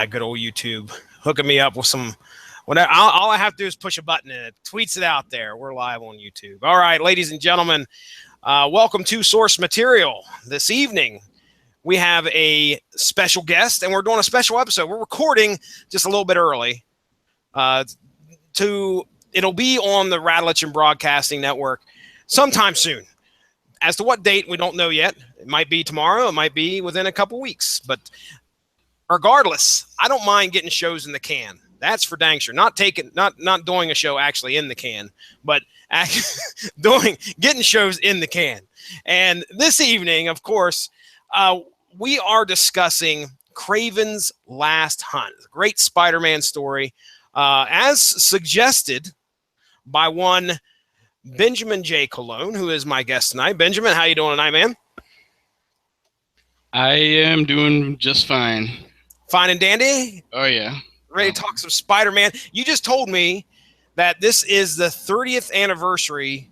good old YouTube hooking me up with some. Whatever. All I have to do is push a button and it tweets it out there. We're live on YouTube. All right, ladies and gentlemen, welcome to Source Material. This evening, we have a special guest, and we're doing a special episode. We're recording just a little bit early. It'll be on the Radulich and Broadcasting Network sometime soon. As to what date, we don't know yet. It might be tomorrow. It might be within a couple weeks. But regardless, I don't mind getting shows in the can. That's for dang sure. Not doing a show actually in the can, but getting shows in the can. And this evening, of course, we are discussing Kraven's Last Hunt, a great Spider-Man story, as suggested by one Benjamin J. Cologne, who is my guest tonight. Benjamin, how you doing tonight, man? I am doing just fine. Fine and dandy? Oh, yeah. Ready to talk some Spider-Man? You just told me that this is the 30th anniversary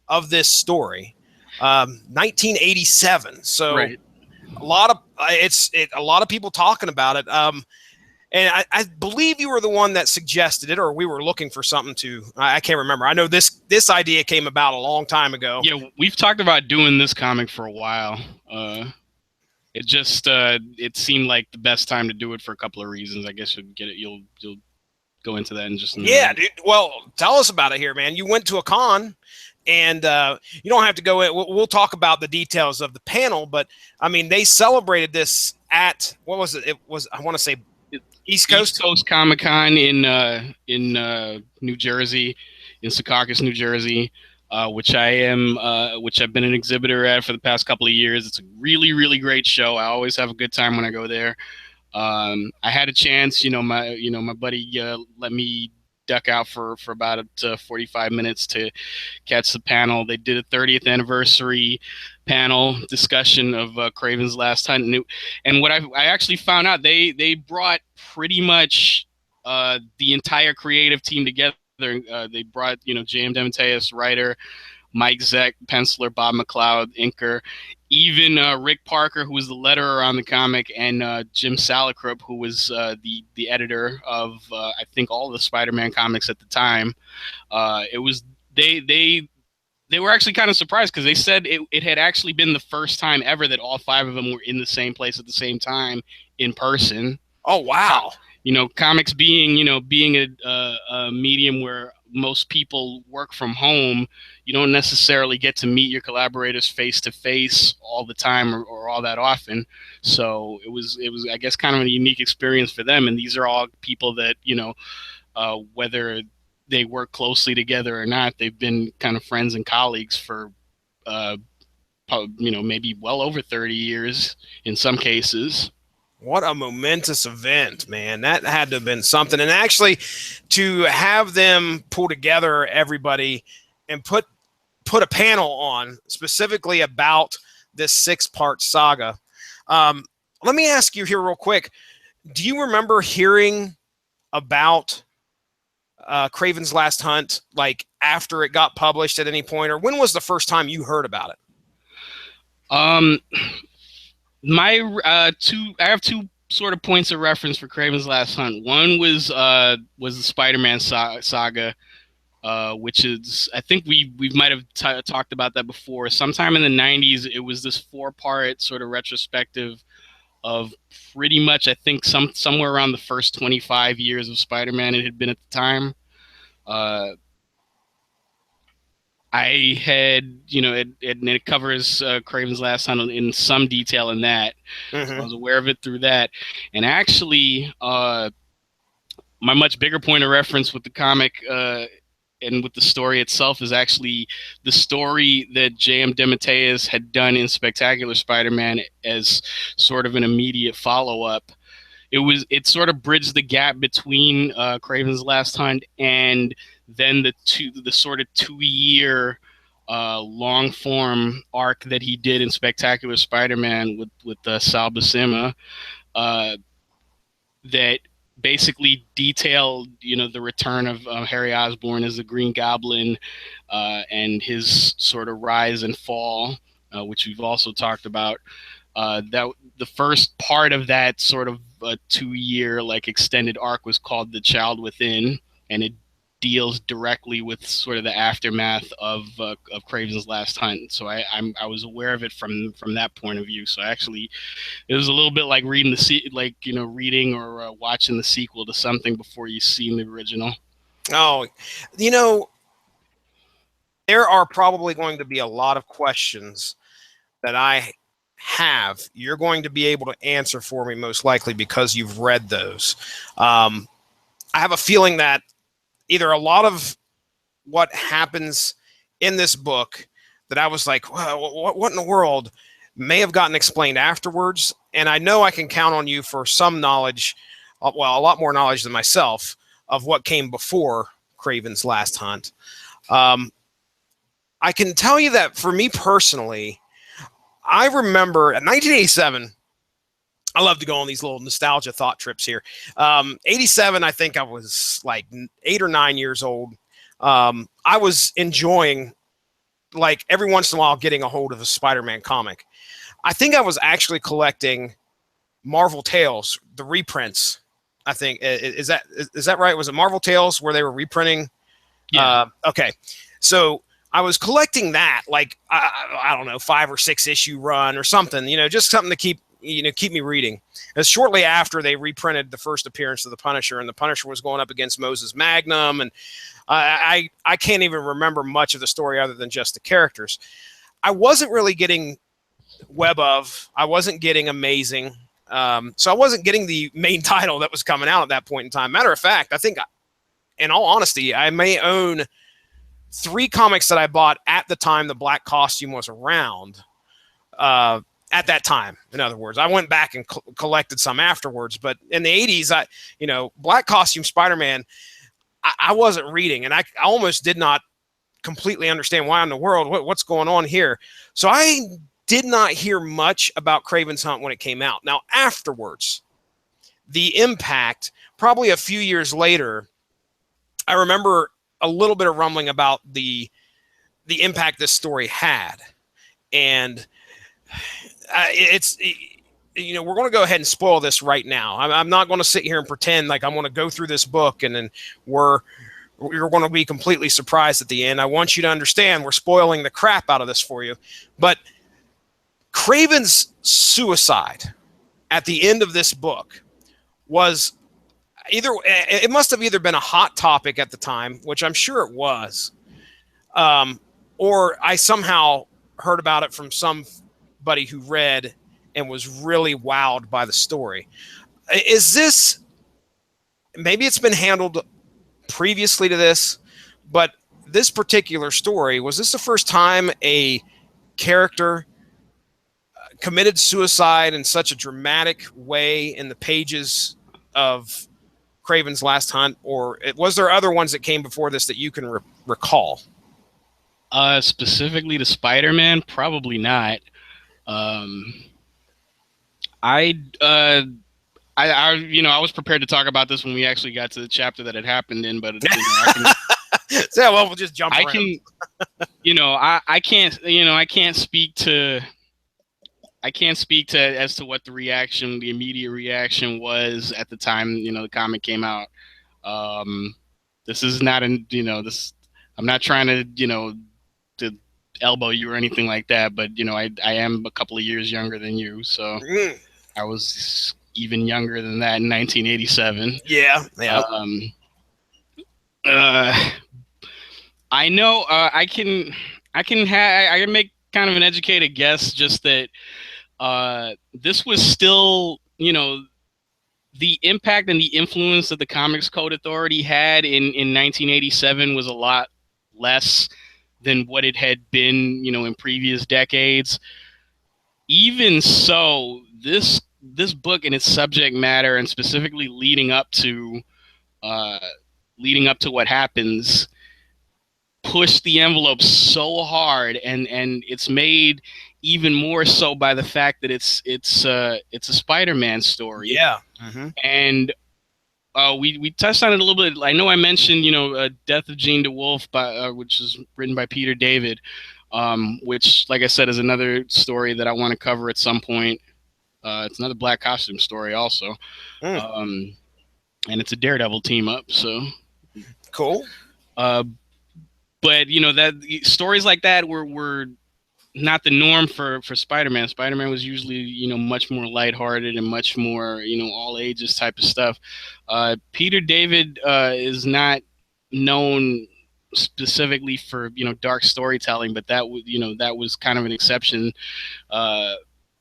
of this story, 1987. So right. a lot of people talking about it. And I believe you were the one that suggested it, or we were looking for something to. I can't remember. I know this idea came about a long time ago. Yeah, we've talked about doing this comic for a while. It just it seemed like the best time to do it for a couple of reasons. I guess you'll get it. You'll go into that in just a minute. Yeah, dude. Well, tell us about it here, man. You went to a con, and you don't have to go in. We'll talk about the details of the panel, but I mean, they celebrated this at what was it? It was, I want to say, East Coast Comic Con in New Jersey, in Secaucus, New Jersey. Which I've been an exhibitor at for the past couple of years. It's a really, really great show. I always have a good time when I go there. I had a chance, my buddy let me duck out for about 45 minutes to catch the panel. They did a 30th anniversary panel discussion of Kraven's Last Hunt, and what I actually found out, they brought pretty much the entire creative team together. They brought, J.M. DeMatteis, writer, Mike Zeck, penciler, Bob McLeod, inker, even Rick Parker, who was the letterer on the comic, and Jim Salicrup, who was the editor of I think all the Spider-Man comics at the time. It was they were actually kind of surprised because they said it had actually been the first time ever that all five of them were in the same place at the same time in person. Oh wow! Comics being a medium where most people work from home, you don't necessarily get to meet your collaborators face to face all the time or all that often. So it was I guess kind of a unique experience for them. And these are all people that whether they work closely together or not, they've been kind of friends and colleagues for maybe well over 30 years in some cases. What a momentous event, man. That had to have been something. And actually, to have them pull together everybody and put a panel on specifically about this 6-part saga. Let me ask you here real quick. Do you remember hearing about Kraven's Last Hunt, like after it got published at any point? Or when was the first time you heard about it? I have two sort of points of reference for Kraven's Last Hunt. One was the Spider-Man saga, which is, I think we might have talked about that before. Sometime in the 90s, it was this 4-part sort of retrospective of pretty much, I think, somewhere around the first 25 years of Spider-Man it had been at the time. I had, it covers Kraven's Last Hunt in some detail in that. Mm-hmm. So I was aware of it through that. And actually, my much bigger point of reference with the comic and with the story itself is actually the story that J.M. DeMatteis had done in Spectacular Spider-Man as sort of an immediate follow-up. It sort of bridged the gap between Kraven's Last Hunt and then the sort of 2-year long form arc that he did in Spectacular Spider-Man with Sal Buscema, that basically detailed the return of Harry Osborn as the Green Goblin and his sort of rise and fall, which we've also talked about. That the first part of that sort of a 2-year like extended arc was called The Child Within, and it deals directly with sort of the aftermath of Kraven's Last Hunt. So I was aware of it from that point of view. So actually, it was a little bit like reading reading or watching the sequel to something before you've seen the original. Oh, you know, there are probably going to be a lot of questions that I have. You're going to be able to answer for me most likely because you've read those. I have a feeling that either a lot of what happens in this book that I was like, well, what in the world, may have gotten explained afterwards. And I know I can count on you for some knowledge, well, a lot more knowledge than myself, of what came before Kraven's Last Hunt. I can tell you that for me personally, I remember in 1987, I love to go on these little nostalgia thought trips here. 87, I think I was like 8 or 9 years old. I was enjoying, like, every once in a while getting a hold of a Spider-Man comic. I think I was actually collecting Marvel Tales, the reprints. I think is that right? Was it Marvel Tales where they were reprinting? Yeah. Okay, so I was collecting that, like, I don't know, 5 or 6 issue run or something, just something to keep me reading. As shortly after they reprinted the first appearance of the Punisher, and the Punisher was going up against Moses Magnum, and I can't even remember much of the story other than just the characters. I wasn't really getting Web of, I wasn't getting Amazing, so I wasn't getting the main title that was coming out at that point in time. Matter of fact, I think, in all honesty, I may own 3 comics that I bought at the time the Black Costume was around. At that time, in other words, I went back and collected some afterwards. But in the 80s, Black Costume Spider-Man, I wasn't reading, and I almost did not completely understand why in the world, what's going on here. So I did not hear much about Kraven's Hunt when it came out. Now, afterwards, the impact, probably a few years later, I remember a little bit of rumbling about the impact this story had. And we're going to go ahead and spoil this right now. I'm not going to sit here and pretend like I'm going to go through this book and then you're going to be completely surprised at the end. I want you to understand we're spoiling the crap out of this for you. But Kraven's suicide at the end of this book was it must have either been a hot topic at the time, which I'm sure it was, or I somehow heard about it from somebody who read and was really wowed by the story. Is this, maybe it's been handled previously to this, but this particular story, was this the first time a character committed suicide in such a dramatic way in the pages of Kraven's Last Hunt, or was there other ones that came before this that you can recall? Specifically to Spider-Man, probably not. I was prepared to talk about this when we actually got to the chapter that it happened in, but yeah, well, we'll just jump around. I can't speak to as to what the immediate reaction was at the time, the comic came out. This is not I'm not trying to elbow you or anything like that, but I am a couple of years younger than you, so I was even younger than that in 1987. Yeah. I know I can make kind of an educated guess, just that this was still, the impact and the influence that the Comics Code Authority had in 1987 was a lot less than what it had been, in previous decades. Even so, this book and its subject matter, and specifically leading up to what happens, pushed the envelope so hard, and it's made even more so by the fact that it's a Spider-Man story. Yeah. Mm-hmm. And we touched on it a little bit. I know I mentioned, Death of Gene DeWolf, which is written by Peter David, which, like I said, is another story that I want to cover at some point. It's another black costume story also. And it's a Daredevil team up. So Cool. But that stories like that were not the norm for Spider-Man. Spider-Man was usually much more lighthearted and much more all ages type of stuff. Peter David is not known specifically for dark storytelling, but that was kind of an exception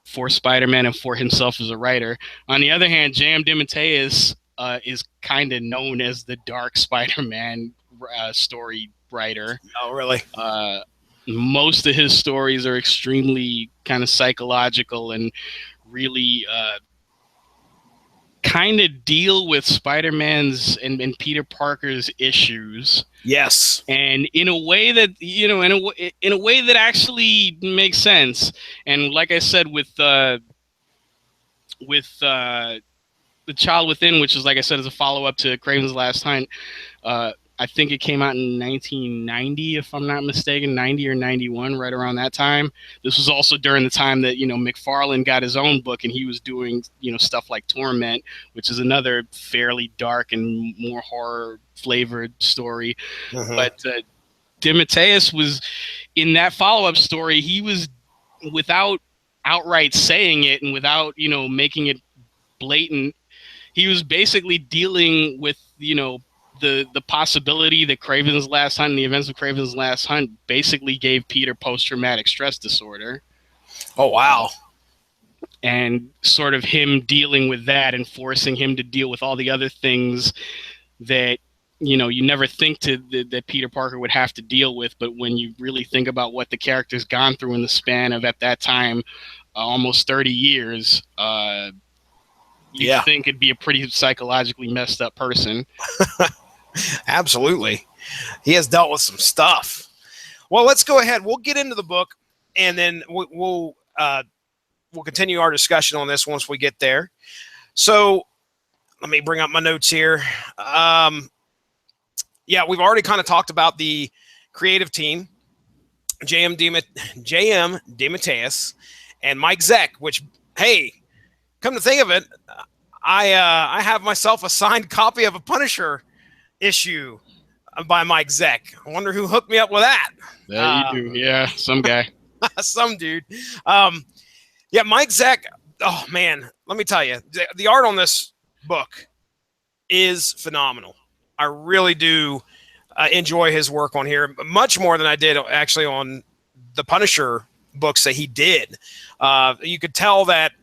for Spider-Man and for himself as a writer. On the other hand, J.M. DeMatteis is kind of known as the dark Spider-Man story writer. Oh, really? Most of his stories are extremely kind of psychological and really kind of deal with Spider-Man's and Peter Parker's issues. Yes. And in a way that in a way that actually makes sense. And like I said, with The Child Within, which is, like I said, is a follow-up to Kraven's Last Hunt. I think it came out in 1990, if I'm not mistaken, 90 or 91, right around that time. This was also during the time that, McFarlane got his own book, and he was doing, stuff like Torment, which is another fairly dark and more horror-flavored story. But DeMatteis was, in that follow-up story, he was, without outright saying it and without, making it blatant, he was basically dealing with, the possibility that Kraven's Last Hunt and the events of Kraven's Last Hunt basically gave Peter post-traumatic stress disorder. Oh, wow. And sort of him dealing with that and forcing him to deal with all the other things that, you never think that Peter Parker would have to deal with. But when you really think about what the character's gone through in the span of, at that time, almost 30 years, you think it'd be a pretty psychologically messed up person. Absolutely. He has dealt with some stuff. Well, let's go ahead. We'll get into the book, and then we'll continue our discussion on this once we get there. So let me bring up my notes here. We've already kind of talked about the creative team, J.M. DeMatteis and Mike Zeck, which, hey, come to think of it, I have myself a signed copy of a Punisher issue by Mike Zeck. I wonder who hooked me up with that. You do. Yeah, some guy. Some dude. Mike Zeck, oh man, let me tell you, the art on this book is phenomenal. I really do enjoy his work on here, much more than I did actually on the Punisher books that he did. You could tell that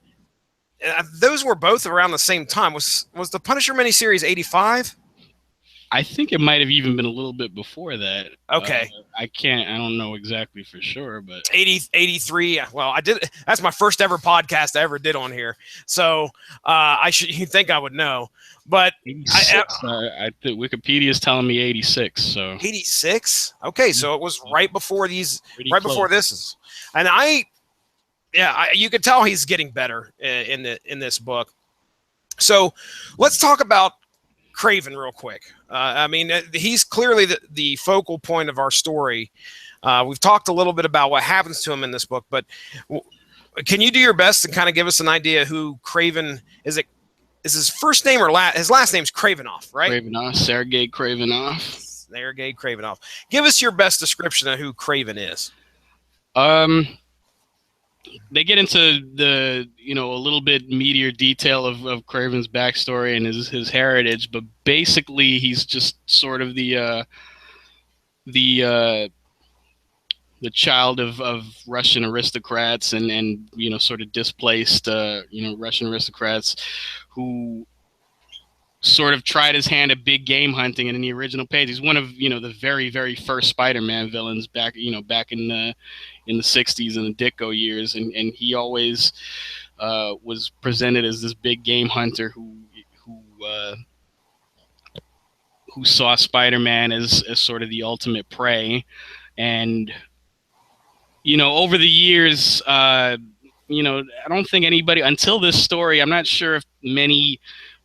those were both around the same time. Was the Punisher miniseries 85? I think it might have even been a little bit before that. Okay. I don't know exactly for sure, but 83. Well, I did. That's my first ever podcast I ever did on here. So you'd think I would know, but I think Wikipedia is telling me 86. So 86. Okay. So it was right before before this is, and you could tell he's getting better in this book. So let's talk about Kraven real quick. He's clearly the focal point of our story. We've talked a little bit about what happens to him in this book, but can you do your best to kind of give us an idea who Kraven is? Is his first name or his last name's Kravinoff, right? Kravinoff, Sergei Kravinoff. Sergei Kravinoff. Give us your best description of who Kraven is. They get into the a little bit meatier detail of Kraven's backstory and his heritage, but basically he's just sort of the child of Russian aristocrats and sort of displaced Russian aristocrats who sort of tried his hand at big game hunting. And in the original page, he's one of the very, very first Spider-Man villains back in the 60s and the Ditko years, and he always was presented as this big game hunter who saw Spider-Man as sort of the ultimate prey. And over the years, I don't think anybody until this story, I'm not sure if many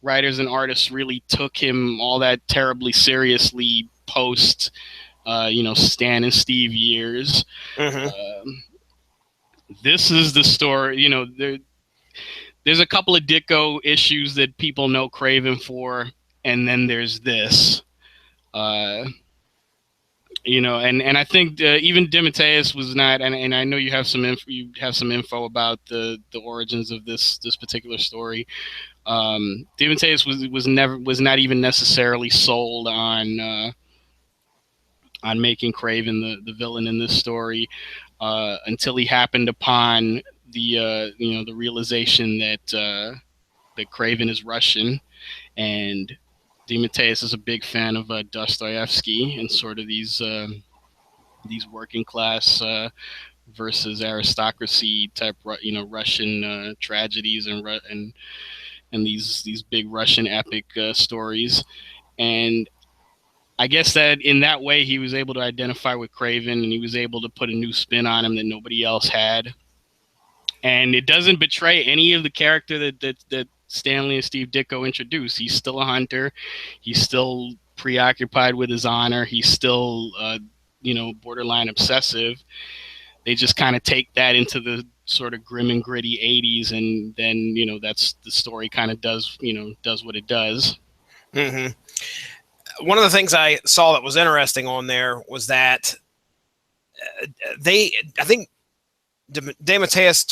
writers and artists really took him all that terribly seriously post Stan and Steve years. This is the story. there's a couple of Ditko issues that people know Kraven for, and then there's this. And I think even DeMatteis was not, and I know you have some info about the origins of this particular story. DeMatteis was not even necessarily sold on making Kraven the villain in this story until he happened upon the realization that Kraven is Russian, and DeMatteis is a big fan of Dostoevsky and sort of these working class versus aristocracy type, Russian tragedies and these big Russian epic stories. And I guess that in that way he was able to identify with Kraven, and he was able to put a new spin on him that nobody else had. And it doesn't betray any of the character that Stanley and Steve Ditko introduced. He's still a hunter. He's still preoccupied with his honor. He's still, borderline obsessive. They just kind of take that into the sort of grim and gritty 80s, and then, that's the story kind of does what it does. Mm-hmm. One of the things I saw that was interesting on there was that I think DeMatteis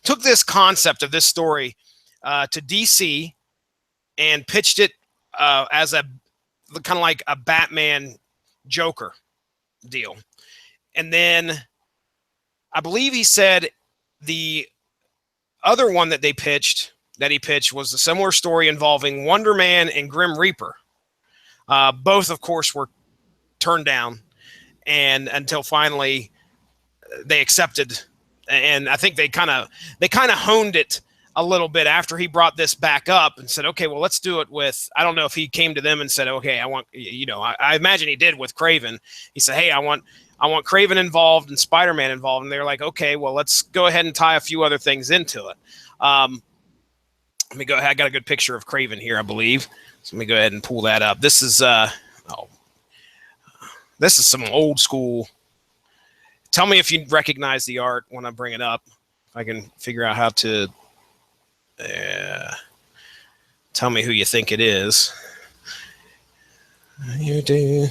took this concept of this story to DC and pitched it as a kind of like a Batman Joker deal. And then I believe he said the other one that he pitched was a similar story involving Wonder Man and Grim Reaper. Both, of course, were turned down, and until finally they accepted. And I think they kind of honed it a little bit after he brought this back up and said, okay, well, let's do it with, I don't know if he came to them and said, okay, I want, I imagine he did with Kraven. He said, hey, I want Kraven involved and Spider-Man involved. And they're like, okay, well, let's go ahead and tie a few other things into it. Let me go ahead. I got a good picture of Kraven here, I believe. So let me go ahead and pull that up. This is some old school. Tell me if you recognize the art when I bring it up. If I can figure out how to tell me who you think it is. You do.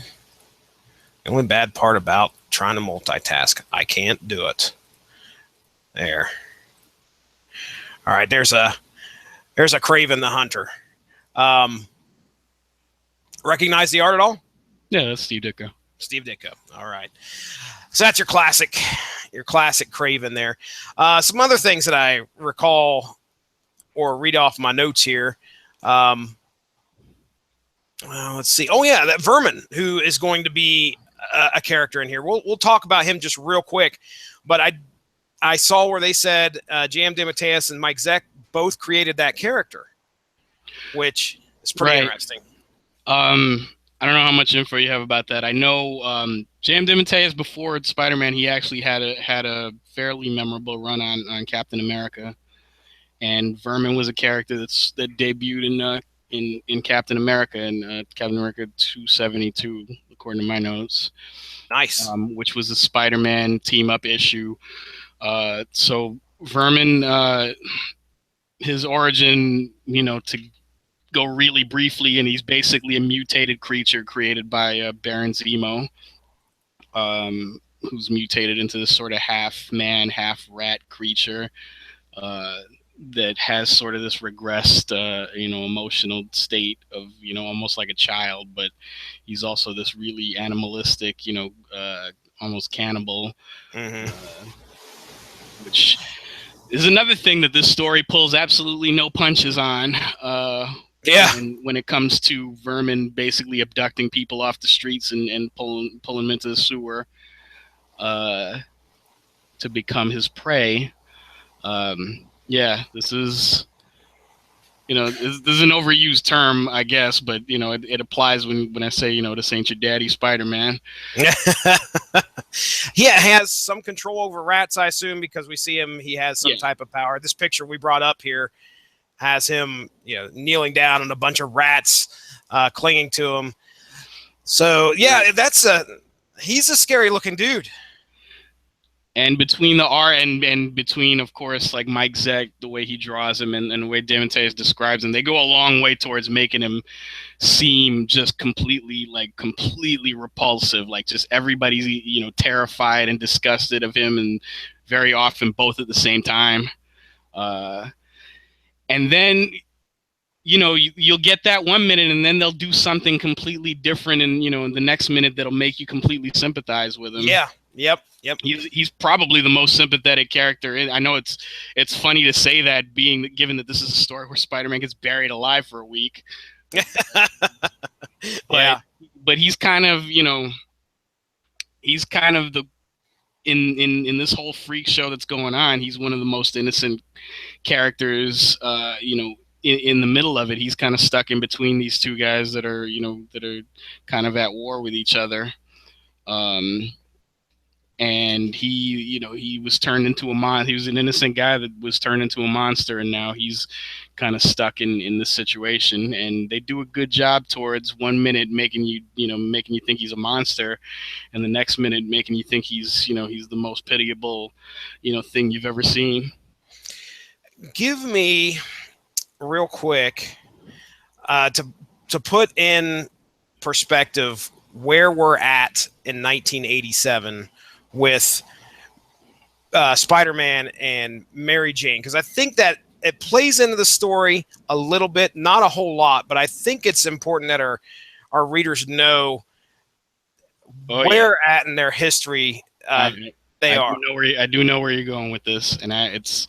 The only bad part about trying to multitask, I can't do it. There. All right, there's a Kraven the Hunter. Recognize the art at all? Yeah, that's Steve Ditko. Steve Ditko. All right. So that's your classic Kraven there. Some other things that I recall or read off my notes here. Let's see. Oh yeah, that Vermin, who is going to be a character in here. We'll talk about him just real quick. But I saw where they said J.M. DeMatteis and Mike Zeck both created that character, which is pretty interesting. I don't know how much info you have about that. I know J.M. DeMatteis, before Spider-Man, he actually had a fairly memorable run on Captain America, and Vermin was a character that debuted in Captain America in Captain America 272, according to my notes. Nice. Which was a Spider-Man team-up issue. So Vermin, his origin, to go really briefly, and he's basically a mutated creature created by Baron Zemo, who's mutated into this sort of half man, half rat creature that has sort of this regressed, emotional state of, almost like a child, but he's also this really animalistic, almost cannibal, which is another thing that this story pulls absolutely no punches on. Yeah. When it comes to Vermin basically abducting people off the streets and pulling them into the sewer to become his prey. This is, this is an overused term, I guess, but it applies when I say, this ain't your daddy Spider-Man. Yeah, has some control over rats, I assume, because we see him. He has some type of power. This picture we brought up here has him, kneeling down and a bunch of rats clinging to him. So yeah, he's a scary looking dude. And between the art and between, of course, like Mike Zeck, the way he draws him and the way DeMatteis describes him, they go a long way towards making him seem just completely repulsive. Like just everybody's, terrified and disgusted of him, and very often both at the same time. And then, you'll get that 1 minute, and then they'll do something completely different, and in the next minute that'll make you completely sympathize with him. Yeah. Yep. He's probably the most sympathetic character. I know it's funny to say that, given that this is a story where Spider-Man gets buried alive for a week. Yeah. But he's kind of the in this whole freak show that's going on. He's one of the most innocent characters. In the middle of it, he's kind of stuck in between these two guys that are kind of at war with each other. And he was turned into a monster. He was an innocent guy that was turned into a monster, and now he's kind of stuck in this situation. And they do a good job towards 1 minute making you think he's a monster, and the next minute making you think he's the most pitiable thing you've ever seen. Give me real quick to put in perspective where we're at in 1987 with Spider-Man and Mary Jane, because I think that it plays into the story a little bit, not a whole lot, but I think it's important that our readers know where at in their history they are. I do know where you're going with this, and it's.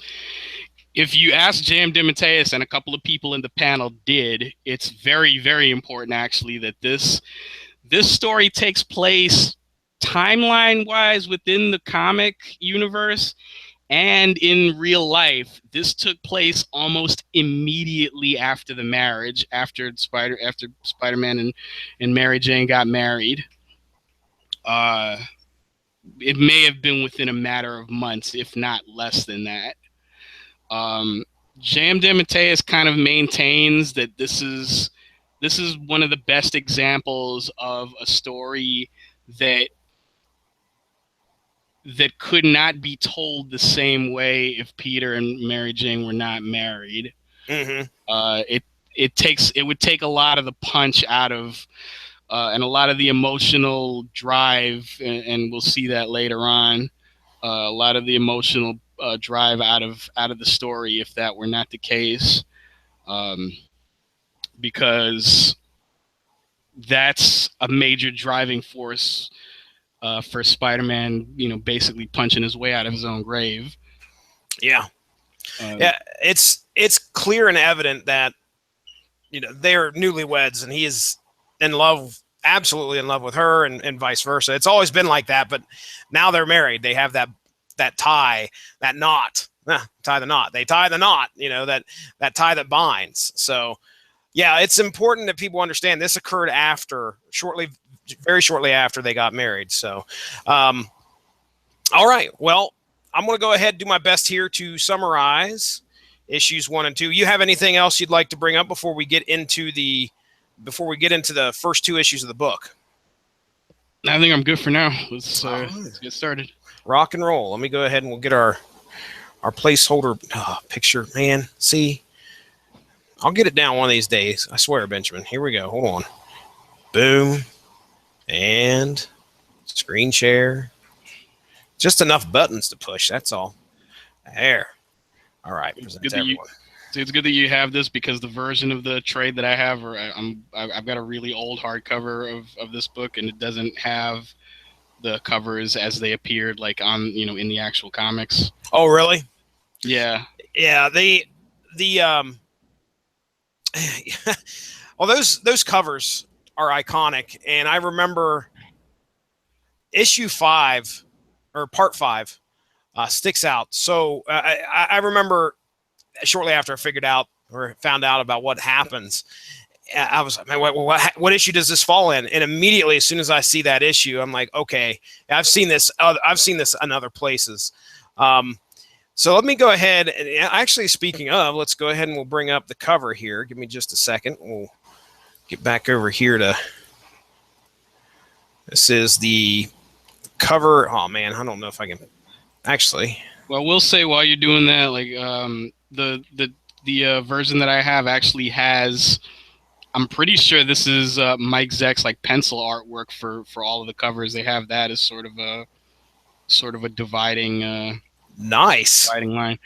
If you ask J.M. DeMatteis, and a couple of people in the panel did, it's very, very important actually that this story takes place timeline-wise within the comic universe and in real life. This took place almost immediately after the marriage, after Spider-Man and Mary Jane got married. It may have been within a matter of months, if not less than that. J.M. DeMatteis kind of maintains that this is one of the best examples of a story that could not be told the same way if Peter and Mary Jane were not married. Mm-hmm. It would take a lot of the punch out of and a lot of the emotional drive, and we'll see that later on. A lot of the emotional drive out of the story if that were not the case, because that's a major driving force for Spider-Man, basically punching his way out of his own grave. Yeah. It's clear and evident that they're newlyweds, and he is in love, absolutely in love with her, and vice versa. It's always been like that, but now they're married. They have that tie, that knot. Tie the knot. They tie the knot, that tie that binds. So, yeah, it's important that people understand this occurred very shortly after they got married. So, all right. Well, I'm going to go ahead and do my best here to summarize issues 1 and 2. You have anything else you'd like to bring up before we get into the first 2 issues of the book? I think I'm good for now. Let's get started. Rock and roll. Let me go ahead and we'll get our placeholder picture. Man, see, I'll get it down one of these days. I swear, Benjamin. Here we go. Hold on. Boom. And screen share. Just enough buttons to push. That's all. There. All right. It's good that you have this, because the version of the trade that I have, I've got a really old hardcover of this book, and it doesn't have the covers as they appeared like on in the actual comics. Oh, really? Yeah. The well, those covers are iconic, and I remember issue 5 or part 5 sticks out. So I remember shortly after I found out about what happens, I was like, man, what issue does this fall in? And immediately, as soon as I see that issue, I'm like, okay, I've seen this in other places. So let me go ahead and actually, speaking of, let's go ahead and we'll bring up the cover here. Give me just a second. We'll get back over here to, this is the cover. Oh man, I don't know if I can actually. Well, we'll say while you're doing that, like the version that I have actually has. I'm pretty sure this is Mike Zeck's like pencil artwork for all of the covers. They have that as sort of a Nice. dividing line,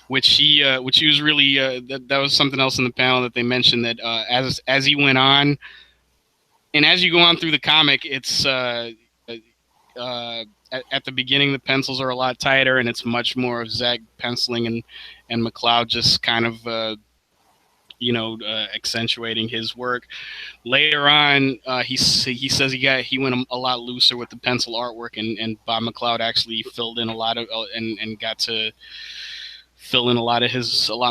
which he was really that was something else in the panel that they mentioned that as he went on and as you go on through the comic, it's at the beginning the pencils are a lot tighter and it's much more of Zeg penciling and McLeod just kind of accentuating his work. Later on, he says he went a lot looser with the pencil artwork, and Bob McLeod actually filled in a lot of and got to fill in a lot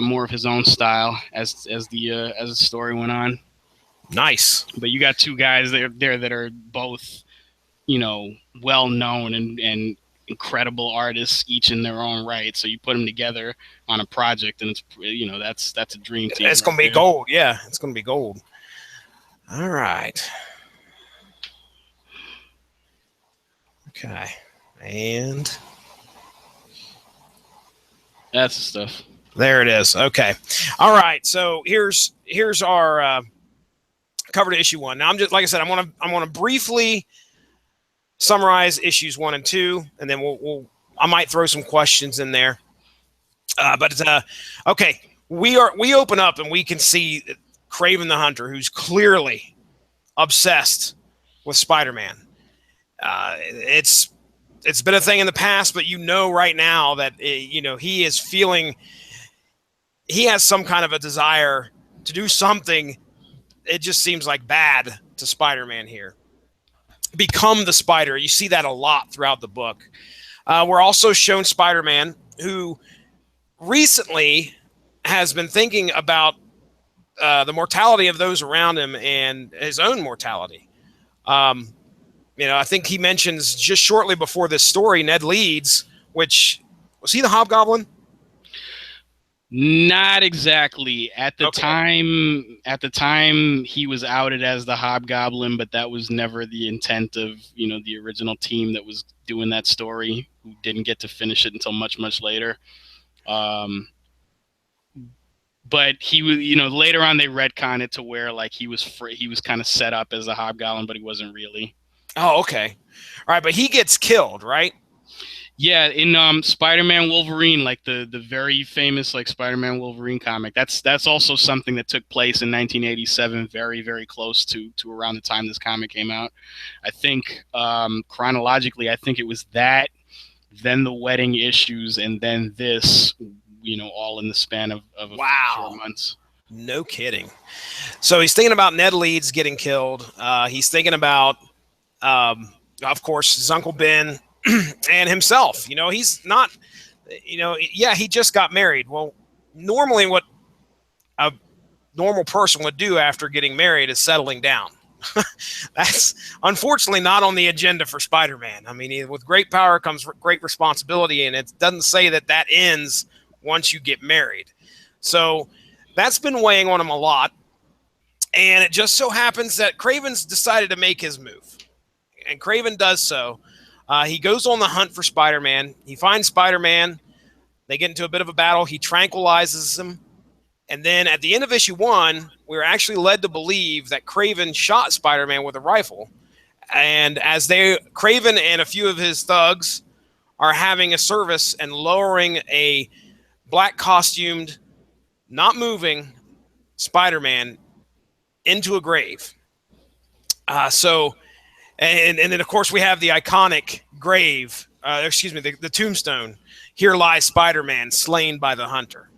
more of his own style as the story went on. Nice. But you got two guys there that are both, well known and incredible artists, each in their own right. So you put them together on a project, and it's that's a dream team. It's gonna be gold. Yeah, it's gonna be gold. All right. Okay, and that's the stuff. There it is. Okay. All right. So here's our cover to issue 1. Now I'm just like I said, I want to briefly summarize issues 1 and 2, and then I might throw some questions in there. Okay. We open up and we can see Kraven the Hunter, who's clearly obsessed with Spider-Man. It's been a thing in the past, but right now that he is feeling he has some kind of a desire to do something. It just seems like bad to Spider-Man here. Become the Spider. You see that a lot throughout the book. We're also shown Spider-Man, who recently has been thinking about the mortality of those around him and his own mortality. I think he mentions just shortly before this story, Ned Leeds, which was he the Hobgoblin? Not exactly. At the time, he was outed as the Hobgoblin, but that was never the intent of the original team that was doing that story, who didn't get to finish it until much, much later. But he was, later on they retconned it to where like he was kind of set up as a Hobgoblin, but he wasn't really. Oh, okay. All right, but he gets killed, right? Yeah, in Spider-Man Wolverine, like the very famous like Spider-Man Wolverine comic. That's also something that took place in 1987, very, very close to around the time this comic came out. I think chronologically, I think it was that, then the wedding issues, and then this, all in the span of wow. 4 months. No kidding. So he's thinking about Ned Leeds getting killed. He's thinking about, of course, his Uncle Ben. And himself, he's not, he just got married. Well, normally what a normal person would do after getting married is settling down. That's unfortunately not on the agenda for Spider-Man. I mean, with great power comes great responsibility, and it doesn't say that ends once you get married. So that's been weighing on him a lot. And it just so happens that Kraven's decided to make his move. And Kraven does so. He goes on the hunt for Spider-Man. He finds Spider-Man. They get into a bit of a battle. He tranquilizes him. And then at the end of issue 1, we're actually led to believe that Kraven shot Spider-Man with a rifle. And as Kraven and a few of his thugs are having a service and lowering a black costumed, not moving Spider-Man into a grave. And then, of course, we have the iconic grave, the tombstone. Here lies Spider-Man, slain by the Hunter.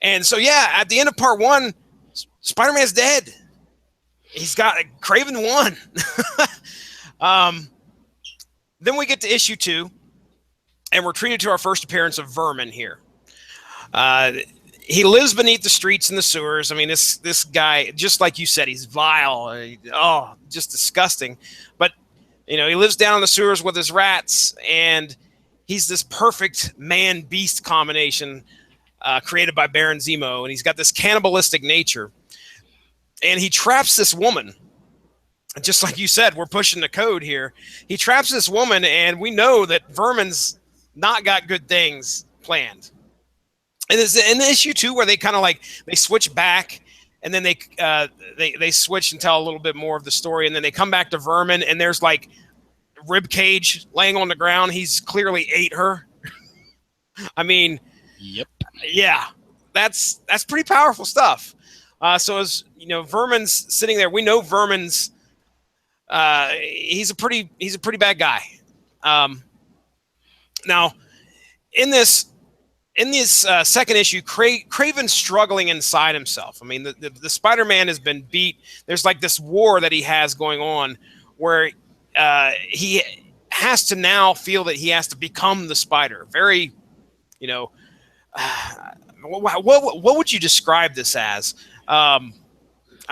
And so, at the end of part 1, Spider-Man's dead. He's got Kraven won. Then we get to issue 2, and we're treated to our first appearance of Vermin here. He lives beneath the streets and the sewers. I mean, this guy, just like you said, he's vile. Just disgusting. But, he lives down in the sewers with his rats, and he's this perfect man-beast combination created by Baron Zemo, and he's got this cannibalistic nature. And he traps this woman. Just like you said, we're pushing the code here. He traps this woman, and we know that Vermin's not got good things planned. And there's in the issue too where they kind of like they switch back, and then they switch and tell a little bit more of the story, and then they come back to Vermin, and there's like rib cage laying on the ground. He's clearly ate her. I mean, Yep. yeah, that's pretty powerful stuff. So as you know, Vermin's sitting there. We know Vermin's he's a pretty bad guy. Now in this second issue, Kraven's struggling inside himself. I mean, the Spider-Man has been beat. There's like this war that he has going on where he has to now feel that he has to become the Spider. Very, you know, what would you describe this as? I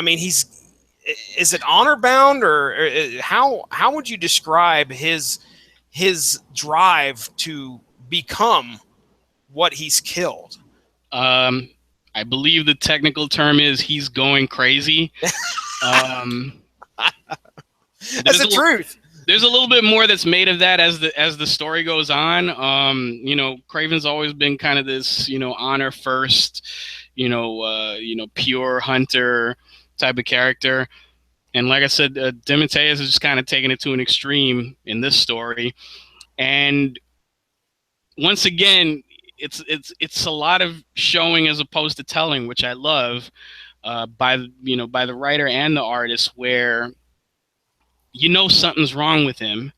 mean, is it honor bound, or how would you describe his drive to become what he's killed? I believe the technical term is he's going crazy. That's the truth. There's a little bit more that's made of that as the story goes on. You know, Kraven's always been kind of this, you know, honor first, pure hunter type of character. And like I said, DeMatteis is just kind of taking it to an extreme in this story. And once again, it's a lot of showing as opposed to telling, which I love, by the writer and the artist, where something's wrong with him.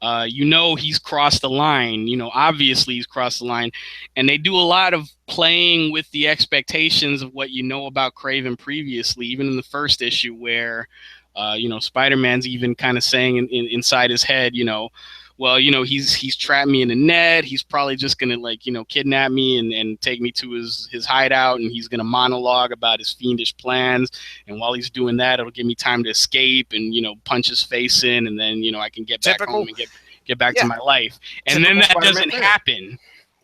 He's crossed the line. Obviously he's crossed the line, and they do a lot of playing with the expectations of what you know about Kraven previously, even in the first issue where, Spider-Man's even kind of saying inside his head, well, he's trapped me in a net. He's probably just going to kidnap me and take me to his hideout. And he's going to monologue about his fiendish plans. And while he's doing that, it'll give me time to escape and, punch his face in. And then, I can get back home and get back to my life. And then that doesn't happen.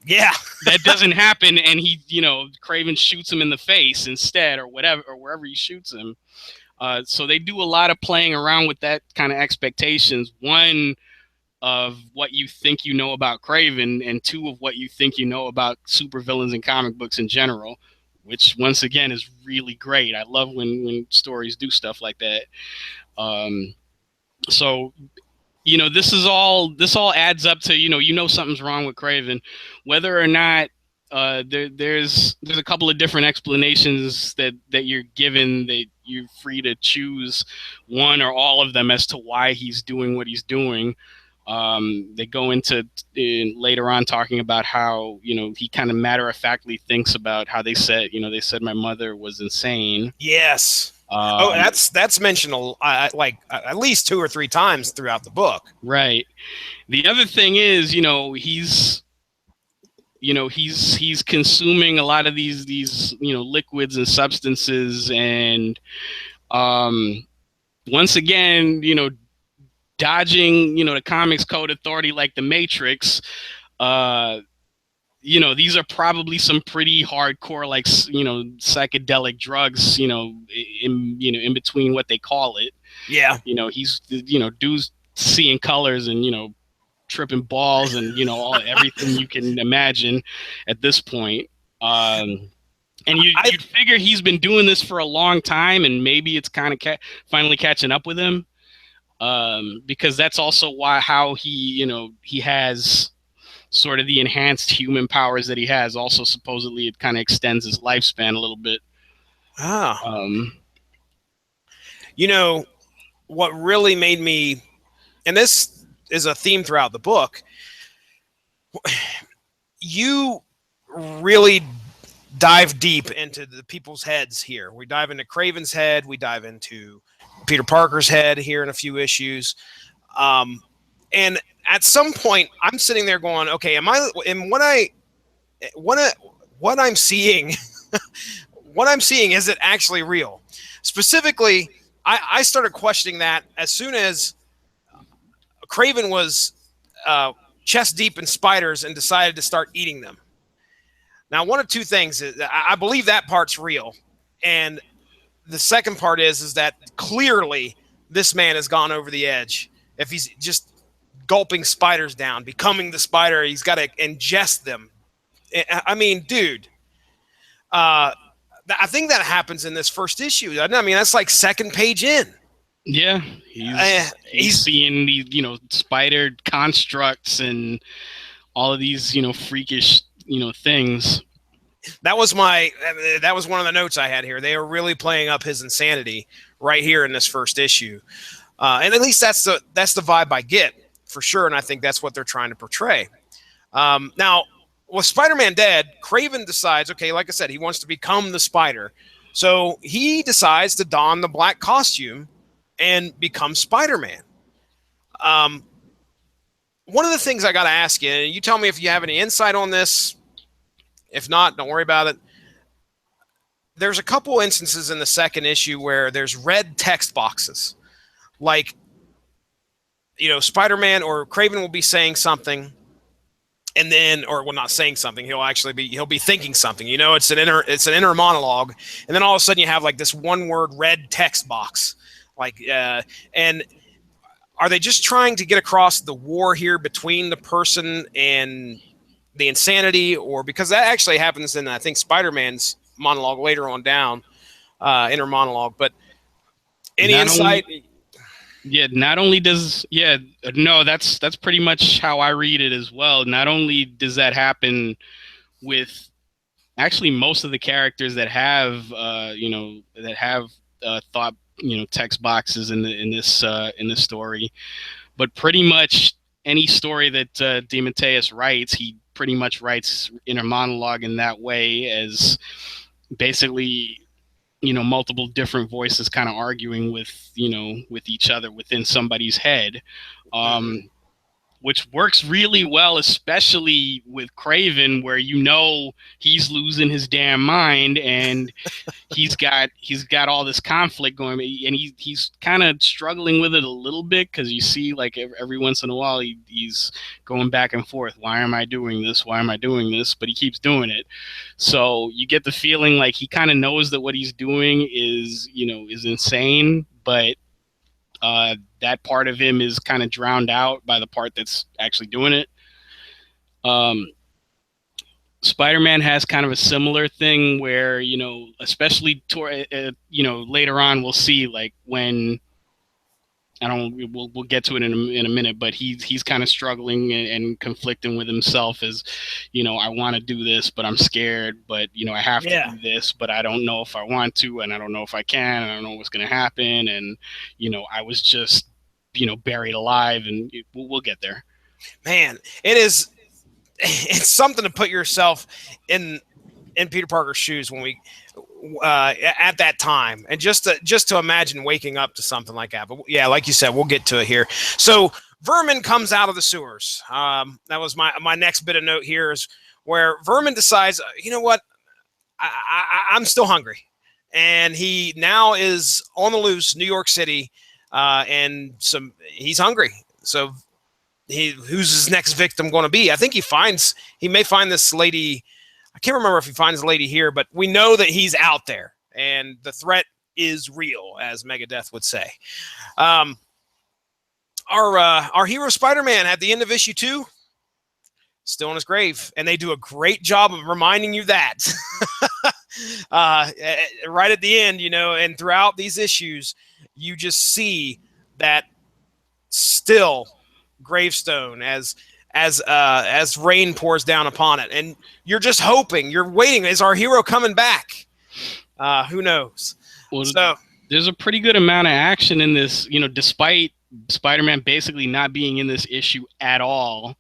Yeah. That doesn't happen. And he, Kraven shoots him in the face instead, or whatever, or wherever he shoots him. So they do a lot of playing around with that kind of expectations. One, of what you think you know about Kraven, and two, of what you think you know about supervillains and comic books in general, which once again is really great. I love when stories do stuff like that. So this all adds up to something's wrong with Kraven, whether or not there's a couple of different explanations that you're given, that you're free to choose one or all of them as to why he's doing what he's doing. They go into later on talking about how he kind of matter-of-factly thinks about how they said my mother was insane. Yes. That's mentioned like at least 2 or 3 times throughout the book. Right. The other thing is he's consuming a lot of these liquids and substances, and once again dodging the comics code authority like the Matrix. These are probably some pretty hardcore psychedelic drugs in between what they call it. Yeah. He's dude's seeing colors and tripping balls and everything you can imagine at this point. And you'd figure he's been doing this for a long time, and maybe it's kind of finally catching up with him. Because that's also how he has sort of the enhanced human powers that he has. Also, supposedly, it kind of extends his lifespan a little bit. What really made me, and this is a theme throughout the book, you really dive deep into the people's heads here. We dive into Kraven's head. We dive into Peter Parker's head here in a few issues. And at some point I'm sitting there going, okay, what I'm seeing, is it actually real? Specifically, I started questioning that as soon as Kraven was chest deep in spiders and decided to start eating them. Now, one of two things is I believe that part's real. And the second part is that clearly this man has gone over the edge. If he's just gulping spiders down, becoming the spider. He's got to ingest them. I mean, dude, I think that happens in this first issue. I mean, that's like second page in. Yeah, he's seeing these, spider constructs and all of these, freakish, things. That was one of the notes I had here. They are really playing up his insanity right here in this first issue, and at least that's the vibe I get for sure. And I think that's what they're trying to portray. Now, with Spider-Man dead, Kraven decides, okay, like I said, he wants to become the Spider, so he decides to don the black costume and become Spider-Man. One of the things I got to ask you, and you tell me if you have any insight on this. If not, don't worry about it. There's a couple instances in the second issue where there's red text boxes. Like, Spider-Man or Kraven will be saying something, and then, not saying something. He'll be thinking something. It's an inner monologue, and then all of a sudden you have like this one word red text box. And are they just trying to get across the war here between the person and the insanity, or because that actually happens in, I think, Spider-Man's monologue later on down, inner monologue. But any insight? Not only does that's pretty much how I read it as well. Not only does that happen with actually most of the characters that have thought text boxes in this story, but pretty much any story that DeMatteis writes, he pretty much writes inner monologue in that way, as basically multiple different voices kind of arguing with each other within somebody's head, which works really well, especially with Kraven, where he's losing his damn mind, and he's got all this conflict going, and he's kind of struggling with it a little bit, because you see, like, every once in a while he's going back and forth. Why am I doing this? Why am I doing this? But he keeps doing it. So you get the feeling like he kind of knows that what he's doing is insane, but that part of him is kind of drowned out by the part that's actually doing it. Spider-Man has kind of a similar thing where, especially later on, we'll see, like, when we'll get to it in a minute, but he's kind of struggling and conflicting with himself as, I want to do this, but I'm scared, but, I have to do this, but I don't know if I want to, and I don't know if I can, and I don't know what's going to happen. And, I was just, buried alive, and we'll get there. Man, it's something to put yourself in Peter Parker's shoes when we, at that time, and just to imagine waking up to something like that. But yeah, like you said, we'll get to it here. So Vermin comes out of the sewers. That was my next bit of note here, is where Vermin decides, you know what, I'm still hungry, and he now is on the loose, New York City, and he's hungry. So who's his next victim going to be? I think he may find this lady. I can't remember if he finds a lady here, but we know that he's out there, and the threat is real, as Megadeth would say. Our hero Spider-Man at the end of issue 2, still in his grave, and they do a great job of reminding you that right at the end, and throughout these issues, you just see that still gravestone as rain pours down upon it, and you're just hoping, you're waiting. Is our hero coming back? Who knows? Well, so there's a pretty good amount of action in this, despite Spider-Man basically not being in this issue at all,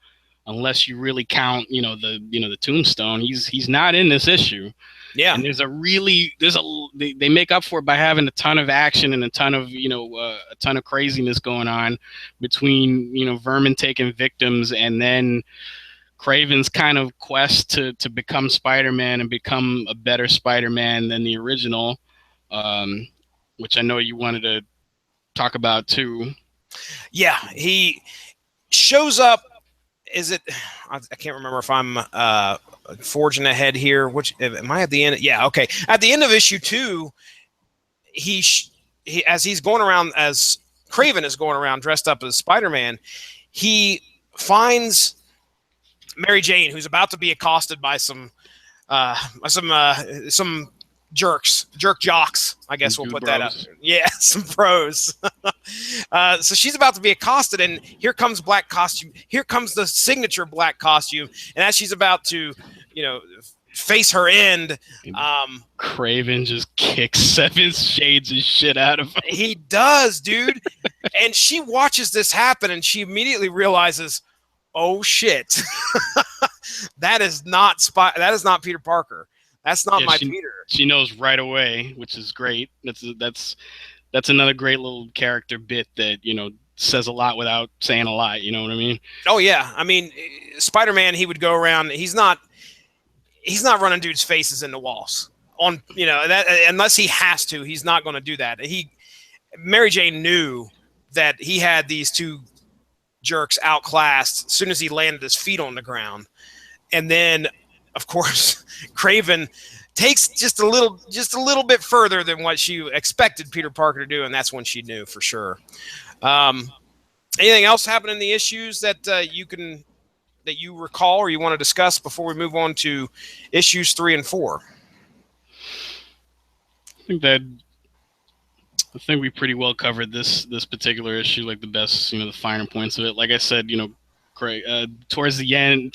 unless you really count, the tombstone. He's not in this issue. Yeah, and they make up for it by having a ton of action and a ton of craziness going on between Vermin taking victims, and then Kraven's kind of quest to become Spider-Man and become a better Spider-Man than the original, which I know you wanted to talk about too. Yeah, he shows up. I can't remember if I'm forging ahead here. Which am I at the end? Yeah, okay. At the end of issue 2, as he's going around, as Kraven is going around dressed up as Spider-Man, he finds Mary Jane, who's about to be accosted by some jerk jocks, I guess we'll put that up. Yeah, some pros. So she's about to be accosted, and here comes black costume. Here comes the signature black costume, and as she's about to, face her end, Kraven just kicks 7 shades of shit out of him. He does, dude. And she watches this happen, and she immediately realizes, oh shit, that is not Peter Parker. That's not Peter. She knows right away, which is great. That's another great little character bit that says a lot without saying a lot. You know what I mean? Oh yeah. I mean, Spider-Man, he would go around. He's not running dudes' faces into walls on that unless he has to. He's not going to do that. Mary Jane knew that he had these 2 jerks outclassed as soon as he landed his feet on the ground, and then of course Kraven takes just a little bit further than what she expected Peter Parker to do, and that's when she knew for sure. Anything else happen in the issues that you recall or you want to discuss before we move on to issues 3 and 4? I think we pretty well covered this particular issue, like the best, the finer points of it. Like I said, towards the end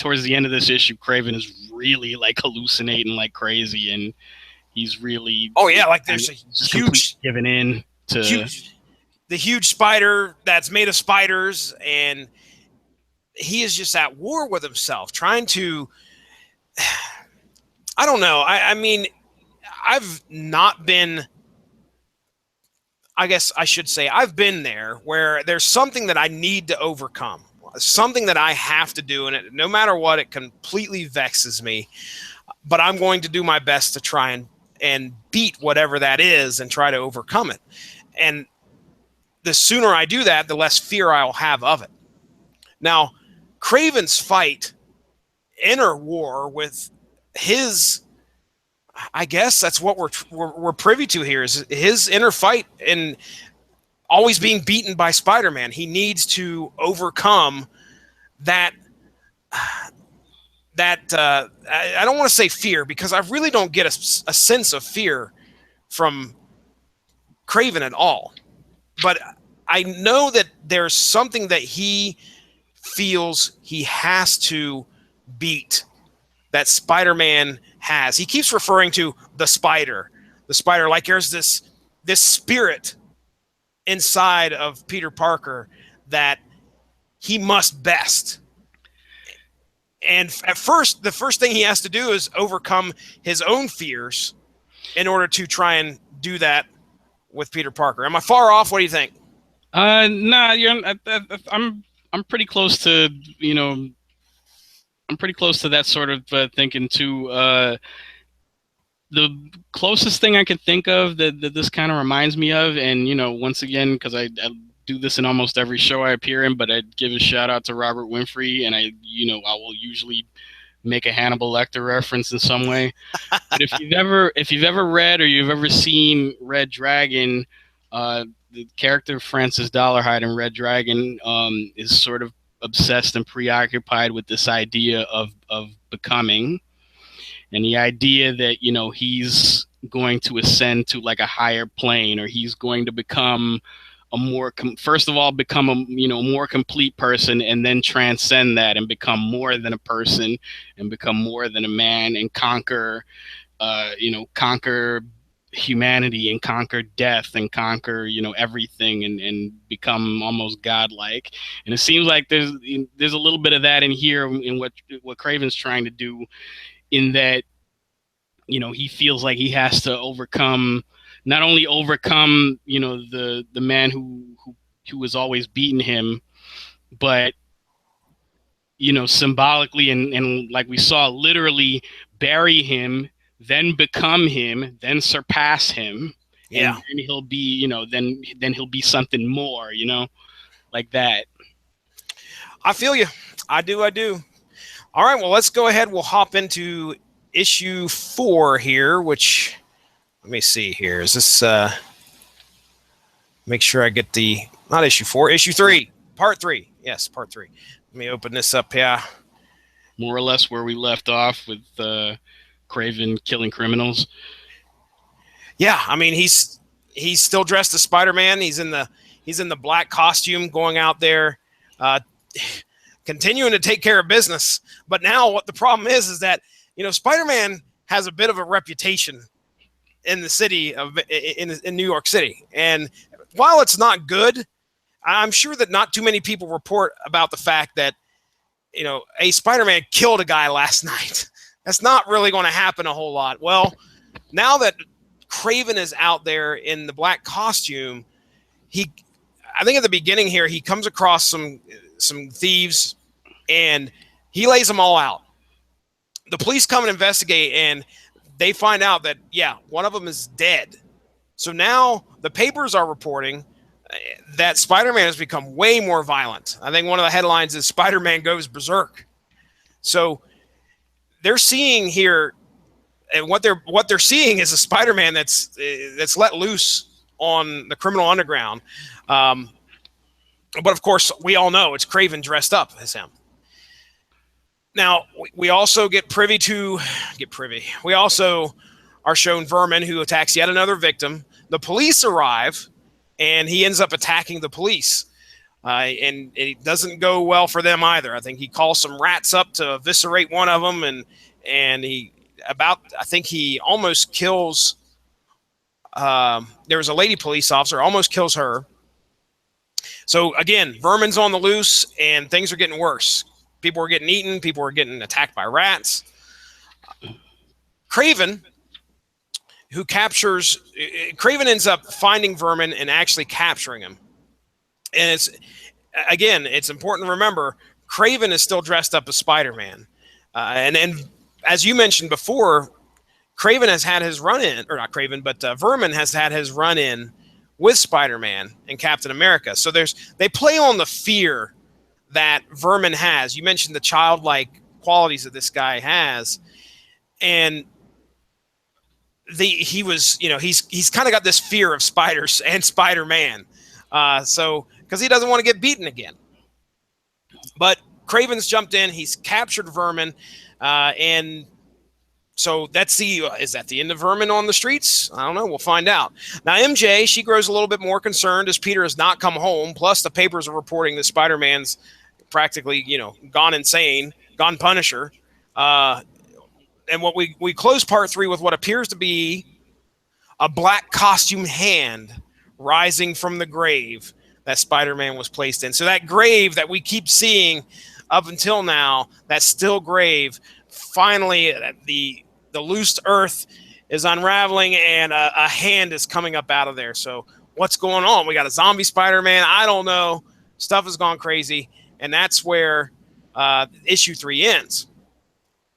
of this issue, Kraven is really like hallucinating like crazy, and he's really like there's a huge giving in to the huge spider that's made of spiders, and he is just at war with himself, trying to. I don't know. I mean, I've not been. I guess I should say I've been there where there's something that I need to overcome, something that I have to do, and no matter what, it completely vexes me. But I'm going to do my best to try and beat whatever that is and try to overcome it. And the sooner I do that, the less fear I'll have of it. Now, Kraven's inner war with his, I guess that's what we're privy to here, is his inner fight and always being beaten by Spider-Man. He needs to overcome that. I don't want to say fear, because I really don't get a sense of fear from Kraven at all. But I know that there's something that he feels he has to beat that Spider-Man has. He keeps referring to the spider like there's this spirit inside of Peter Parker that he must best. And at first, the first thing he has to do is overcome his own fears in order to try and do that with Peter Parker. Am I far off? What do you think? Nah, I'm pretty close to, I'm pretty close to that sort of thinking too. The closest thing I can think of that this kind of reminds me of, and once again, because I do this in almost every show I appear in, but I'd give a shout out to Robert Winfrey, and I will usually make a Hannibal Lecter reference in some way. But if you've ever read or you've ever seen Red Dragon, the character Francis Dollarhide in Red Dragon is sort of obsessed and preoccupied with this idea of becoming, and the idea that he's going to ascend to like a higher plane, or he's going to become a more become a more complete person, and then transcend that and become more than a person and become more than a man and conquer humanity and conquer death and conquer everything and become almost godlike. And it seems like there's a little bit of that in here in what Kraven's trying to do, in that he feels like he has to not only overcome the man who was always beating him, but symbolically and like we saw, literally bury him, then become him, then surpass him. Yeah. And he'll be, then he'll be something more, like that. I feel you. I do. All right, well, let's go ahead. We'll hop into issue 4 here, which, let me see here. Is this, make sure I get not issue 4, issue 3. Part 3. Yes, part 3. Let me open this up here. More or less where we left off with Kraven killing criminals. Yeah, I mean he's still dressed as Spider-Man. He's in the black costume, going out there, continuing to take care of business. But now what the problem is that Spider-Man has a bit of a reputation in the city of in New York City, and while it's not good, I'm sure that not too many people report about the fact that a Spider-Man killed a guy last night. That's not really going to happen a whole lot. Well, now that Kraven is out there in the black costume, I think at the beginning here, he comes across some thieves and he lays them all out. The police come and investigate, and they find out that, yeah, one of them is dead. So now the papers are reporting that Spider-Man has become way more violent. I think one of the headlines is Spider-Man goes berserk. So they're seeing here, and what they're seeing is a Spider-Man that's let loose on the criminal underground. But of course, we all know it's Kraven dressed up as him. Now, we also we also are shown Vermin, who attacks yet another victim. The police arrive, and he ends up attacking the police. And it doesn't go well for them either. I think he calls some rats up to eviscerate one of them, and I think he almost kills, there was a lady police officer, almost kills her. So again, Vermin's on the loose, and things are getting worse. People are getting eaten. People are getting attacked by rats. Kraven ends up finding Vermin and actually capturing him. And it's important to remember, Kraven is still dressed up as Spider-Man. And as you mentioned before, Kraven has had his run-in, or not Kraven, but Vermin has had his run-in with Spider-Man and Captain America. So they play on the fear that Vermin has. You mentioned the childlike qualities that this guy has, and he's kind of got this fear of spiders and Spider-Man. So because he doesn't want to get beaten again. But Kraven's jumped in. He's captured Vermin, and so is that the end of Vermin on the streets? I don't know. We'll find out. Now, MJ, she grows a little bit more concerned as Peter has not come home. Plus, the papers are reporting that Spider-Man's practically, gone insane, gone Punisher. And what we close part 3 with what appears to be a black costume hand rising from the grave that Spider-Man was placed in. So that grave that we keep seeing up until now, that still grave, finally the loosed earth is unraveling, and a hand is coming up out of there. So what's going on? We got a zombie Spider-Man. I don't know. Stuff has gone crazy, and that's where issue 3 ends.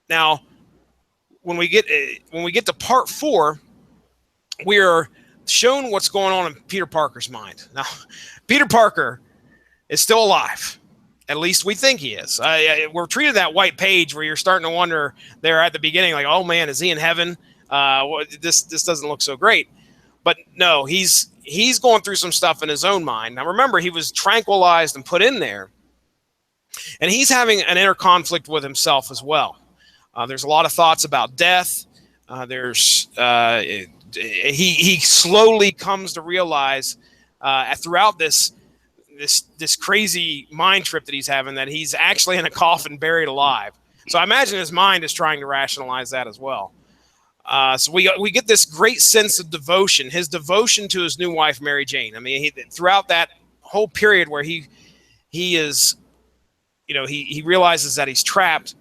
Now, when we get to part 4, we are shown what's going on in Peter Parker's mind. Now, Peter Parker is still alive. At least we think he is. We're treated that white page where you're starting to wonder there at the beginning, like, oh man, is he in heaven? This doesn't look so great. But no, he's going through some stuff in his own mind. Now remember, he was tranquilized and put in there, and he's having an inner conflict with himself as well. There's a lot of thoughts about death. He slowly comes to realize throughout this crazy mind trip that he's having that he's actually in a coffin buried alive. So I imagine his mind is trying to rationalize that as well. So we get this great sense of devotion, his devotion to his new wife, Mary Jane. I mean, throughout that whole period where he is, he realizes that he's trapped.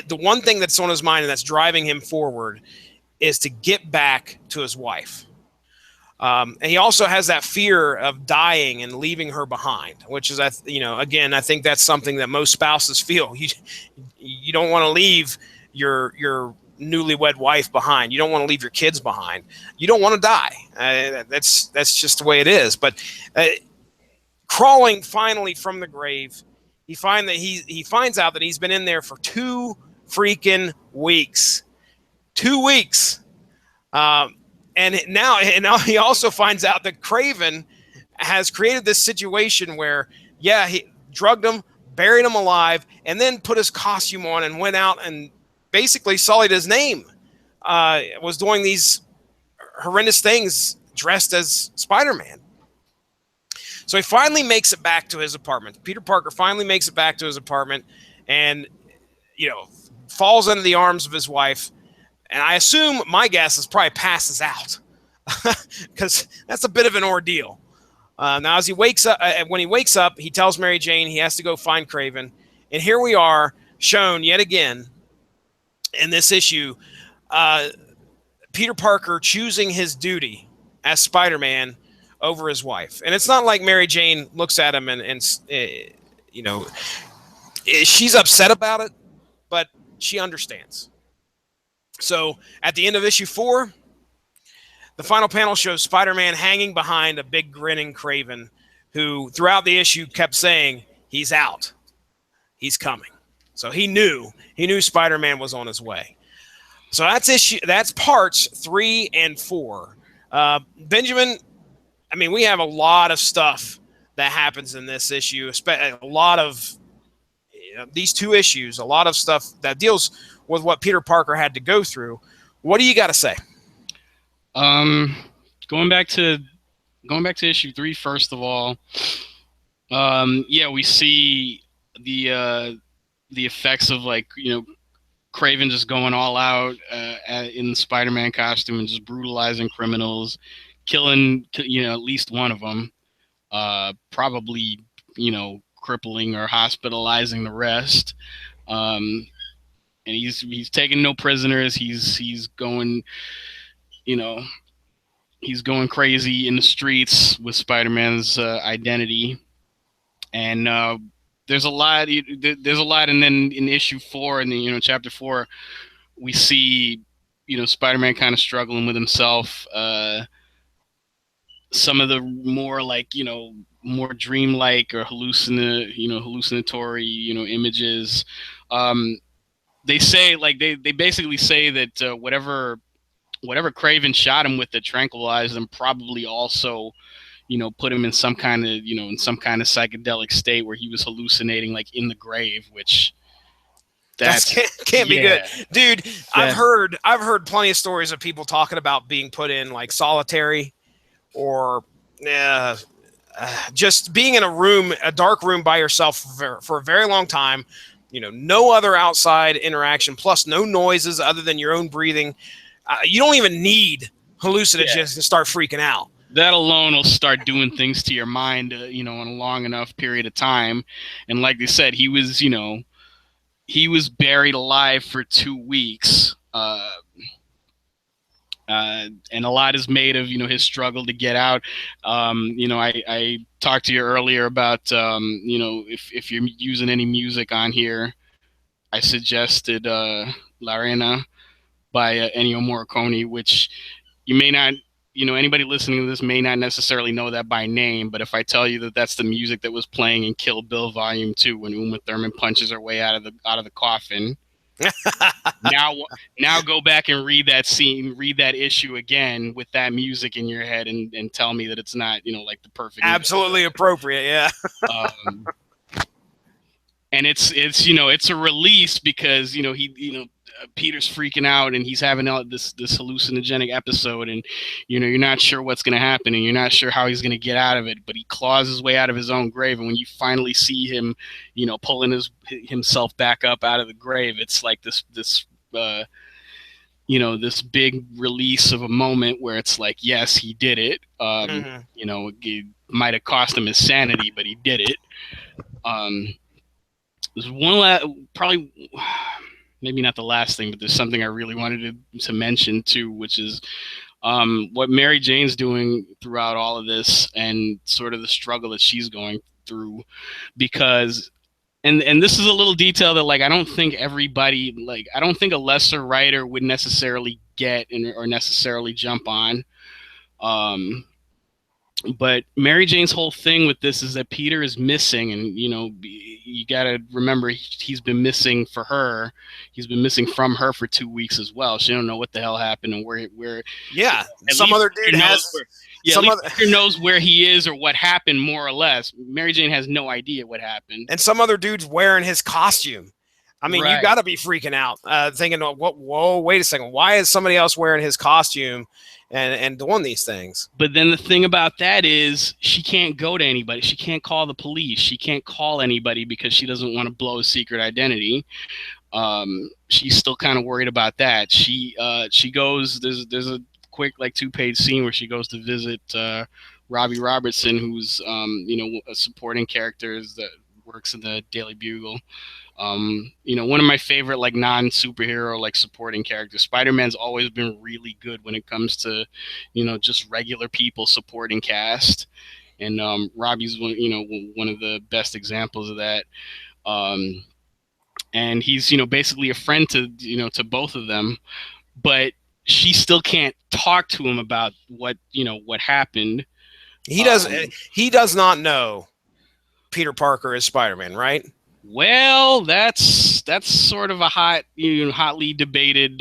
The one thing that's on his mind and that's driving him forward is to get back to his wife. And he also has that fear of dying and leaving her behind, which is, again, I think that's something that most spouses feel. You don't want to leave your newlywed wife behind. You don't want to leave your kids behind. You don't want to die. That's just the way it is. But crawling finally from the grave, he finds out that he's been in there for 2 freaking weeks. 2 weeks. And now he also finds out that Kraven has created this situation where, yeah, he drugged him, buried him alive, and then put his costume on and went out and basically sullied his name. Was doing these horrendous things dressed as Spider-Man. So he finally makes it back to his apartment. Peter Parker finally makes it back to his apartment and, falls into the arms of his wife. And I assume, my guess is probably passes out because that's a bit of an ordeal. Now, as he wakes up, when he wakes up, he tells Mary Jane he has to go find Kraven. And here we are, shown yet again in this issue, Peter Parker choosing his duty as Spider-Man over his wife. And it's not like Mary Jane looks at him and she's upset about it, but she understands. So at the end of issue 4, the final panel shows Spider-Man hanging behind a big grinning Kraven who throughout the issue kept saying, he's out. He's coming. So he knew Spider-Man was on his way. So that's parts 3 and 4. Benjamin, I mean, we have a lot of stuff that happens in this issue, a lot of these 2 issues, a lot of stuff that deals with what Peter Parker had to go through. What do you got to say? Going back to issue 3, first of all, we see the effects of Kraven just going all out in the Spider-Man costume and just brutalizing criminals, killing at least one of them, probably crippling or hospitalizing the rest. And he's taking no prisoners. He's going he's going crazy in the streets with Spider-Man's identity. And there's a lot, and then in issue 4 and chapter 4, we see Spider-Man kind of struggling with himself. Some of the more more dreamlike or hallucinatory images. They say they basically say that whatever Kraven shot him with that tranquilized him probably also put him in some kind of psychedelic state where he was hallucinating in the grave, which that can't be good, dude. I've heard plenty of stories of people talking about being put in solitary or just being in a dark room by yourself for a very long time. No other outside interaction, plus no noises other than your own breathing. You don't even need hallucinogens to start freaking out. That alone will start doing things to your mind, in a long enough period of time. And like they said, he was buried alive for 2 weeks. And a lot is made of, his struggle to get out. I talked to you earlier about, if you're using any music on here, I suggested L'Arena by Ennio Morricone, which you may not, anybody listening to this may not necessarily know that by name, but if I tell you that that's the music that was playing in Kill Bill Volume 2 when Uma Thurman punches her way out of the coffin, now go back and read that scene, read that issue again with that music in your head and tell me that it's not, the perfect absolutely music. Appropriate, yeah. And it's a release because Peter's freaking out and he's having this hallucinogenic episode, and you're not sure what's going to happen and you're not sure how he's going to get out of it, but he claws his way out of his own grave, and when you finally see him pulling himself back up out of the grave, it's like this this big release of a moment where it's like, yes, he did it. It might have cost him his sanity, but he did it. There's one probably maybe not the last thing, but there's something I really wanted to mention too, which is what Mary Jane's doing throughout all of this and sort of the struggle that she's going through, because and this is a little detail that I don't think everybody, I don't think a lesser writer would necessarily get or necessarily jump on. But Mary Jane's whole thing with this is that Peter is missing, and you got to remember he's been missing for her. He's been missing from her for 2 weeks as well. She don't know what the hell happened and where. Yeah, some other dude has Yeah, at least Peter knows where he is or what happened, more or less. Mary Jane has no idea what happened. And some other dude's wearing his costume. I mean, you got to be freaking out, thinking, whoa, wait a second. Why is somebody else wearing his costume and doing these things? But then the thing about that is she can't go to anybody. She can't call the police. She can't call anybody because she doesn't want to blow a secret identity. She's still kind of worried about that. She goes, there's a quick like 2-page scene where she goes to visit Robbie Robertson, who's a supporting character that works in the Daily Bugle. One of my favorite like non-superhero like supporting characters. Spider-Man's always been really good when it comes to just regular people supporting cast, and Robbie's one of the best examples of that. And he's basically a friend to both of them, but she still can't talk to him about what happened. He does not know Peter Parker is Spider-Man, right? Well, that's sort of a hotly debated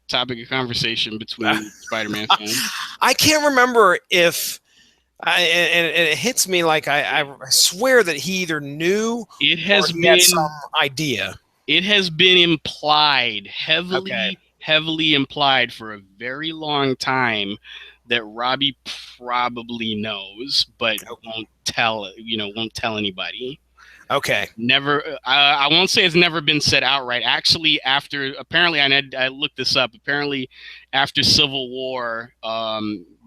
topic of conversation between Spider-Man fans. I can't remember if, and it hits me like I swear that he either knew it has or he been had some idea. It has been implied, heavily implied for a very long time that Robbie probably knows, but won't tell anybody. Okay. Never. I won't say it's never been said outright. Actually, apparently, I looked this up. Apparently, after Civil War,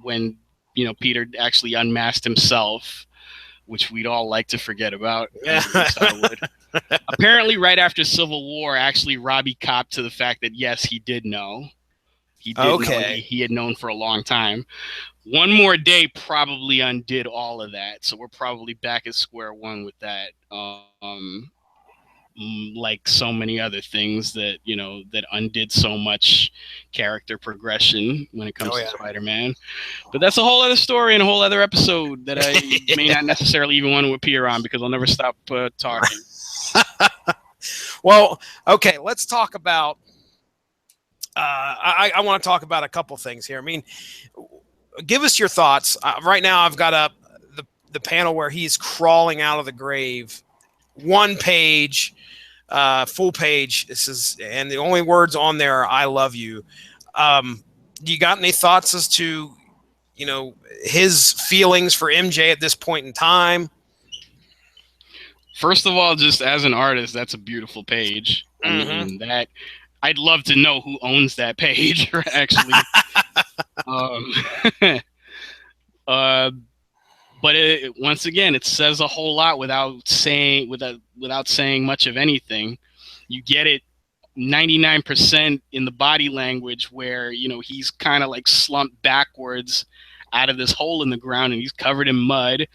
when Peter actually unmasked himself, which we'd all like to forget about. Yeah. Apparently, right after Civil War, actually, Robbie copped to the fact that yes, he did know. He did know. He had known for a long time. One more day probably undid all of that, so we're probably back at square one with that. Like so many other things that that undid so much character progression when it comes to Spider-Man. But that's a whole other story and a whole other episode that I may not necessarily even want to appear on because I'll never stop talking. Well, okay, let's talk about. I want to talk about a couple things here. I mean, give us your thoughts. Right now, I've got up the panel where he's crawling out of the grave. 1 page, full page. And the only words on there are "I love you." You got any thoughts as to his feelings for MJ at this point in time? First of all, just as an artist, that's a beautiful page. Mm-hmm. I mean, that I'd love to know who owns that page, actually. But once again, it says a whole lot without saying much of anything. You get it 99% in the body language, where he's kind of like slumped backwards out of this hole in the ground, and he's covered in mud.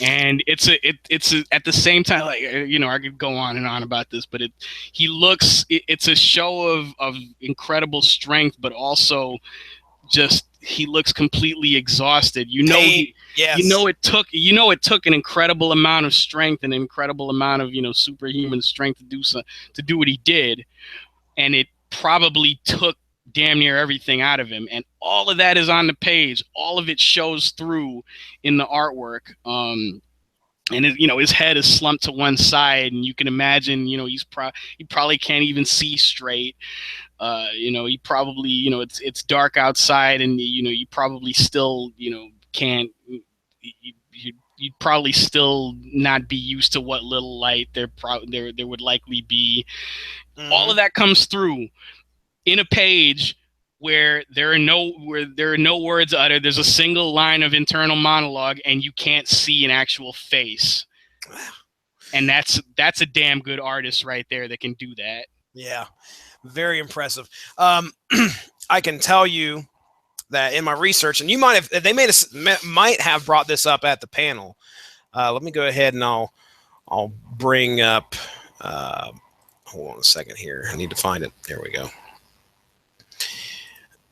And it's at the same time, like I could go on and on about this, but it's a show of incredible strength, but also just he looks completely exhausted. It took an incredible amount of strength, an incredible amount of superhuman strength to do what he did, and it probably took damn near everything out of him, and all of that is on the page. All of it shows through in the artwork. And his head is slumped to one side, and you can imagine he probably can't even see straight. He probably it's dark outside, and you probably still can't. You'd probably still not be used to what little light there would likely be. Mm-hmm. All of that comes through in a page where there are no words uttered. There's a single line of internal monologue, and you can't see an actual face. And that's a damn good artist right there that can do that. Yeah, very impressive. I can tell you that in my research, and you might have brought this up at the panel. Let me go ahead and I'll bring up. Hold on a second here. I need to find it. There we go.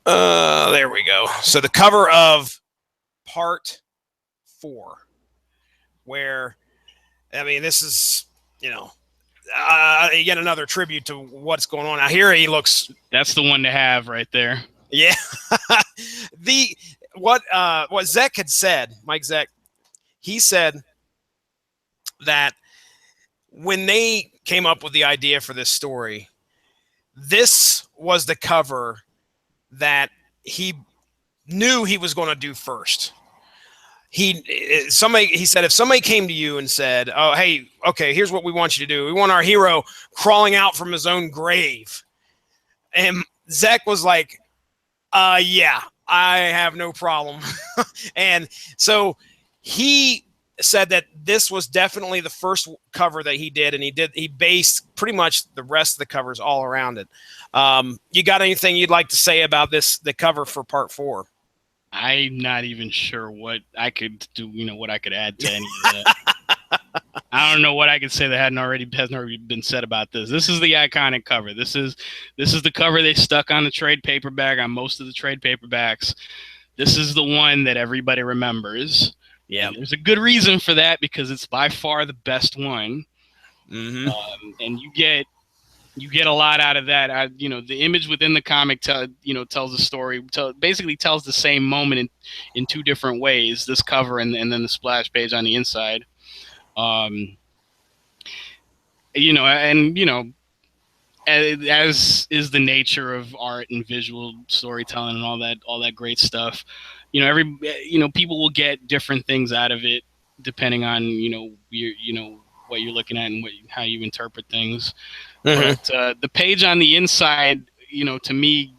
There we go. So the cover of part 4, where, I mean, this is, yet another tribute to what's going on. Now here he looks. That's the one to have right there. Yeah. what Zek had said, Mike Zek, he said that when they came up with the idea for this story, this was the cover that he knew he was going to do first. He said, if somebody came to you and said, oh, hey, okay, here's what we want you to do. We want our hero crawling out from his own grave. And Zek was like, yeah, I have no problem. And so he said that this was definitely the first cover that he did, and he based pretty much the rest of the covers all around it. You got anything you'd like to say about the cover for part 4? I'm not even sure what I could do, what I could add to any of that. I don't know what I could say that hasn't already been said about this. This is the iconic cover. This is the cover they stuck on the trade paperback, on most of the trade paperbacks. This is the one that everybody remembers. Yeah, there's a good reason for that, because it's by far the best one. Mm-hmm. And you get a lot out of that. The image within the comic tells the story, basically tells the same moment in two different ways. This cover and then the splash page on the inside. As is the nature of art and visual storytelling and all that great stuff. People will get different things out of it depending on what you're looking at and how you interpret things. Mm-hmm. But the page on the inside, to me,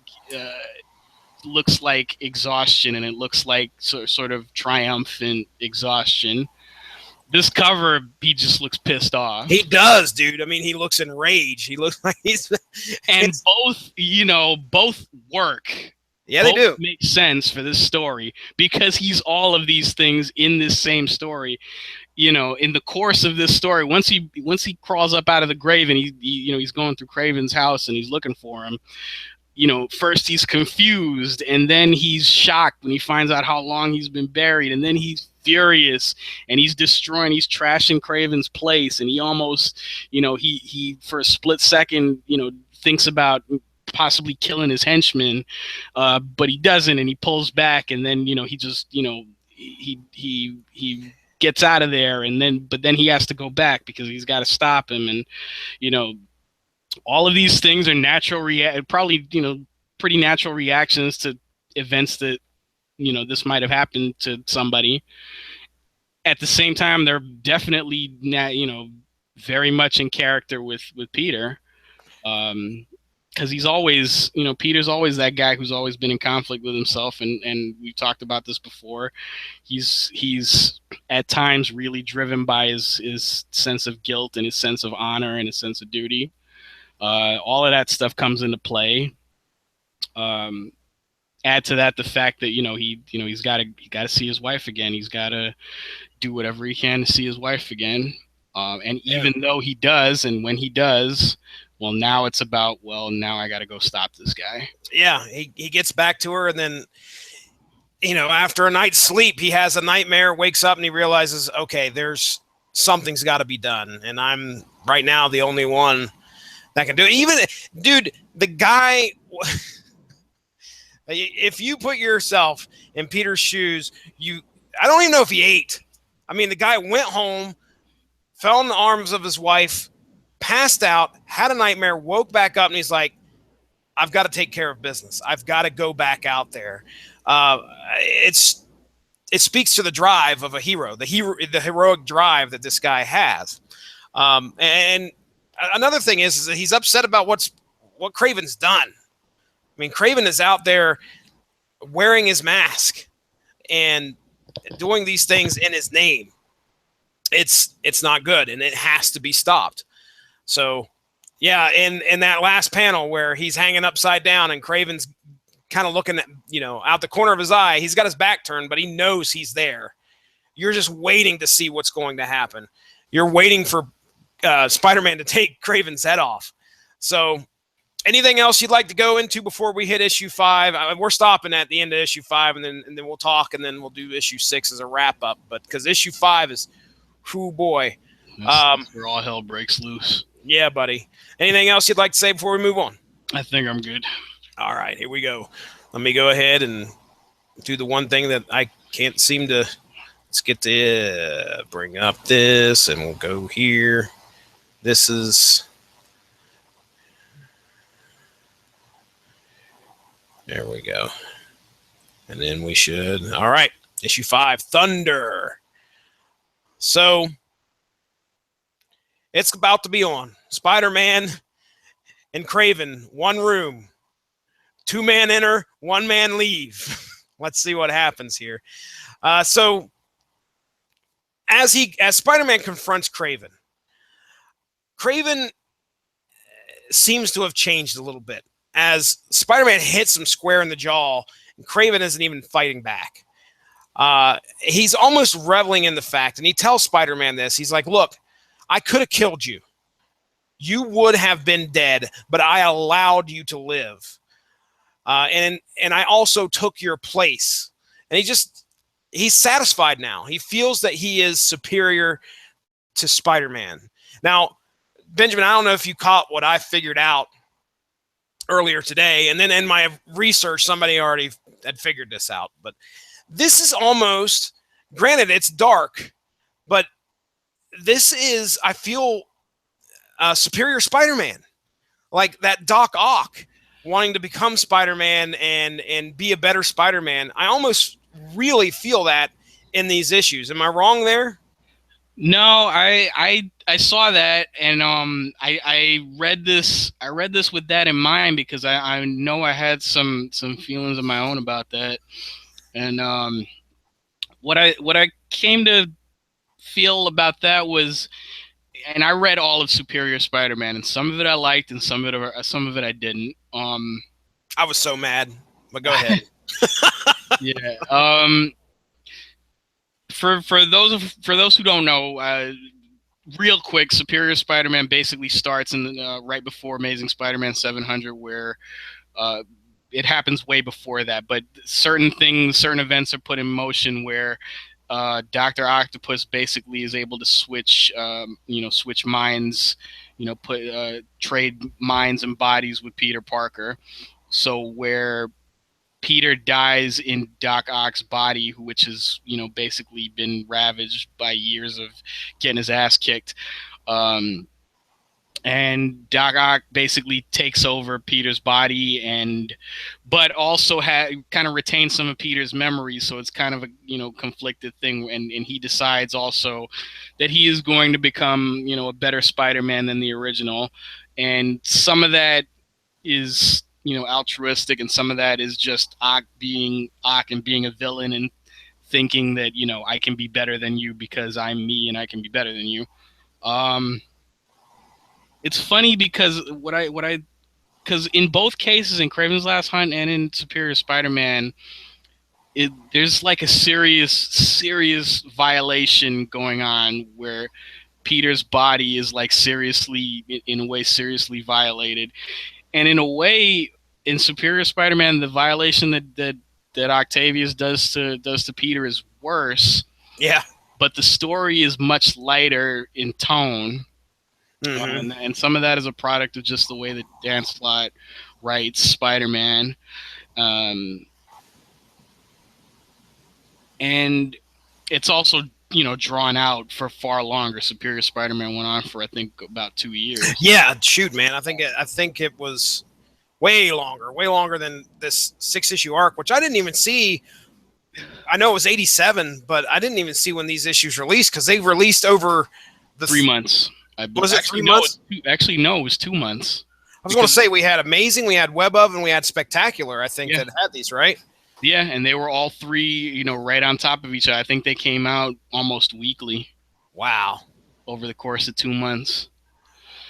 looks like exhaustion, and it looks like sort of triumphant exhaustion. This cover, he just looks pissed off. He does, dude. I mean, he looks enraged. He looks like he's... And both work. Yeah, they do. Make sense for this story, because he's all of these things in this same story. In the course of this story, once he crawls up out of the grave and he's going through Kraven's house and he's looking for him. First he's confused, and then he's shocked when he finds out how long he's been buried, and then he's furious and he's trashing Kraven's place, and he almost, he for a split second, thinks about possibly killing his henchman, but he doesn't, and he pulls back, and then he just he gets out of there, but then he has to go back because he's got to stop him, and all of these things are pretty natural reactions to events that this might have happened to somebody. At the same time, they're definitely very much in character with Peter, because he's always, Peter's always that guy who's always been in conflict with himself, and we've talked about this before. He's at times really driven by his sense of guilt and his sense of honor and his sense of duty. All of that stuff comes into play. Add to that the fact that he's got to see his wife again. He's got to do whatever he can to see his wife again. And even though he does, and when he does, well, now it's about, now I got to go stop this guy. Yeah, he gets back to her, and then, after a night's sleep, he has a nightmare, wakes up, and he realizes, okay, something's got to be done, and I'm right now the only one that can do it. Even, dude, the guy, if you put yourself in Peter's shoes, I don't even know if he ate. I mean, the guy went home, fell in the arms of his wife, passed out, had a nightmare, woke back up, and he's like, I've got to take care of business. I've got to go back out there. It speaks to the drive of a hero, the heroic drive that this guy has. And another thing is that he's upset about what Kraven's done. I mean, Kraven is out there wearing his mask and doing these things in his name. It's not good, and it has to be stopped. So, yeah, in that last panel where he's hanging upside down and Kraven's kind of looking at, out the corner of his eye, he's got his back turned, but he knows he's there. You're just waiting to see what's going to happen. You're waiting for Spider-Man to take Kraven's head off. So, anything else you'd like to go into before we hit issue 5? We're stopping at the end of issue 5, and then we'll talk, and then we'll do issue 6 as a wrap up. But because issue 5 is, boy, where all hell breaks loose. Yeah, buddy. Anything else you'd like to say before we move on? I think I'm good. All right, here we go. Let me go ahead and do the one thing that I can't seem to. Let's get to bring up this, and we'll go here. This is. There we go. And then we should. All right. Issue 5, Thunder. So it's about to be on. Spider-Man and Kraven, one room. 2-man enter, 1-man leave. Let's see what happens here. So as Spider-Man confronts Kraven, Kraven seems to have changed a little bit. As Spider-Man hits him square in the jaw, and Kraven isn't even fighting back. He's almost reveling in the fact, and he tells Spider-Man this. He's like, look, I could have killed you. You would have been dead, but I allowed you to live. And I also took your place. And he's satisfied now. He feels that he is superior to Spider-Man. Now, Benjamin, I don't know if you caught what I figured out earlier today, and then in my research, somebody already had figured this out. But this is almost, granted, it's dark, but this is, I feel, superior Spider-Man. Like that Doc Ock wanting to become Spider-Man and be a better Spider-Man. I almost really feel that in these issues. Am I wrong there? No, I saw that, and I read this with that in mind, because I know I had some feelings of my own about that. And what I came to feel about that was, and I read all of Superior Spider-Man, and some of it I liked, and some of it I didn't. I was so mad, but go ahead. Yeah. For those who don't know, real quick, Superior Spider-Man basically starts in right before Amazing Spider-Man 700, where it happens way before that, but certain events are put in motion where Dr. Octopus basically is able to switch minds, trade minds and bodies with Peter Parker. So where Peter dies in Doc Ock's body, which has, basically been ravaged by years of getting his ass kicked. And Doc Ock basically takes over Peter's body, but also kind of retains some of Peter's memories. So it's kind of a conflicted thing, and he decides also that he is going to become a better Spider-Man than the original, and some of that is altruistic, and some of that is just Ock being Ock and being a villain and thinking that I can be better than you because I'm me and I can be better than you. It's funny because because in both cases, in Kraven's Last Hunt and in Superior Spider-Man, there's like a serious violation going on where Peter's body is like in a way seriously violated. And in a way, in Superior Spider-Man, the violation that Octavius does to Peter is worse. Yeah. But the story is much lighter in tone. Mm-hmm. And some of that is a product of just the way that Dan Slott writes Spider-Man. And it's also drawn out for far longer. Superior Spider-Man went on for, I think, about 2 years. Yeah, shoot, man. I think it was way longer than this 6-issue arc, which I didn't even see. I know it was 87, but I didn't even see when these issues released, because they released over the 3 months. Was it 3 months? No, it was 2 months. I was going to say we had Amazing, we had Web of, and we had Spectacular, I think, that had these, right? Yeah, and they were all three, right on top of each other. I think they came out almost weekly. Wow. Over the course of 2 months.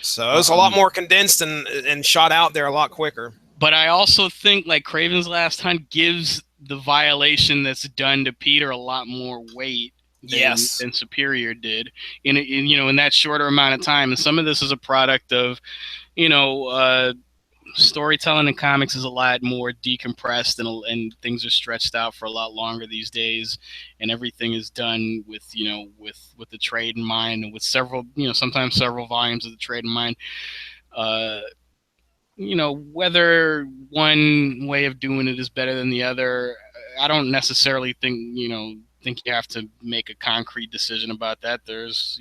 So it was a lot more condensed and shot out there a lot quicker. But I also think like Kraven's Last Hunt gives the violation that's done to Peter a lot more weight than Superior did in that shorter amount of time. And some of this is a product of, storytelling in comics is a lot more decompressed, and things are stretched out for a lot longer these days, and everything is done with the trade in mind, and with several sometimes several volumes of the trade in mind. Whether one way of doing it is better than the other, I don't necessarily think think you have to make a concrete decision about that. There's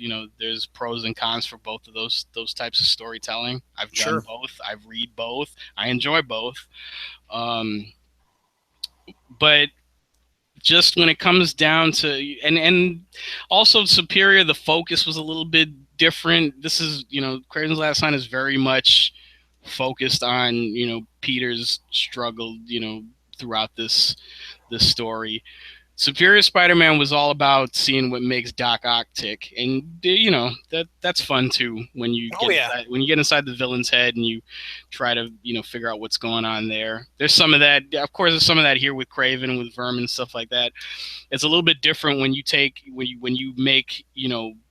pros and cons for both of those types of storytelling. I've done Sure. both. I've read both. I enjoy both. Um, but just when it comes down to and also Superior, the focus was a little bit different. This is Kraven's Last Sign is very much focused on Peter's struggle throughout this story. Superior Spider-Man was all about seeing what makes Doc Ock tick, and that's fun too when you Oh, yeah. when you get inside the villain's head and you try to figure out what's going on there. There's some of that, of course. There's some of that here with Kraven and with Vermin and stuff like that. It's a little bit different when you make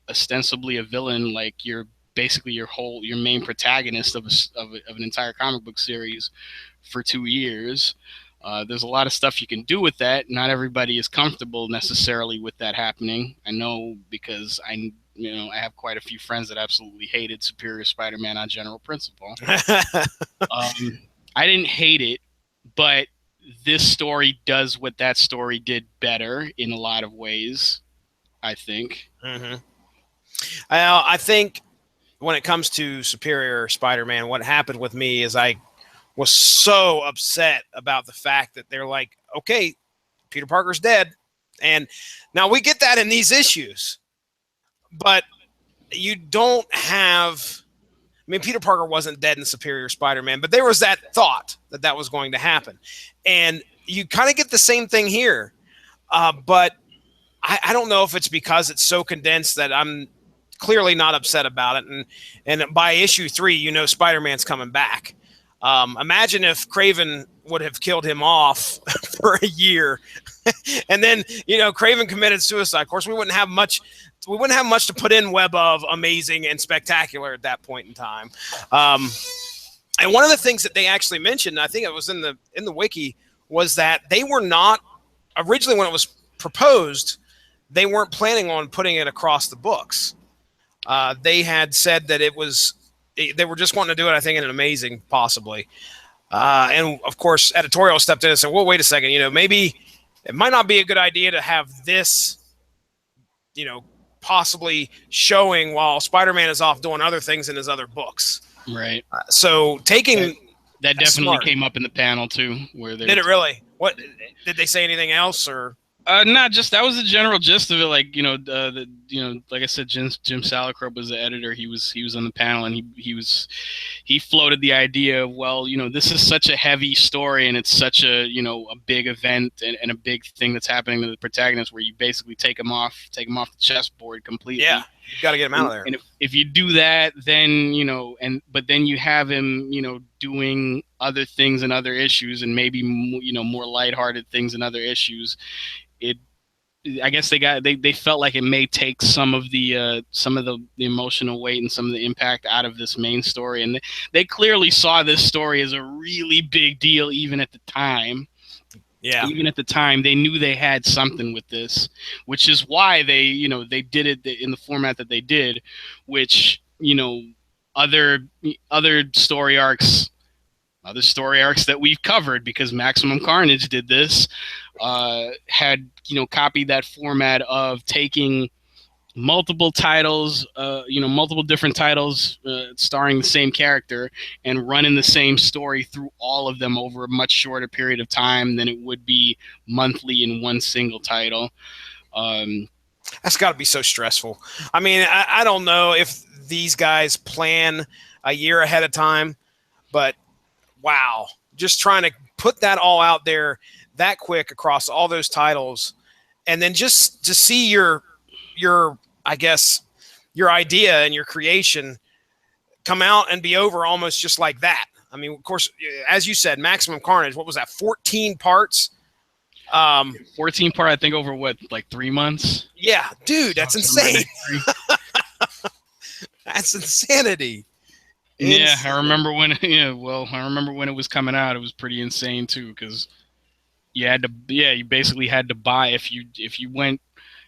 ostensibly a villain like you're basically your main protagonist of an entire comic book series for 2 years. There's a lot of stuff you can do with that. Not everybody is comfortable necessarily with that happening. I know because I have quite a few friends that absolutely hated Superior Spider-Man on general principle. I didn't hate it, but this story does what that story did better in a lot of ways, I think. Mm-hmm. I think when it comes to Superior Spider-Man, what happened with me is I was so upset about the fact that they're like, okay, Peter Parker's dead. And now we get that in these issues, but you don't have, I mean, Peter Parker wasn't dead in Superior Spider-Man, but there was that thought that was going to happen. And you kind of get the same thing here. But I don't know if it's because it's so condensed that I'm clearly not upset about it. And by issue 3, Spider-Man's coming back. Imagine if Kraven would have killed him off for a year, and then Kraven committed suicide. Of course, we wouldn't have much to put in Web of Amazing and Spectacular at that point in time. And one of the things that they actually mentioned, I think it was in the wiki, was that they were not originally, when it was proposed, they weren't planning on putting it across the books. They had said that they were just wanting to do it, I think, in an Amazing, possibly. And, of course, editorial stepped in and said, well, wait a second, maybe it might not be a good idea to have this, possibly showing while Spider-Man is off doing other things in his other books. Right. So taking... That definitely came up in the panel, too. Did it really? What, did they say anything else, or... Not just that was the general gist of it. Like like I said, Jim Salicrup was the editor. He was on the panel, and he floated the idea of, well, this is such a heavy story, and it's such a a big event and a big thing that's happening to the protagonist, where you basically take him off the chessboard completely. Yeah, you got to get him out of there. And if you do that, then but then you have him doing other things in other issues, and maybe more lighthearted things in other issues. I guess they felt like it may take some of the emotional weight and some of the impact out of this main story, and they clearly saw this story as a really big deal even at the time. Yeah, even at the time, they knew they had something with this, which is why they did it in the format that they did, which other story arcs. Other story arcs that we've covered, because Maximum Carnage did this, had copied that format of taking multiple titles, multiple different titles starring the same character, and running the same story through all of them over a much shorter period of time than it would be monthly in one single title. That's got to be so stressful. I mean, I don't know if these guys plan a year ahead of time, but wow, just trying to put that all out there that quick across all those titles, and then just to see your I guess your idea and your creation come out and be over almost just like that. I mean, of course, as you said, Maximum Carnage, what was that, 14 parts? 14 part, I think, over what, like 3 months? Yeah, dude, that's insane. That's insanity. Yeah, I remember when. I remember when it was coming out. It was pretty insane too, because you had to. Yeah, you basically had to buy if you went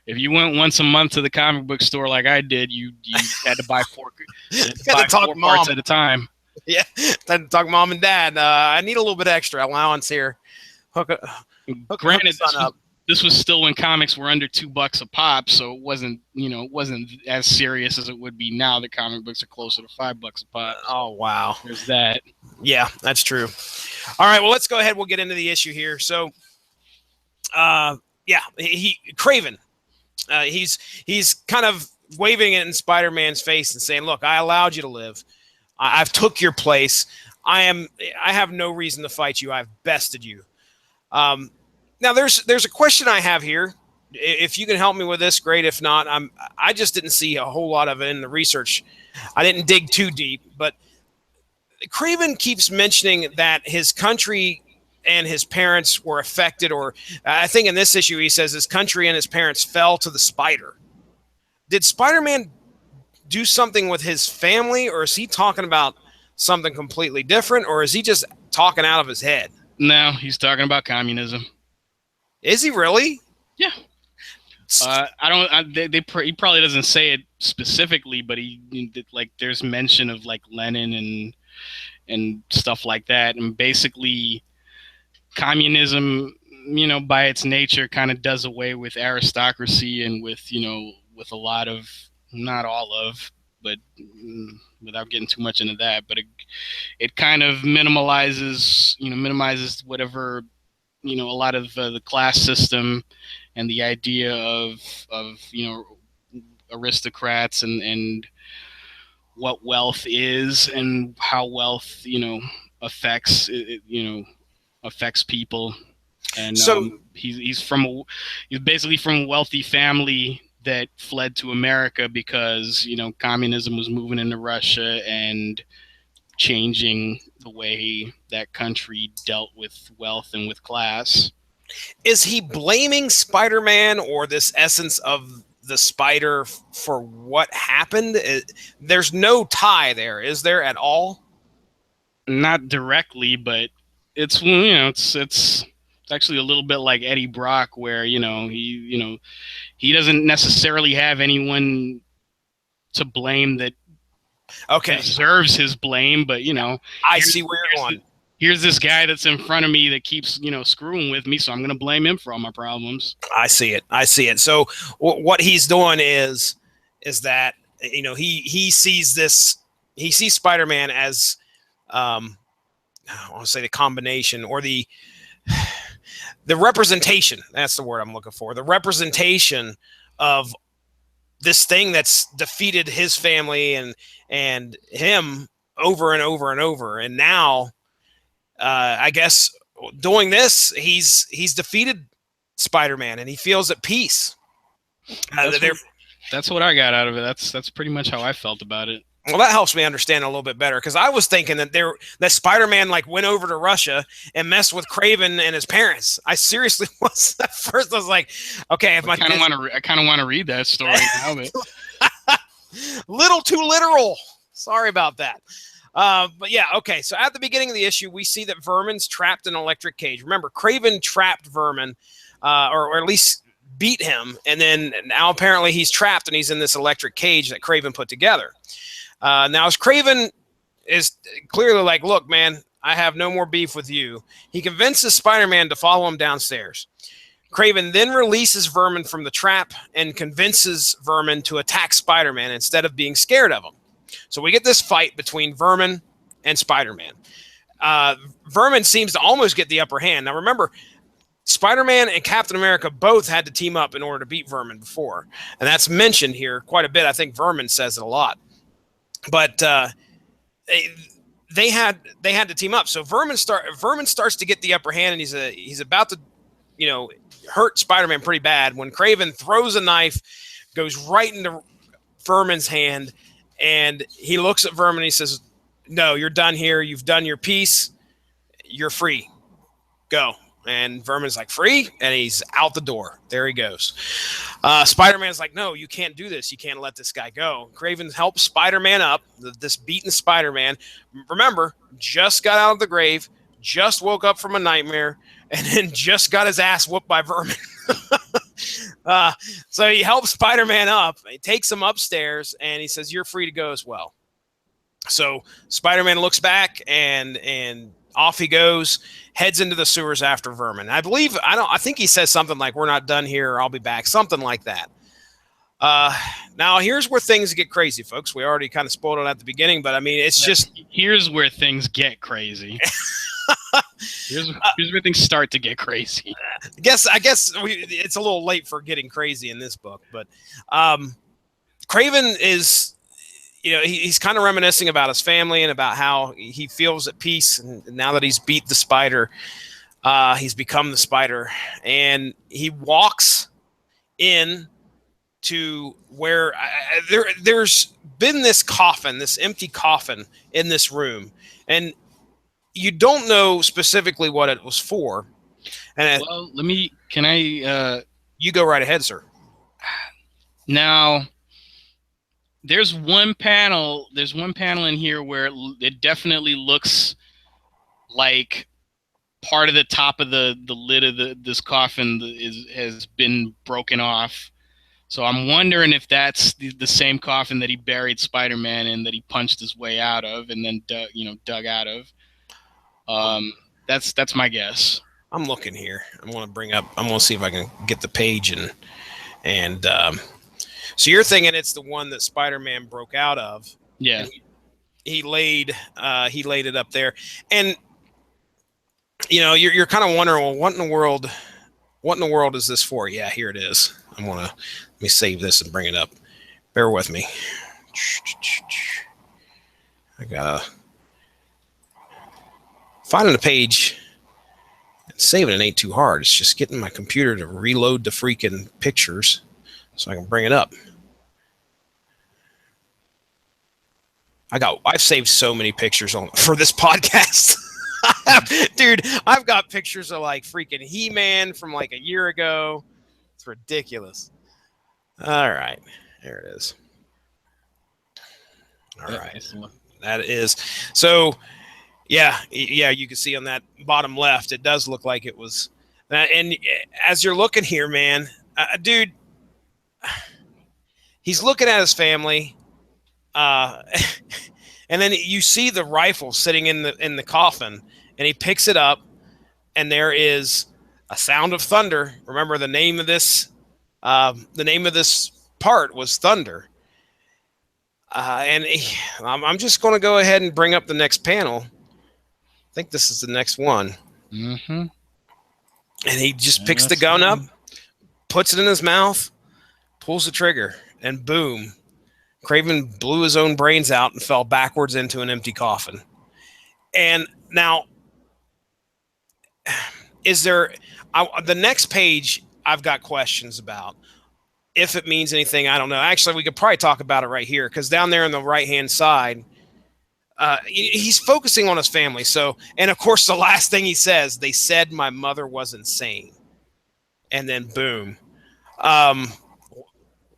once a month to the comic book store like I did. You had to buy four parts at a time. Yeah, had to talk mom and dad. I need a little bit extra allowance here. Hook Granted, the sun up. this was still when comics were under $2 a pop, so it wasn't as serious as it would be now that comic books are closer to $5 a pop. Oh wow, there's that. Yeah, that's true. All right, well, let's go ahead. We'll get into the issue here. So, Kraven, he's kind of waving it in Spider-Man's face and saying, "Look, I allowed you to live. I've took your place. I have no reason to fight you. I've bested you." Now, there's a question I have here. If you can help me with this, great. If not, I just didn't see a whole lot of it in the research. I didn't dig too deep, but Kraven keeps mentioning that his country and his parents were affected, or I think in this issue he says his country and his parents fell to the spider. Did Spider-Man do something with his family, or is he talking about something completely different, or is he just talking out of his head? No, he's talking about communism. Is he really? Yeah. He probably doesn't say it specifically, but there's mention of like Lenin and stuff like that, and basically communism, by its nature, kind of does away with aristocracy and with a lot of, not all of, but without getting too much into that, but it kind of minimizes whatever, a lot of the class system and the idea of aristocrats and what wealth is and how wealth affects people. And so he's basically from a wealthy family that fled to America because communism was moving into Russia and changing the way that country dealt with wealth and with class. Is he blaming Spider-Man or this essence of the spider for what happened? There's no tie there, is there at all? Not directly, but it's it's actually a little bit like Eddie Brock, where he doesn't necessarily have anyone to blame that deserves his blame, but I see where you're going. Here's this guy that's in front of me that keeps screwing with me, so I'm going to blame him for all my problems. I see it. So what he's doing is that he sees Spider-Man as I want to say the combination or the representation. That's the word I'm looking for. The representation of this thing that's defeated his family and him over and over and over. And now, I guess doing this, he's defeated Spider-Man and he feels at peace. That's what I got out of it. That's pretty much how I felt about it. Well, that helps me understand a little bit better, because I was thinking that Spider-Man went over to Russia and messed with Kraven and his parents. I seriously was at first. I was like, okay, I kind of want to read that story now, but little too literal. Sorry about that. But yeah, okay. So at the beginning of the issue, we see that Vermin's trapped in an electric cage. Remember, Kraven trapped Vermin, or at least beat him, and then now apparently he's trapped and he's in this electric cage that Kraven put together. Now, as Kraven is clearly like, look, man, I have no more beef with you. He convinces Spider-Man to follow him downstairs. Kraven then releases Vermin from the trap and convinces Vermin to attack Spider-Man instead of being scared of him. So we get this fight between Vermin and Spider-Man. Vermin seems to almost get the upper hand. Now, remember, Spider-Man and Captain America both had to team up in order to beat Vermin before. And that's mentioned here quite a bit. I think Vermin says it a lot. But they had to team up. So Vermin starts to get the upper hand, and he's about to, hurt Spider-Man pretty bad when Kraven throws a knife, goes right into Vermin's hand, and he looks at Vermin and he says, "No, you're done here. You've done your piece. You're free. Go." And Vermin's like, "Free?" And he's out the door. There he goes. Spider-Man's like, "No, you can't do this. You can't let this guy go." Kraven helps Spider-Man up, this beaten Spider-Man. Remember, just got out of the grave, just woke up from a nightmare, and then just got his ass whooped by Vermin. So he helps Spider-Man up. He takes him upstairs, and he says, "You're free to go as well." So Spider-Man looks back and off he goes, heads into the sewers after vermin. I think he says something like, "We're not done here, or I'll be back," something like that. Now here's where things get crazy, folks. We already kind of spoiled it at the beginning, but I mean, here's where things get crazy. here's where things start to get crazy. I guess it's a little late for getting crazy in this book, but Kraven is, he's kind of reminiscing about his family and about how he feels at peace, and now that he's beat the spider, he's become the spider, and he walks in to where there's been this empty coffin in this room, and you don't know specifically what it was for. And you go right ahead, sir. Now, there's one panel in here where it definitely looks like part of the top of the lid of this coffin has been broken off. So I'm wondering if that's the same coffin that he buried Spider-Man in, that he punched his way out of and then dug out of. That's my guess. I'm looking here. I'm going to see if I can get the page and so you're thinking it's the one that Spider-Man broke out of. Yeah. He laid it up there, and you're kind of wondering, well, what in the world is this for? Yeah, here it is. Let me save this and bring it up. Bear with me. I gotta finding the page and saving it ain't too hard. It's just getting my computer to reload the freaking pictures so I can bring it up. I've saved so many pictures for this podcast. Dude, I've got pictures of like freaking He-Man from like a year ago. It's ridiculous. All right. There it is. All right. That is. So, yeah, you can see on that bottom left, it does look like it was. And as you're looking here, man, dude, he's looking at his family. And then you see the rifle sitting in the coffin, and he picks it up, and there is a sound of thunder. Remember, the name of this part was Thunder. I'm just going to go ahead and bring up the next panel. I think this is the next one. Mm-hmm. And he just picks the gun up, puts it in his mouth, pulls the trigger, and boom. Kraven blew his own brains out and fell backwards into an empty coffin. And now, the next page I've got questions about. If it means anything, I don't know. Actually, we could probably talk about it right here, because down there on the right-hand side, he's focusing on his family. So, and of course, the last thing he says, they said my mother was insane. And then boom.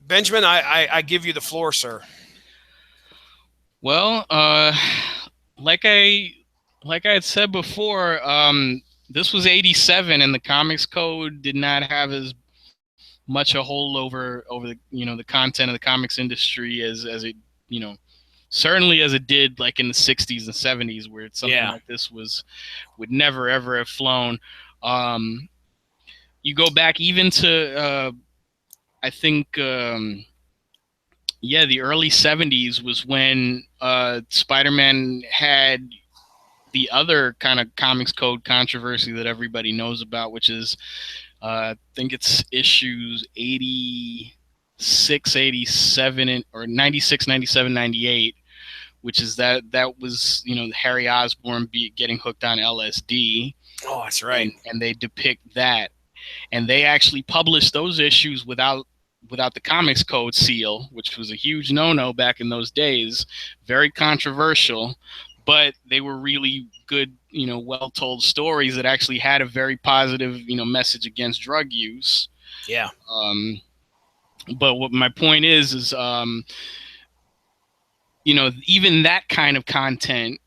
Benjamin, I give you the floor, sir. Well, like I had said before, this was 87, and the Comics Code did not have as much a hold over the the content of the comics industry as it certainly as it did like in the 60s and 70s, where something like this would never ever have flown. You go back even to I think the early 70s was when Spider-Man had the other kind of Comics Code controversy that everybody knows about, which is I think it's issues 86, 87, or 96, 97, 98, which is that was Harry Osborn getting hooked on LSD. Oh, that's right. And they depict that, and they actually published those issues without the Comics Code seal, which was a huge no-no back in those days. Very controversial, but they were really good, well-told stories that actually had a very positive, message against drug use. Yeah. But what my point is even that kind of content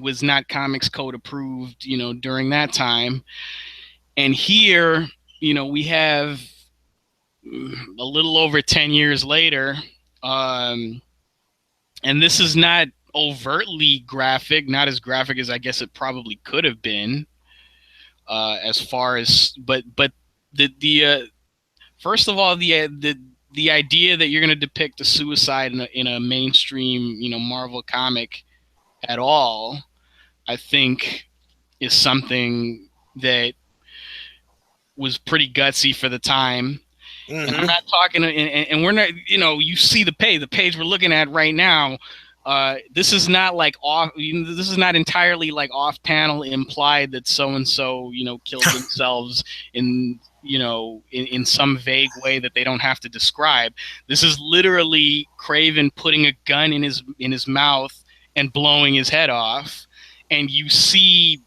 was not Comics Code approved, during that time. And here, we have a little over 10 years later, and this is not overtly graphic, not as graphic as I guess it probably could have been. As far as, but the first of all, the idea that you're going to depict a suicide in a mainstream, Marvel comic at all, I think is something that was pretty gutsy for the time. And I'm not talking, and we're not, you see the page we're looking at right now. This is not like off. This is not entirely like off panel implied that so and so, killed themselves in some vague way that they don't have to describe. This is literally Kraven putting a gun in his mouth and blowing his head off, and you see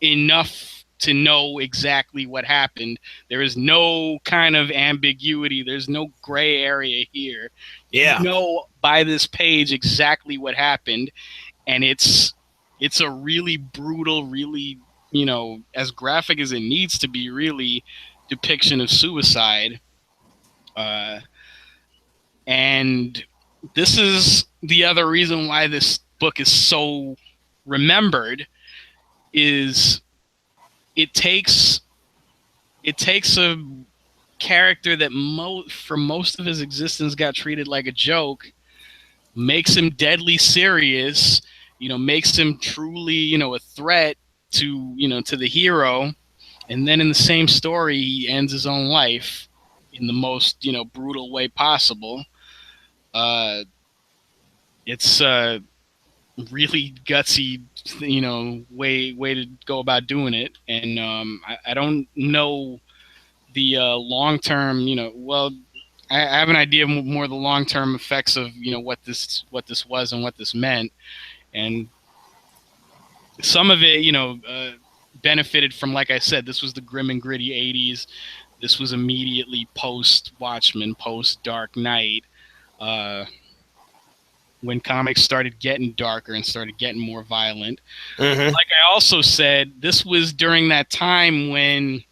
enough to know exactly what happened. There is no kind of ambiguity. There's no gray area here. Yeah. You know by this page exactly what happened, and it's a really brutal, really, as graphic as it needs to be, really depiction of suicide. And this is the other reason why this book is so remembered is it takes a character that for most of his existence got treated like a joke, makes him deadly serious, makes him truly, a threat to, to the hero, and then in the same story he ends his own life in the most, brutal way possible. It's really gutsy, way to go about doing it. And I don't know the long term, well, I have an idea more of the long term effects of what this was and what this meant, and some of it benefited from, like I said, this was the grim and gritty 80s. This was immediately post Watchmen, post Dark Knight. When comics started getting darker and started getting more violent. Mm-hmm. Like I also said, this was during that time when,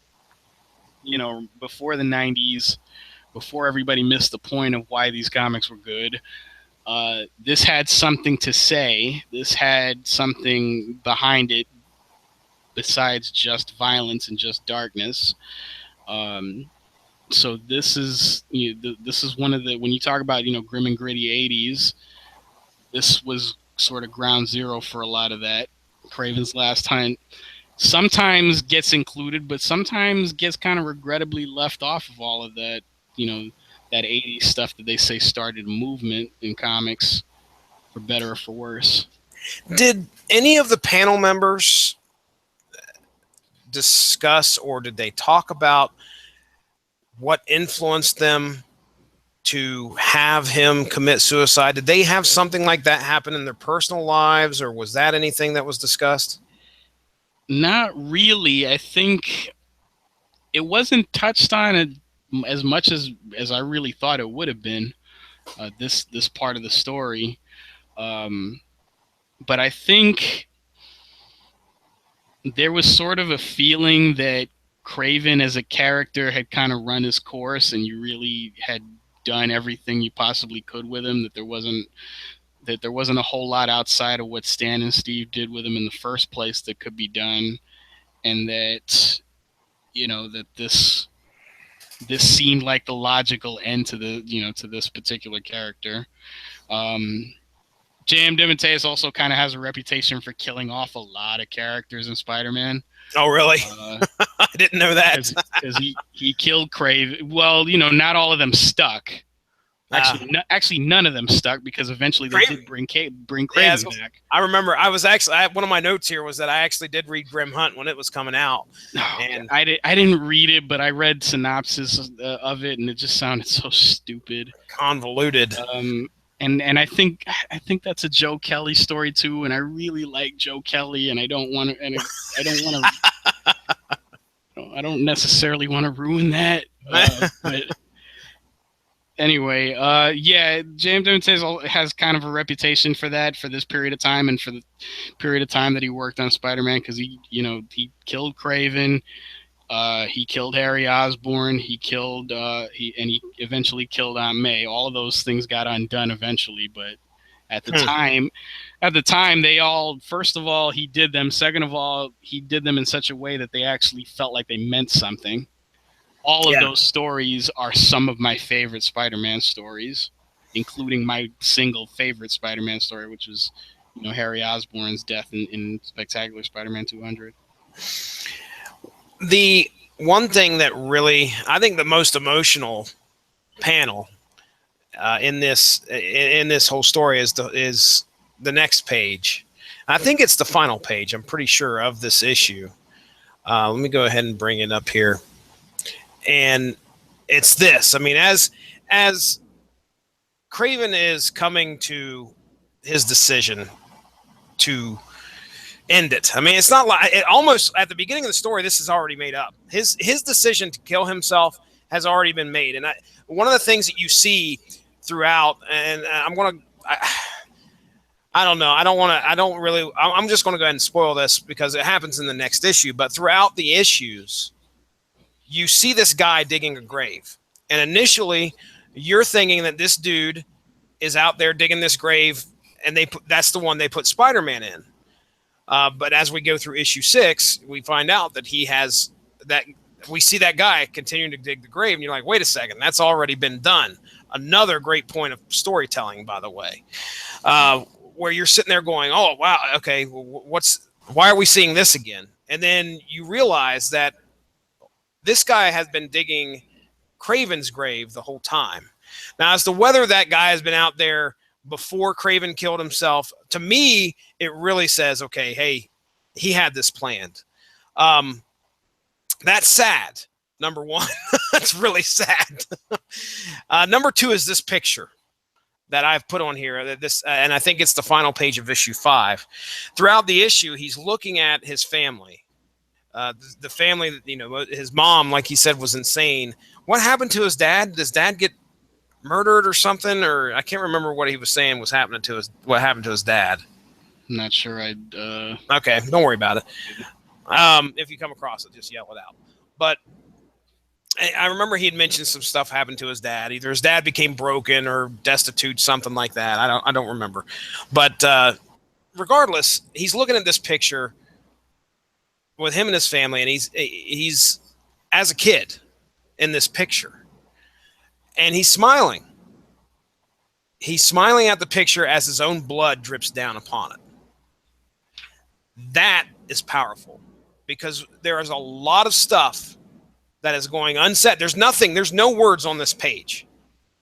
before the 90s, before everybody missed the point of why these comics were good, this had something to say. This had something behind it besides just violence and just darkness. So this is this is one of the, when you talk about grim and gritty 80s, this was sort of ground zero for a lot of that. Kraven's Last Hunt sometimes gets included, but sometimes gets kind of regrettably left off of all of that, that 80s stuff that they say started a movement in comics, for better or for worse. Did any of the panel members discuss, or did they talk about what influenced them to have him commit suicide? Did they have something like that happen in their personal lives, or was that anything that was discussed? Not really. I think it wasn't touched on as much as I really thought it would have been, this part of the story. But I think there was sort of a feeling that Kraven as a character had kind of run his course, and you really had done everything you possibly could with him, that there wasn't a whole lot outside of what Stan and Steve did with him in the first place that could be done, and that that this seemed like the logical end to the to this particular character. J.M. DeMatteis also kind of has a reputation for killing off a lot of characters in Spider-Man. Oh, really? I didn't know that. Because he killed Kraven. Well, not all of them stuck. Actually, none of them stuck, because eventually they did bring Kraven back. I remember. One of my notes here was that I actually did read Grim Hunt when it was coming out. And I didn't read it, but I read synopsis of it, and it just sounded so stupid, convoluted. And I think that's a Joe Kelly story too, and I really like Joe Kelly, and I don't want to, I don't necessarily want to ruin that. But anyway, yeah, James DeMatteis has kind of a reputation for that, for this period of time, and for the period of time that he worked on Spider-Man, because he killed Kraven. He killed Harry Osborn. He eventually killed Aunt May. All of those things got undone eventually, but At the time, they all, first of all, he did them. Second of all, he did them in such a way that they actually felt like they meant something. All of Yeah. those stories are some of my favorite Spider-Man stories, including my single favorite Spider-Man story, which is, Harry Osborn's death in Spectacular Spider-Man 200. The one thing that really, I think, the most emotional panel in this whole story is the next page. I think it's the final page. I'm pretty sure of this issue. Let me go ahead and bring it up here, and it's this. I mean, as Kraven is coming to his decision to end it. I mean, it's not like it, almost at the beginning of the story. This is already made up. His decision to kill himself has already been made, and one of the things that you see throughout, and I don't know. I don't want to. I don't really. I'm just going to go ahead and spoil this because it happens in the next issue. But throughout the issues, you see this guy digging a grave, and initially, you're thinking that this dude is out there digging this grave, and that's the one they put Spider-Man in. But as we go through issue 6, we find out that he has that. We see that guy continuing to dig the grave, and you're like, wait a second, that's already been done. Another great point of storytelling, by the way, where you're sitting there going, oh, wow, okay, why are we seeing this again? And then you realize that this guy has been digging Kraven's grave the whole time. Now, as to whether that guy has been out there before Kraven killed himself, to me, it really says, okay, hey, he had this planned. That's sad. Number one, that's really sad. Number 2 is this picture that I've put on here. And I think it's the final page of issue 5. Throughout the issue, he's looking at his family. The family that, his mom, like he said, was insane. What happened to his dad? Does dad get murdered or something? Or I can't remember what he was saying what happened to his dad. I'm not sure. Okay, don't worry about it. If you come across it, just yell it out. But I remember he had mentioned some stuff happened to his dad. Either his dad became broken or destitute, something like that. I don't remember. But regardless, he's looking at this picture with him and his family, and he's as a kid in this picture, and he's smiling. He's smiling at the picture as his own blood drips down upon it. That is powerful because there is a lot of stuff that is going unsaid. There's no words on this page.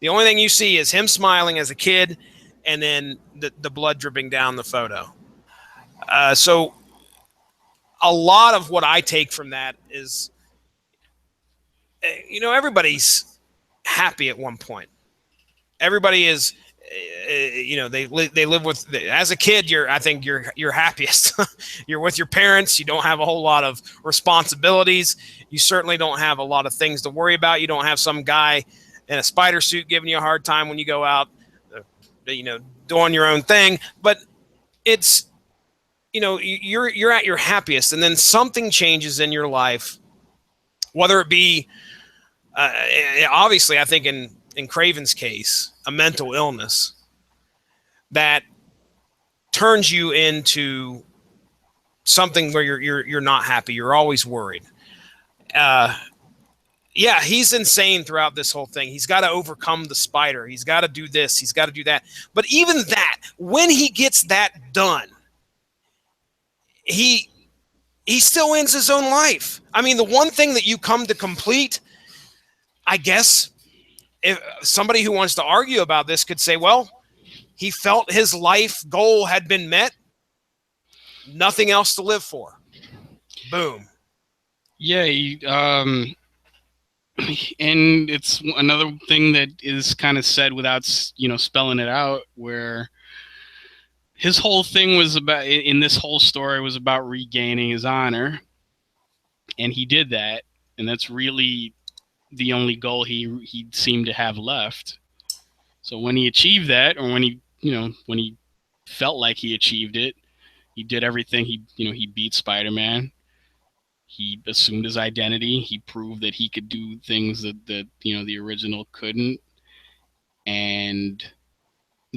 The only thing you see is him smiling as a kid and then the blood dripping down the photo. So a lot of what I take from that is, everybody's happy at one point. Everybody is, they live with, as a kid, I think you're happiest. You're with your parents. You don't have a whole lot of responsibilities. You certainly don't have a lot of things to worry about. You don't have some guy in a spider suit giving you a hard time when you go out, doing your own thing. But it's, you're at your happiest, and then something changes in your life, whether it be, obviously, I think in Kraven's case, a mental illness that turns you into something where you're not happy. You're always worried. Yeah, he's insane throughout this whole thing. He's got to overcome the spider. He's got to do this. He's got to do that. But even that, when he gets that done, he still ends his own life. I mean, the one thing that you come to complete, I guess, if somebody who wants to argue about this could say, well, he felt his life goal had been met. Nothing else to live for. Boom. Yeah, and it's another thing that is kind of said without, spelling it out, where his whole thing was about, in this whole story, was about regaining his honor. And he did that. And that's really the only goal he seemed to have left. So when he achieved that, or when he felt like he achieved it, he did everything. He beat Spider-Man. He assumed his identity. He proved that he could do things that the original couldn't. And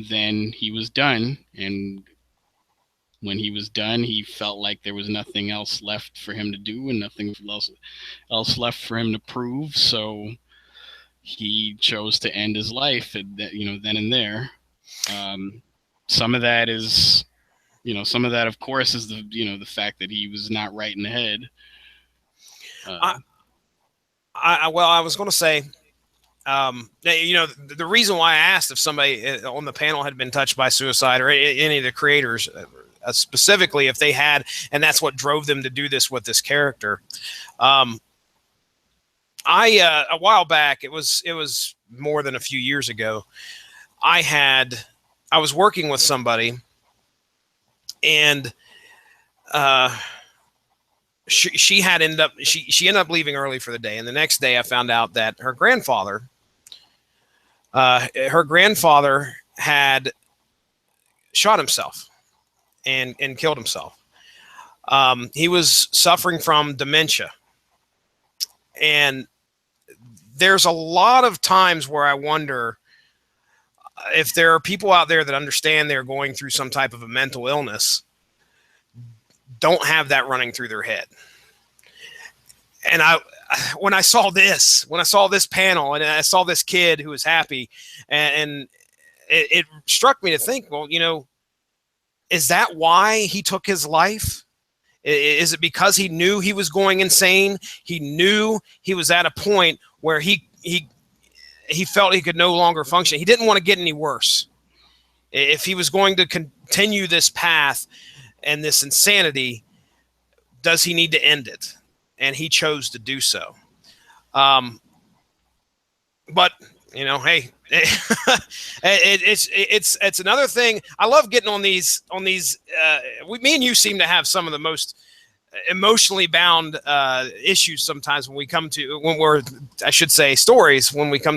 then he was done. And when he was done, he felt like there was nothing else left for him to do and nothing else left for him to prove. So he chose to end his life, then and there. Some of that is, some of that, of course, is the fact that he was not right in the head. I was going to say, the reason why I asked if somebody on the panel had been touched by suicide or any of the creators, specifically if they had, and that's what drove them to do this with this character. A while back, it was more than a few years ago. I was working with somebody, and she ended up leaving early for the day, and the next day I found out that her grandfather had shot himself and killed himself. He was suffering from dementia, and there's a lot of times where I wonder if there are people out there that understand they're going through some type of a mental illness, don't have that running through their head. And when I saw this panel and I saw this kid who was happy, and it struck me to think, well, is that why he took his life? Is it because he knew he was going insane? He knew he was at a point where he felt he could no longer function. He didn't want to get any worse. If he was going to continue this path and this insanity, does he need to end it? And he chose to do so. But hey, it's another thing. I love getting on these. Me and you seem to have some of the most emotionally bound issues sometimes when we come to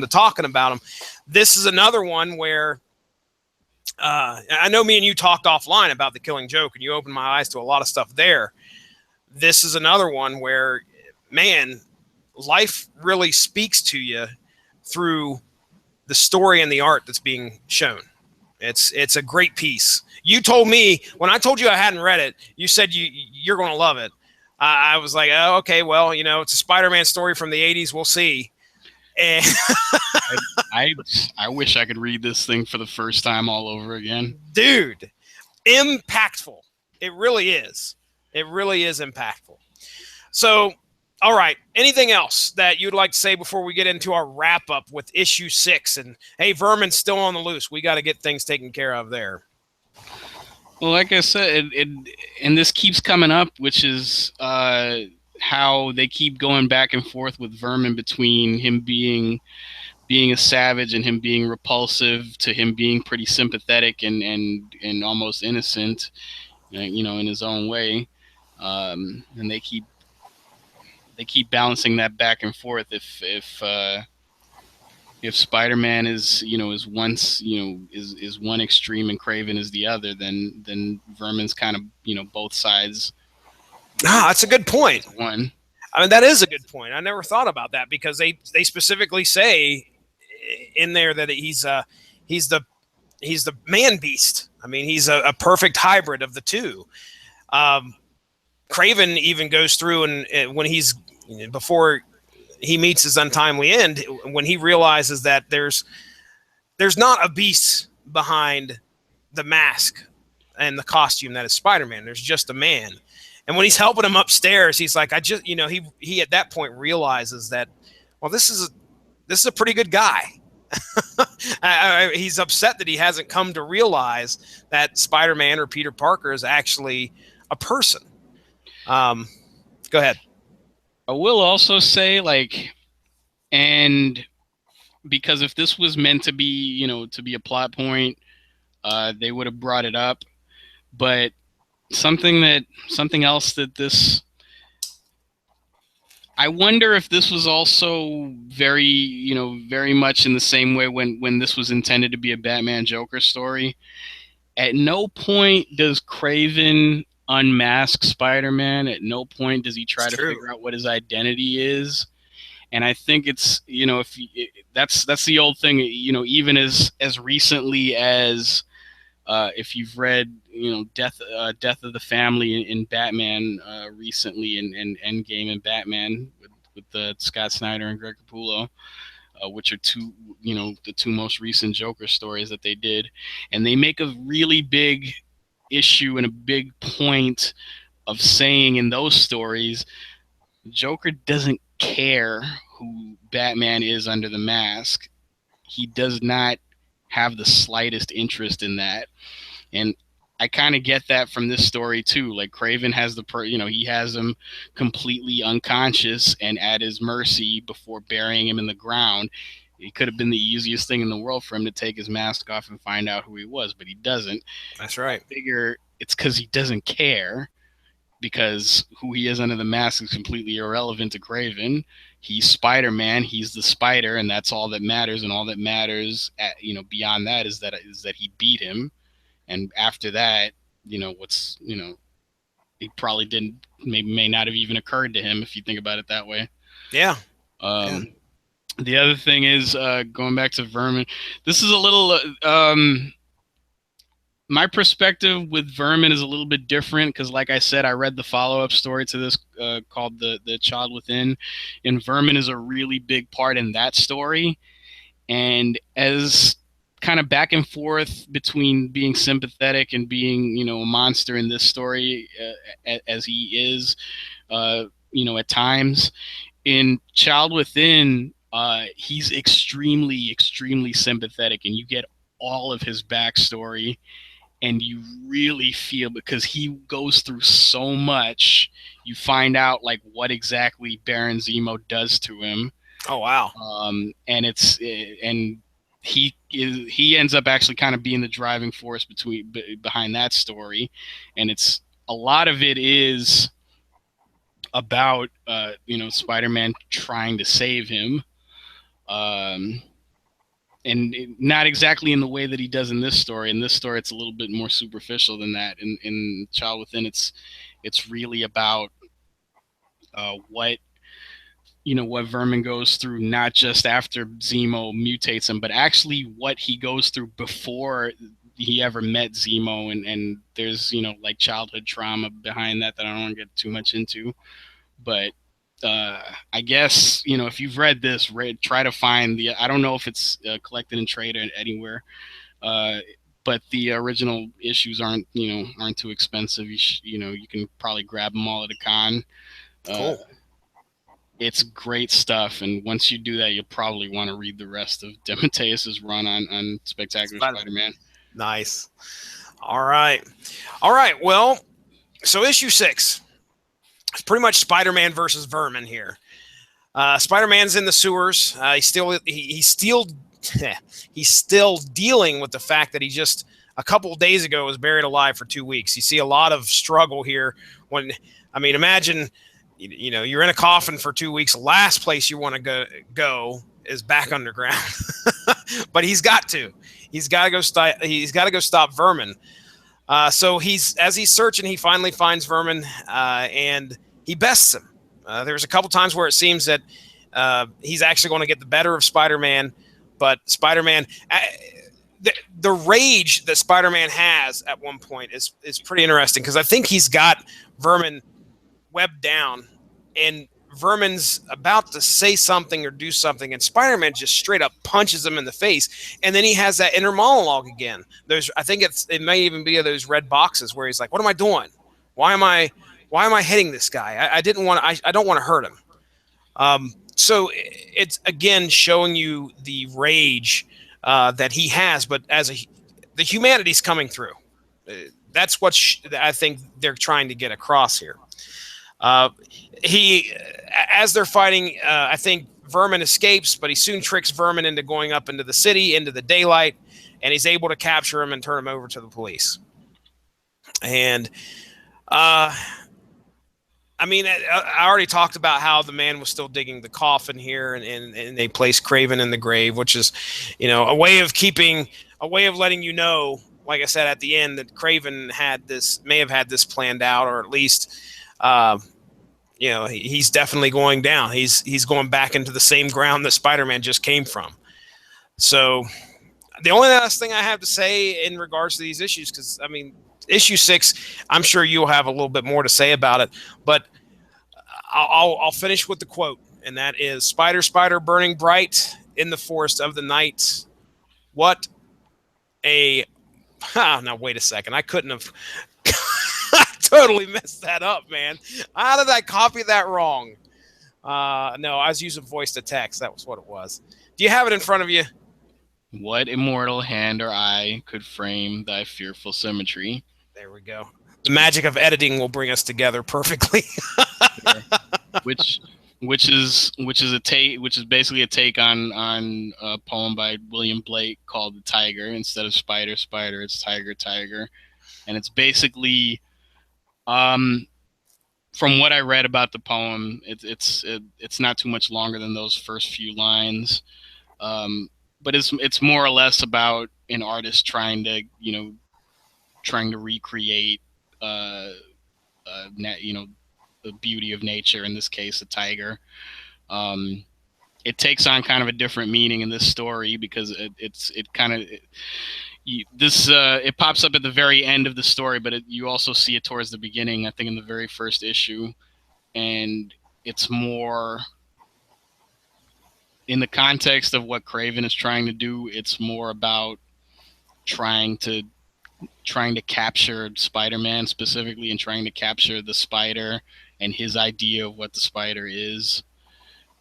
talking about them. This is another one where I know me and you talked offline about The Killing Joke, and you opened my eyes to a lot of stuff there. This is another one where, man, life really speaks to you through the story and the art that's being shown. It's a great piece. You told me, when I told you I hadn't read it, you said you're going to love it. I was like, oh, okay, well, it's a Spider-Man story from the 80s. We'll see. And I wish I could read this thing for the first time all over again. Dude, impactful. It really is. It really is impactful. So, all right. Anything else that you'd like to say before we get into our wrap up with issue 6? And hey, Vermin's still on the loose. We got to get things taken care of there. Well, like I said, and this keeps coming up, which is how they keep going back and forth with Vermin between him being a savage and him being repulsive to him being pretty sympathetic and almost innocent, in his own way. And they keep balancing that back and forth. If Spider-Man is one extreme and Kraven is the other, then Vermin's kind of both sides. That's a good point. One. I mean, that is a good point. I never thought about that, because they specifically say in there that he's the man beast. I mean, he's a perfect hybrid of the two. Kraven even goes through and when before he meets his untimely end, when he realizes that there's not a beast behind the mask and the costume that is Spider-Man. There's just a man. And when he's helping him upstairs, he's like, he at that point realizes that, well, this is a pretty good guy. He's upset that he hasn't come to realize that Spider-Man or Peter Parker is actually a person. Go ahead. I will also say, and because if this was meant to be, to be a plot point, they would have brought it up. But something else that this, I wonder if this was also very much in the same way when this was intended to be a Batman Joker story. At no point does Kraven unmask Spider-Man. At no point does he try to figure out what his identity is. And I think it's, if that's the old thing, even as recently as if you've read, Death of the Family in Batman recently, and Endgame and Batman with Scott Snyder and Greg Capullo, which are the two most recent Joker stories that they did, and they make a really big issue and a big point of saying in those stories, Joker doesn't care who Batman is under the mask. He does not have the slightest interest in that. And I kind of get that from this story too. Like Kraven has he has him completely unconscious and at his mercy before burying him in the ground. It could have been the easiest thing in the world for him to take his mask off and find out who he was, but he doesn't. That's right. I figure it's because he doesn't care, because who he is under the mask is completely irrelevant to Kraven. He's Spider-Man. He's the Spider, and that's all that matters. And all that matters, beyond that, is that he beat him. And after that, he probably didn't, may not have even occurred to him if you think about it that way. Yeah. The other thing is, going back to Vermin, this is a little, my perspective with Vermin is a little bit different because, like I said, I read the follow-up story to this called the Child Within, and Vermin is a really big part in that story. And as kind of back and forth between being sympathetic and being, a monster in this story, as he is, at times, in Child Within, he's extremely, extremely sympathetic, and you get all of his backstory. And you really feel, because he goes through so much, you find out like what exactly Baron Zemo does to him. Oh wow! And he ends up actually kind of being the driving force behind that story, and it's a lot of it is about Spider-Man trying to save him. And not exactly in the way that he does in this story. In this story, it's a little bit more superficial than that. In Child Within, it's really about what Vermin goes through, not just after Zemo mutates him, but actually what he goes through before he ever met Zemo. And there's like childhood trauma behind that I don't want to get too much into, but. I guess, if you've read this, try to find I don't know if it's collected in trade anywhere, but the original issues aren't too expensive. You can probably grab them all at a con. Cool. It's great stuff, and once you do that, you'll probably want to read the rest of DeMatteis's run on Spectacular Spider-Man. Nice. All right. Well, so issue 6. It's pretty much Spider-Man versus Vermin here. Spider-Man's in the sewers. He's still dealing with the fact that he just a couple of days ago was buried alive for 2 weeks. You see a lot of struggle here. Imagine, you're in a coffin for 2 weeks. The last place you want to go is back underground. But he's got to go stop Vermin. So as he's searching, he finally finds Vermin, and he bests him. There's a couple times where it seems that he's actually going to get the better of Spider-Man, but Spider-Man, the rage that Spider-Man has at one point is pretty interesting, because I think he's got Vermin webbed down, and Vermin's about to say something or do something, and Spider-Man just straight up punches him in the face, and then he has that inner monologue again. I think it may even be those red boxes where he's like, "What am I doing? Why am I hitting this guy? I don't want to hurt him." So it's again showing you the rage that he has, but the humanity's coming through. That's what I think they're trying to get across here. As they're fighting, I think Vermin escapes, but he soon tricks Vermin into going up into the city, into the daylight, and he's able to capture him and turn him over to the police. And, I already talked about how the man was still digging the coffin here, and they placed Kraven in the grave, which is, a way of letting you know, like I said at the end, that Kraven may have had this planned out, or at least, he's definitely going down. He's going back into the same ground that Spider-Man just came from. So the only last thing I have to say in regards to these issues, because I mean, issue 6, I'm sure you'll have a little bit more to say about it, but I'll finish with the quote, and that is, "Spider, spider, burning bright in the forest of the night. What a..." Now wait a second. I couldn't have. I totally messed that up, man. How did I copy that wrong? No, I was using voice to text. That was what it was. Do you have it in front of you? What immortal hand or eye could frame thy fearful symmetry? There we go. The magic of editing will bring us together perfectly. which which is basically a take on a poem by William Blake called The Tiger. Instead of spider, spider, it's tiger, tiger. And it's basically, from what I read about the poem, it's not too much longer than those first few lines. But it's more or less about an artist trying to recreate the beauty of nature, in this case a tiger. It takes on kind of a different meaning in this story because it pops up at the very end of the story, but you also see it towards the beginning, I think in the very first issue. And it's more in the context of what Kraven is trying to do. It's more about trying to capture Spider-Man specifically, and trying to capture the spider and his idea of what the spider is.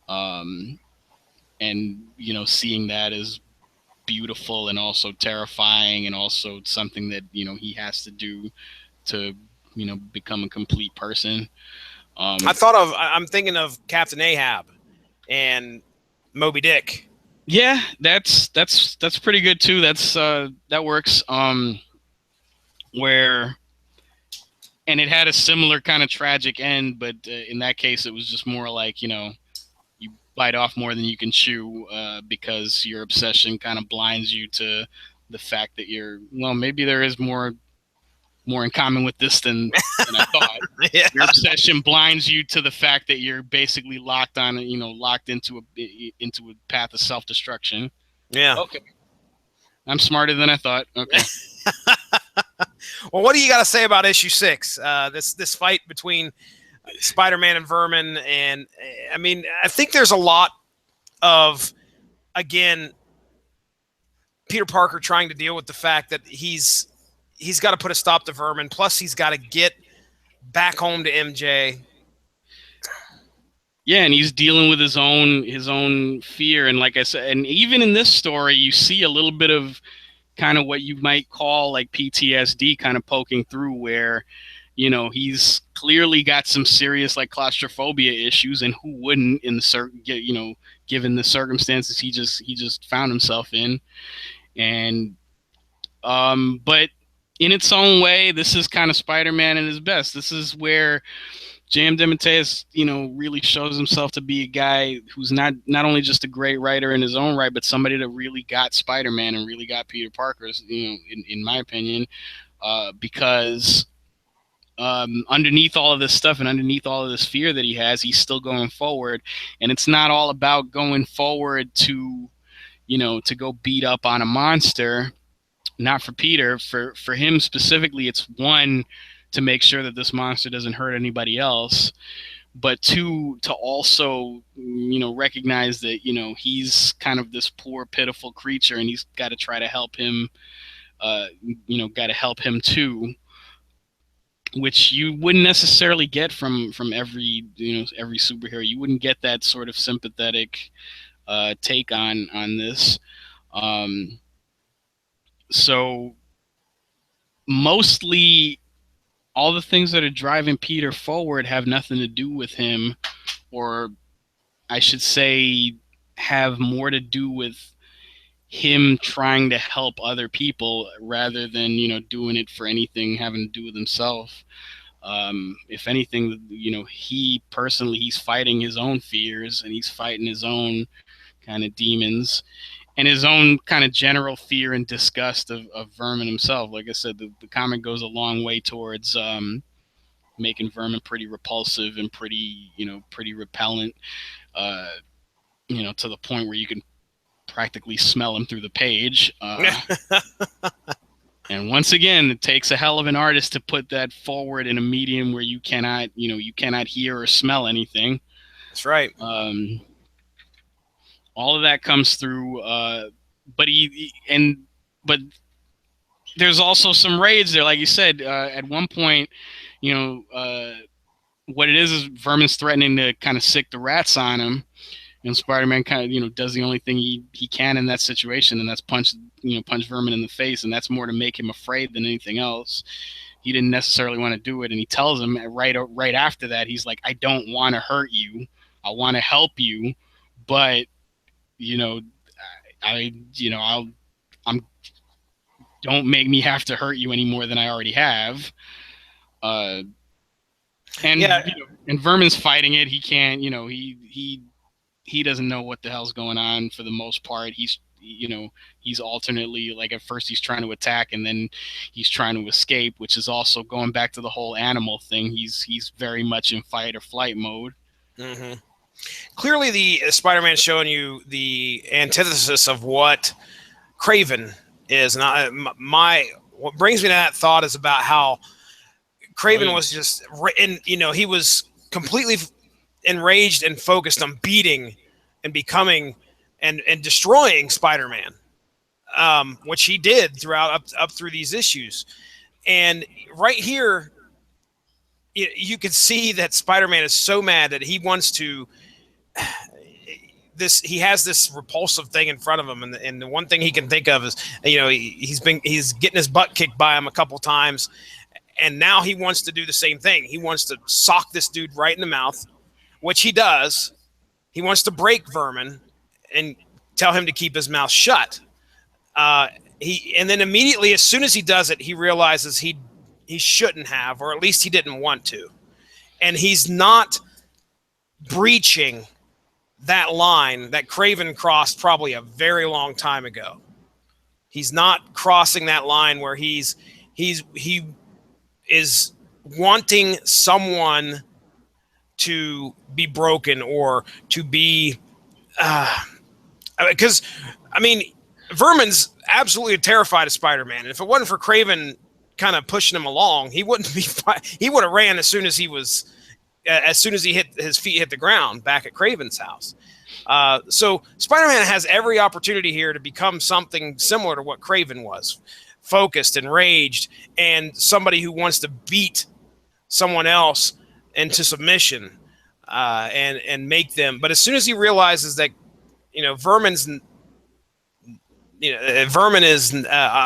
And seeing that as beautiful and also terrifying, and also something that he has to do to become a complete person. I'm thinking of Captain Ahab and Moby Dick. Yeah, that's pretty good too. That works. Where, and it had a similar kind of tragic end, but in that case it was just more like, you bite off more than you can chew, because your obsession kind of blinds you to the fact that maybe there is more in common with this than I thought. Yeah. Your obsession blinds you to the fact that you're basically locked into a path of self-destruction. Yeah. Okay. I'm smarter than I thought. Okay. Well, what do you got to say about issue 6? This fight between Spider-Man and Vermin, and I mean, I think there's a lot of, again, Peter Parker trying to deal with the fact that he's got to put a stop to Vermin. Plus, he's got to get back home to MJ. Yeah, and he's dealing with his own fear, and like I said, and even in this story, you see a little bit of kind of what you might call like PTSD kind of poking through, where he's clearly got some serious like claustrophobia issues, and who wouldn't given the circumstances he just found himself in. And but in its own way, this is kind of Spider-Man at his best. This is where J.M. DeMatteis, really shows himself to be a guy who's not only just a great writer in his own right, but somebody that really got Spider-Man and really got Peter Parker's, in my opinion, because underneath all of this stuff and underneath all of this fear that he has, he's still going forward. And it's not all about going forward to go beat up on a monster. Not for Peter. For him specifically, it's one, to make sure that this monster doesn't hurt anybody else, but two, to also recognize that he's kind of this poor, pitiful creature, and he's got to try to help him. Got to help him too, which you wouldn't necessarily get from every every superhero. You wouldn't get that sort of sympathetic take on this. So mostly all the things that are driving Peter forward have nothing to do with him, or I should say have more to do with him trying to help other people rather than doing it for anything having to do with himself. If anything, he's fighting his own fears, and he's fighting his own kind of demons, and his own kind of general fear and disgust of Vermin himself. Like I said, the comic goes a long way towards making Vermin pretty repulsive and pretty repellent. To the point where you can practically smell him through the page. And once again, it takes a hell of an artist to put that forward in a medium where you cannot hear or smell anything. That's right. All of that comes through, but there's also some raids there, like you said. At one point, what it is Vermin's threatening to kind of sick the rats on him, and Spider-Man kind of does the only thing he can in that situation, and that's punch Vermin in the face, and that's more to make him afraid than anything else. He didn't necessarily want to do it, and he tells him right after that, he's like, I don't want to hurt you, I want to help you, but don't make me have to hurt you any more than I already have. And Vermin's fighting it. He can't, he doesn't know what the hell's going on for the most part. He's alternately, like, at first he's trying to attack and then he's trying to escape, which is also going back to the whole animal thing. He's very much in fight or flight mode. Mm-hmm. Clearly, the Spider-Man showing you the antithesis of what Kraven is. And what brings me to that thought is about how Kraven was just, he was completely enraged and focused on beating and becoming and destroying Spider-Man, which he did throughout up through these issues. And right here, you can see that Spider-Man is so mad that he wants to. He has this repulsive thing in front of him, and the one thing he can think of is, he's getting his butt kicked by him a couple times, and now he wants to do the same thing. He wants to sock this dude right in the mouth, which he does. He wants to break Vermin and tell him to keep his mouth shut. And then immediately, as soon as he does it, he realizes he shouldn't have, or at least he didn't want to, and he's not breaching that line that Kraven crossed probably a very long time ago. He's not crossing that line where he is wanting someone to be broken or to be, because Vermin's absolutely terrified of Spider-Man, and if it wasn't for Kraven kind of pushing him along, he wouldn't be. He would have ran as soon as he his feet hit the ground back at Kraven's house. So Spider-Man has every opportunity here to become something similar to what Kraven was, focused, enraged, and somebody who wants to beat someone else into submission, and make them. But as soon as he realizes that, Vermin is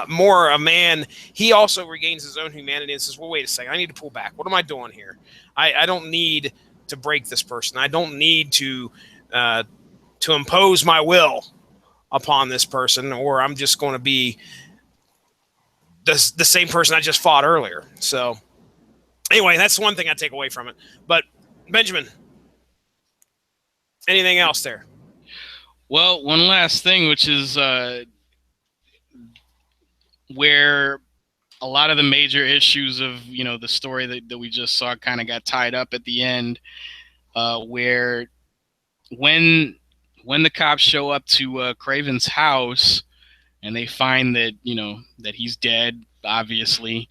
more a man, he also regains his own humanity and says, well, wait a second, I need to pull back. What am I doing here? I don't need to break this person. I don't need to impose my will upon this person, or I'm just going to be the same person I just fought earlier. So anyway, that's one thing I take away from it. But Benjamin, anything else there? Well, one last thing, which is where a lot of the major issues of the story that we just saw kind of got tied up at the end, where when the cops show up to Kraven's house and they find that that he's dead, obviously,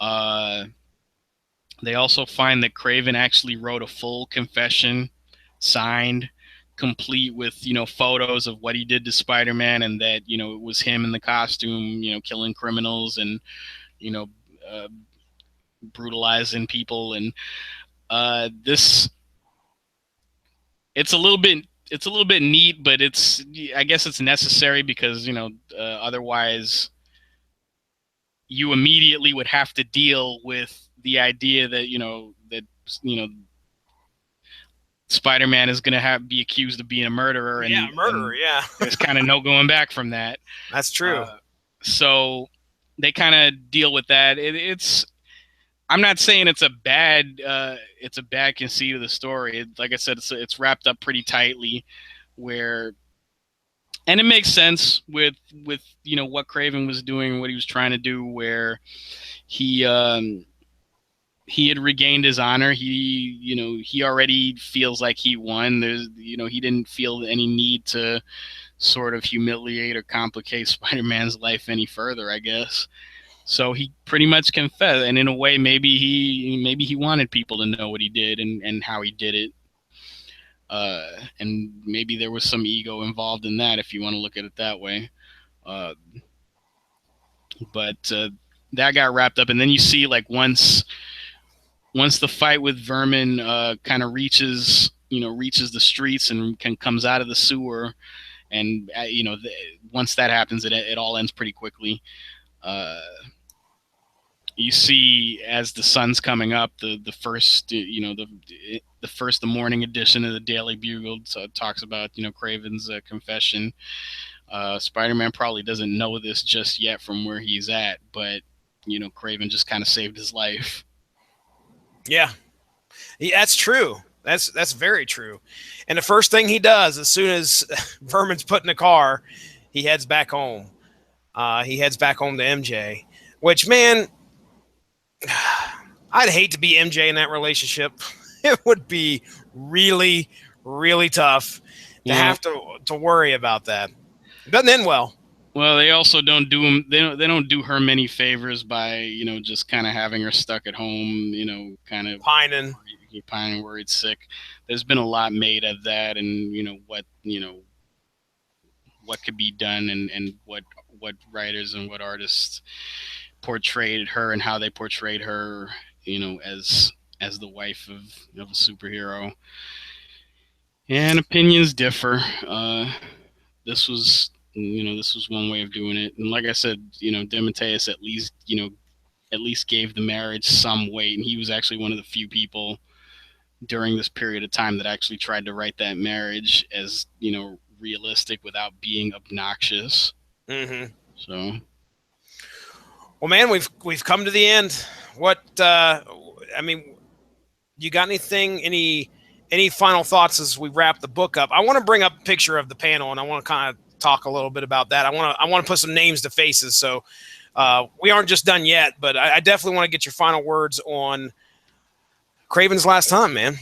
they also find that Kraven actually wrote a full confession, signed, complete with photos of what he did to Spider-Man, and that it was him in the costume, killing criminals and brutalizing people. And this, it's a little bit neat, but I guess it's necessary because otherwise you immediately would have to deal with the idea that Spider-Man is going to be accused of being a murderer. And, yeah. There's kind of no going back from that. That's true. So they kind of deal with that. I'm not saying it's a bad conceit of the story. Like I said, it's wrapped up pretty tightly, and it makes sense with what Kraven was doing, what he was trying to do, where he he had regained his honor. He already feels like he won. He didn't feel any need to sort of humiliate or complicate Spider-Man's life any further, I guess. So he pretty much confessed, and in a way, maybe he wanted people to know what he did and how he did it. And maybe there was some ego involved in that, if you want to look at it that way. Uh, but that got wrapped up, and then you see like once the fight with Vermin kind of reaches the streets and comes out of the sewer, and once that happens, it all ends pretty quickly. Uh, you see as the sun's coming up, the first the morning edition of the Daily Bugle talks about Kraven's confession. Spider-Man probably doesn't know this just yet from where he's at, but Kraven just kind of saved his life. Yeah, that's true. That's very true. And the first thing he does as soon as Vermin's put in the car, he heads back home. He heads back home to MJ. Which, man, I'd hate to be MJ in that relationship. It would be really, really tough to Well, have to worry about that. It doesn't end well. well, they also don't do him. They don't do her many favors by just kind of having her stuck at home. Kind of Pining. pining, worried, sick. There's been a lot made of that, and what could be done, and what writers and what artists portrayed her and how they portrayed her, as the wife of a superhero. And opinions differ. This was one way of doing it, and like I said, DeMatteis at least gave the marriage some weight, and he was actually one of the few people during this period of time that actually tried to write that marriage as realistic without being obnoxious. Mm-hmm. So Well, man, we've come to the end. What I mean, you got any final thoughts as we wrap the book up? I want to bring up a picture of the panel, and I want to kind of talk a little bit about that. I want to put some names to faces. So we aren't just done yet, but I definitely want to get your final words on Kraven's last time, man.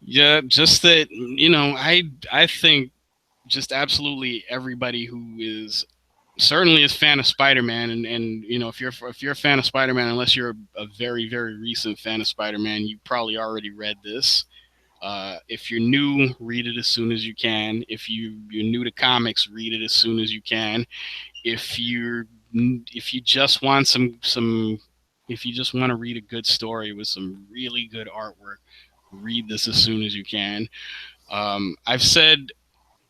yeah, just that I think just absolutely everybody who is certainly is a fan of Spider-Man, and if you're a fan of Spider-Man, unless you're a very very recent fan of Spider-Man, you probably already read this. If you're new, read it as soon as you can. If you're new to comics, read it as soon as you can. If you just want if you just want to read a good story with some really good artwork, read this as soon as you can. I've said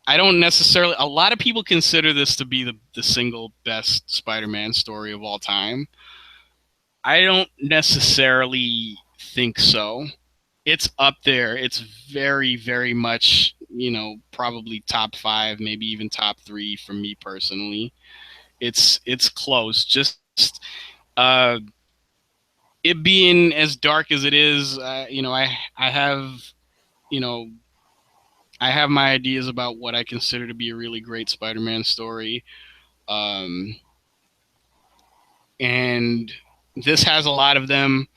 I don't necessarily. A lot of people consider this to be the single best Spider-Man story of all time. I don't necessarily think so. It's up there. It's very, very much, probably top five, maybe even top three for me personally. It's close. Just uh, it being as dark as it is, I have you know I have my ideas about what I consider to be a really great Spider-Man story, um, and this has a lot of them.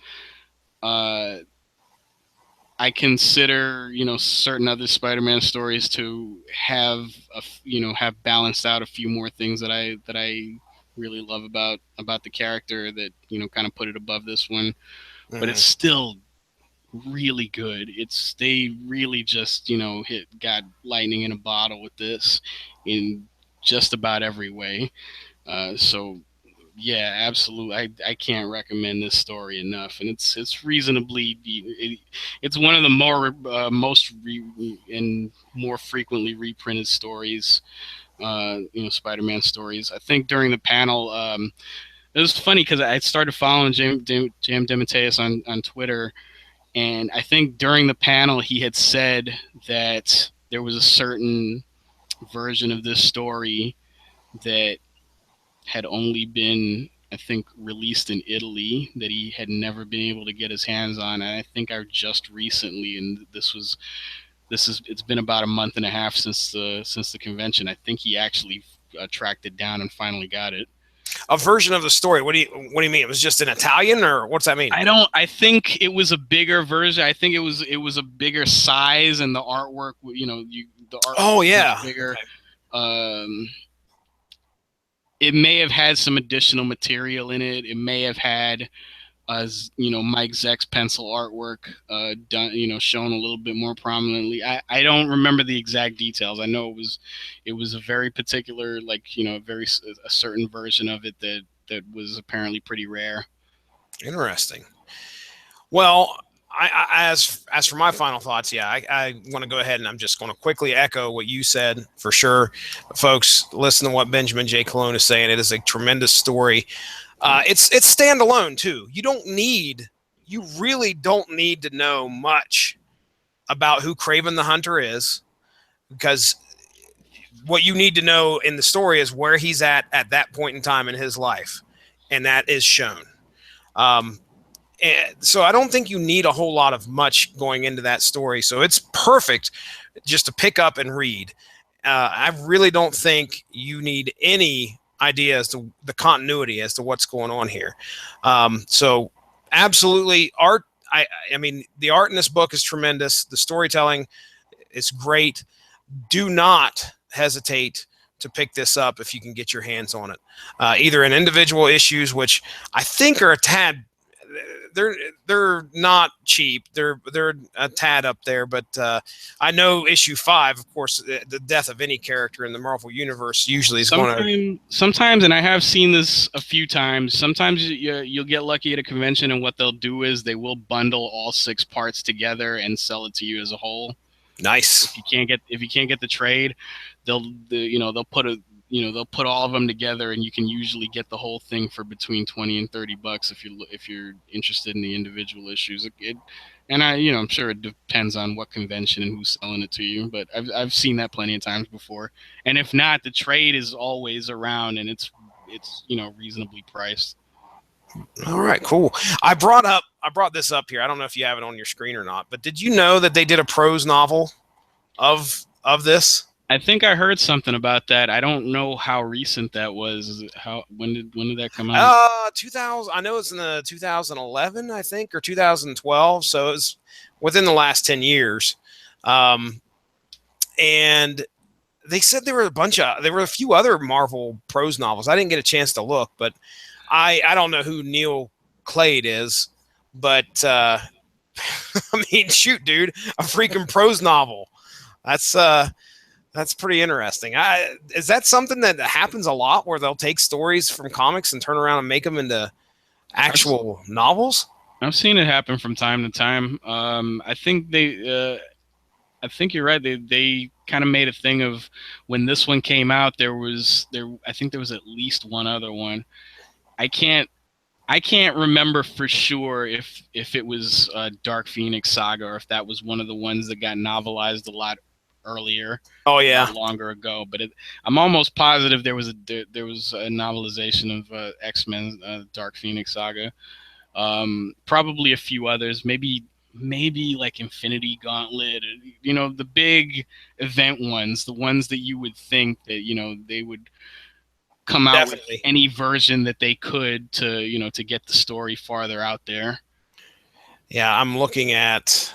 Uh, I consider certain other Spider-Man stories to have balanced out a few more things that I really love about the character that kind of put it above this one, but it's Mm-hmm. still really good. They really just got lightning in a bottle with this in just about every way. So yeah, absolutely. I can't recommend this story enough, and it's reasonably it's one of the most and more frequently reprinted stories. Spider-Man stories. I think during the panel, it was funny because I started following Jam DeMatteis on Twitter, and I think during the panel he had said that there was a certain version of this story that had only been, I think, released in Italy, that he had never been able to get his hands on. And I think I just recently, and it's been about a month and a half since the convention. I think he actually tracked it down and finally got it. a version of the story. What do you mean? It was just in Italian, or what's that mean? I think it was a bigger version. I think it was a bigger size, and the artwork, the artwork Oh yeah, was bigger. Okay. It may have had some additional material in it. It may have had, Mike Zeck's pencil artwork done, shown a little bit more prominently. I don't remember the exact details. I know it was a very particular, a certain version of it that was apparently pretty rare. Interesting. Well, as for my final thoughts, yeah, I want to go ahead and I'm just going to quickly echo what you said for sure. Folks, listen to what Benjamin J. Cologne is saying. It is a tremendous story. It's standalone too. You really don't need to know much about who Kraven the Hunter is, because what you need to know in the story is where he's at that point in time in his life, and that is shown. And so I don't think you need a whole lot of much going into that story. So it's perfect just to pick up and read. I really don't think you need any idea as to the continuity as to what's going on here. So absolutely, art. I mean, the art in this book is tremendous. The storytelling is great. Do not hesitate to pick this up if you can get your hands on it. Either in individual issues, which I think are a tad. They're not cheap. They're a tad up there, but I know issue 5, of course, the death of any character in the Marvel universe usually is going to. Sometimes, and I have seen this a few times. Sometimes you'll get lucky at a convention, and what they'll do is they will bundle all 6 parts together and sell it to you as a whole. Nice. If you can't get the trade, they'll put all of them together, and you can usually get the whole thing for between $20 and $30 if you're interested in the individual issues. I'm sure it depends on what convention and who's selling it to you, but I've seen that plenty of times before. And if not, the trade is always around, and it's reasonably priced. All right, cool. I brought this up here. I don't know if you have it on your screen or not, but did you know that they did a prose novel of this? I think I heard something about that. I don't know how recent that was. When did that come out? 2000. I know it's in the 2011, I think, or 2012. So it's within the last 10 years. And they said there were a few other Marvel prose novels. I didn't get a chance to look, but I don't know who Neil Clade is, but I mean, shoot, dude, a freaking prose novel. That's pretty interesting. Is that something that happens a lot, where they'll take stories from comics and turn around and make them into actual novels? I've seen it happen from time to time. I think you're right. They kind of made a thing of when this one came out. I think there was at least one other one. I can't remember for sure if it was Dark Phoenix Saga, or if that was one of the ones that got novelized a lot earlier. Oh yeah, longer ago. But I'm almost positive there was a novelization of X-Men Dark Phoenix Saga. Probably a few others. Maybe like Infinity Gauntlet. The big event ones, the ones that you would think that they would come out with any version that they could to get the story farther out there. Yeah, I'm looking at.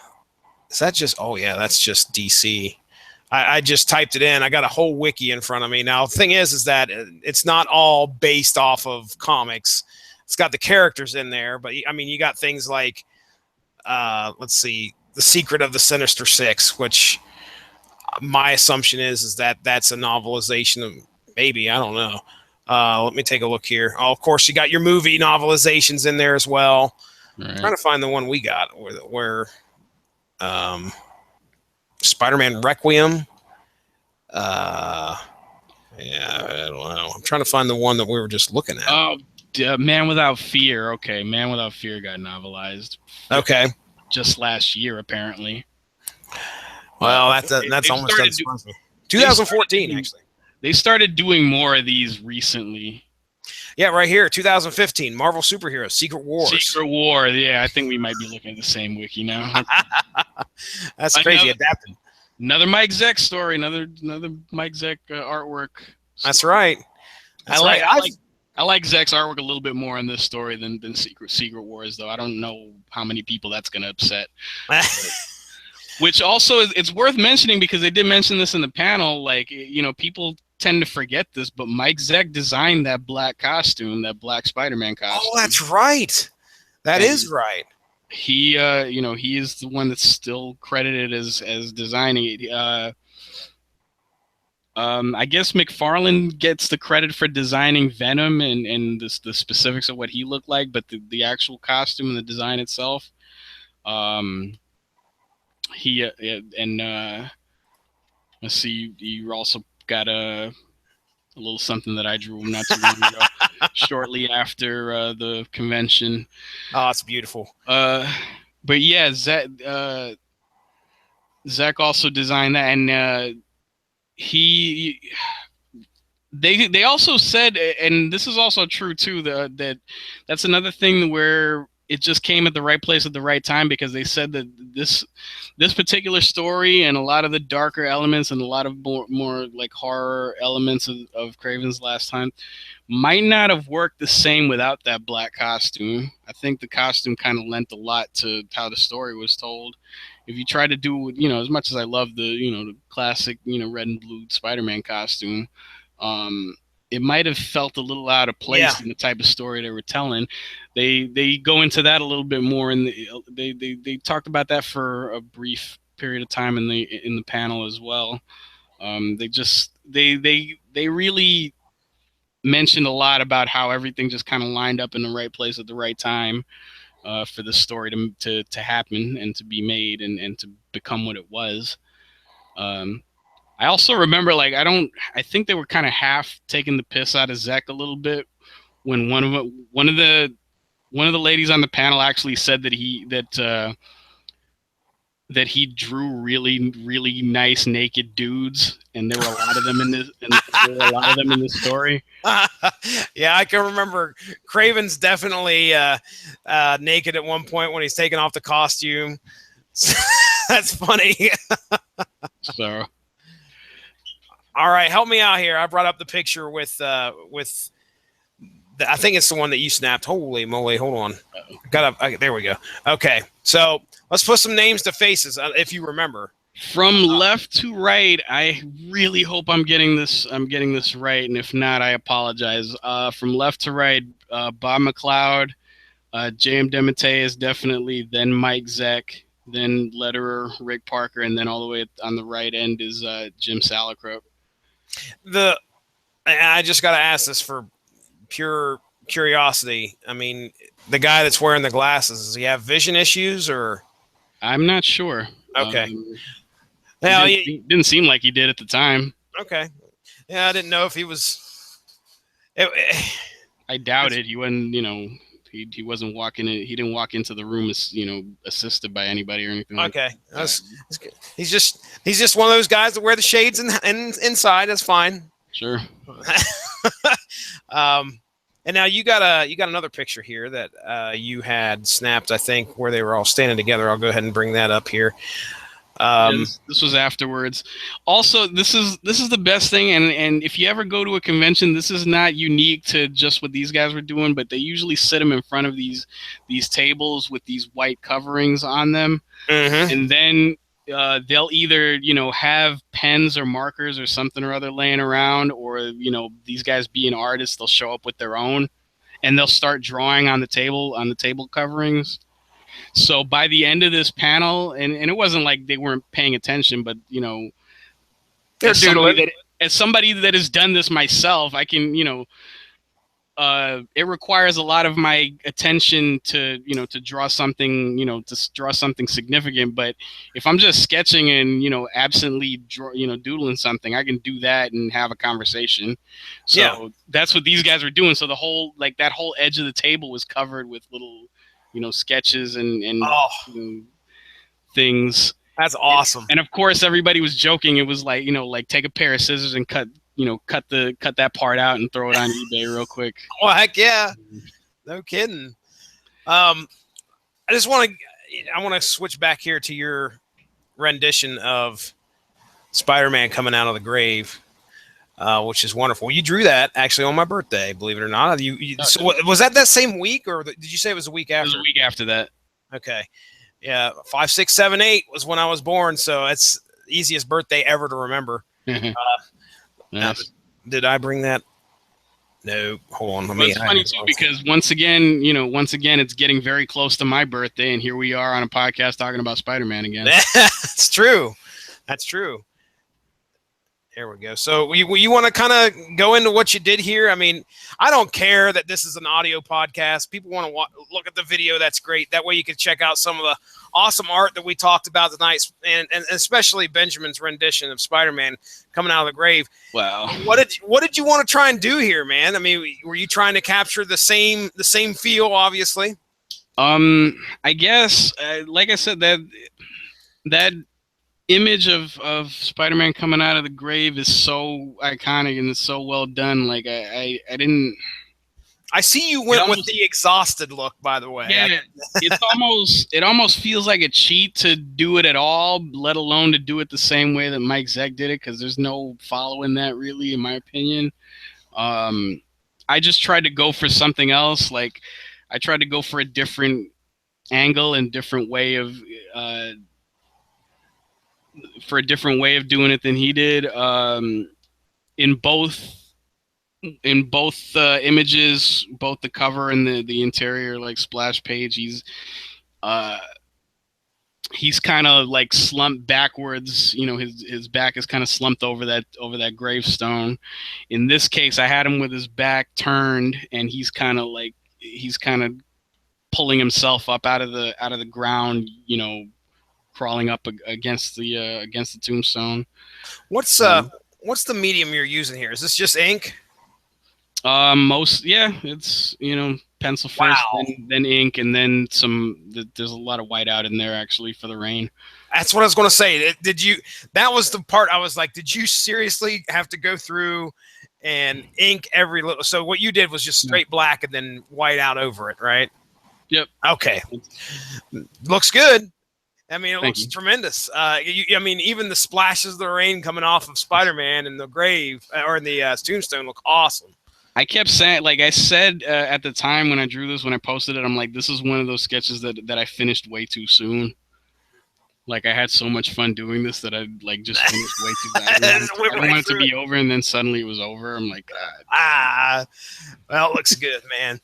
Is that just? Oh yeah, that's just DC. I just typed it in. I got a whole wiki in front of me. Now, the thing is that it's not all based off of comics. It's got the characters in there, but I mean, you got things like, let's see, The Secret of the Sinister Six, which my assumption is that that's a novelization of, maybe, I don't know. Let me take a look here. Oh, of course, you got your movie novelizations in there as well. Right. I'm trying to find the one we got where Spider-Man Requiem. Yeah, I don't know. I'm trying to find the one that we were just looking at. Oh, Man Without Fear. Okay, Man Without Fear got novelized. Okay. Just last year, apparently. Well, that's almost 2014, actually. They started doing more of these recently. Yeah, right here, 2015, Marvel Superheroes, Secret Wars. Secret War, yeah, I think we might be looking at the same wiki now. That's crazy, adapted. Another Mike Zeck story, another Mike Zeck artwork. That's right. I I like Zach's artwork a little bit more in this story than Secret Wars, though. I don't know how many people that's going to upset. Which also it's worth mentioning because they did mention this in the panel. Like, you know, people tend to forget this, but Mike Zeck designed that black costume, that black Spider-Man costume. Oh, that's right. That is right. He, you know, he is the one that's still credited as designing it. I guess McFarlane gets the credit for designing Venom and the specifics of what he looked like, but the actual costume and the design itself, he let's see, you also got a little something that I drew not too long ago, shortly after the convention. Oh, it's beautiful. But yeah, Zach also designed that, and they also said, and this is also true too, that's another thing where it just came at the right place at the right time, because they said that this particular story and a lot of the darker elements and a lot of more like horror elements of Kraven's Last Time might not have worked the same without that black costume. I think the costume kind of lent a lot to how the story was told. If you try to do, you know, as much as I love the classic, red and blue Spider-Man costume, it might have felt a little out of place in the type of story they were telling. They go into that a little bit more, and they talked about that for a brief period of time in the panel as well. They really mentioned a lot about how everything just kind of lined up in the right place at the right time for the story to happen and to be made and to become what it was. I also remember, like, I think they were kind of half taking the piss out of Zach a little bit when one of the ladies on the panel actually said that he drew really, really nice naked dudes, and there were a lot of them in this story. Yeah, I can remember Kraven's definitely naked at one point when he's taking off the costume. That's funny. So, all right, help me out here. I brought up the picture with I think it's the one that you snapped. Holy moly! Hold on. There we go. Okay, so let's put some names to faces, if you remember. From left to right, I really hope I'm getting this right, and if not, I apologize. From left to right, Bob McLeod, J.M. DeMatteis definitely, then Mike Zeck, then letterer Rick Parker, and then all the way on the right end is Jim Salicrup. I just got to ask this for pure curiosity. I mean, the guy that's wearing the glasses, does he have vision issues, or? I'm not sure. Okay. He didn't seem like he did at the time. Okay. Yeah, I didn't know if he was. I doubt it. He wasn't, he wasn't walking in. He didn't walk into the room as, assisted by anybody or anything. Okay. That's good. He's just one of those guys that wear the shades and inside. That's fine. Sure. And now you got another picture here that you had snapped, I think, where they were all standing together. I'll go ahead and bring that up here. This was afterwards. Also, this is the best thing, and if you ever go to a convention, this is not unique to just what these guys were doing, but they usually sit them in front of these tables with these white coverings on them, and then they'll either have pens or markers or something or other laying around, or these guys being artists, they'll show up with their own, and they'll start drawing on the table coverings. So by the end of this panel, and it wasn't like they weren't paying attention, but they're doodling. As somebody that has done this myself, I can it requires a lot of my attention to draw something significant. But if I'm just sketching and absently doodling something, I can do that and have a conversation. So that's what these guys are doing. So the whole that whole edge of the table was covered with little sketches and things. That's awesome. And of course, everybody was joking. It was like take a pair of scissors and cut that part out and throw it on eBay real quick. Oh, heck yeah. No kidding. I want to switch back here to your rendition of Spider-Man coming out of the grave. which is wonderful. You drew that actually on my birthday, believe it or not. So was that same week, or did you say it was a week after? It was a week after that. Okay. Yeah, 5, 6, 7, 8 was when I was born, so it's the easiest birthday ever to remember. Nice. Did I bring that? No, hold on. It's funny too because once again, it's getting very close to my birthday, and here we are on a podcast talking about Spider-Man again. That's true. That's true. There we go. So you want to kind of go into what you did here? I mean, I don't care that this is an audio podcast. People want to look at the video. That's great. That way you can check out some of the awesome art that we talked about tonight, and especially Benjamin's rendition of Spider-Man coming out of the grave. Wow. What did you want to try and do here, man? I mean, were you trying to capture the same feel, obviously? I guess, like I said, that image of Spider-Man coming out of the grave is so iconic and it's so well done. Like I didn't. I see you went with the exhausted look, by the way. Yeah, it almost feels like a cheat to do it at all, let alone to do it the same way that Mike Zeck did it, because there's no following that really, in my opinion. I just tried to go for something else. Like I tried to go for a different angle and different way of. For a different way of doing it than he did. In both images, both the cover and the interior like splash page, he's kind of like slumped backwards. His back is kind of slumped over that gravestone. In this case, I had him with his back turned, and he's kind of pulling himself up out of the ground, crawling up against the tombstone. What's the medium you're using here? Is this just ink? It's pencil first, Wow. then ink, and then there's a lot of whiteout in there actually for the rain. That's what I was going to say. That was the part I was like, did you seriously have to go through and ink every little? So what you did was just straight black and then white out over it, right? Yep. Okay. Looks good. I mean, it looks you. Tremendous. I mean, even the splashes of the rain coming off of Spider-Man in the grave or in the tombstone look awesome. I kept saying, like I said at the time when I drew this, when I posted it, I'm like, this is one of those sketches that I finished way too soon. Like I had so much fun doing this that I just finished way too bad. I didn't want it to be over, and then suddenly it was over. I'm like, God. Well, it looks good, man.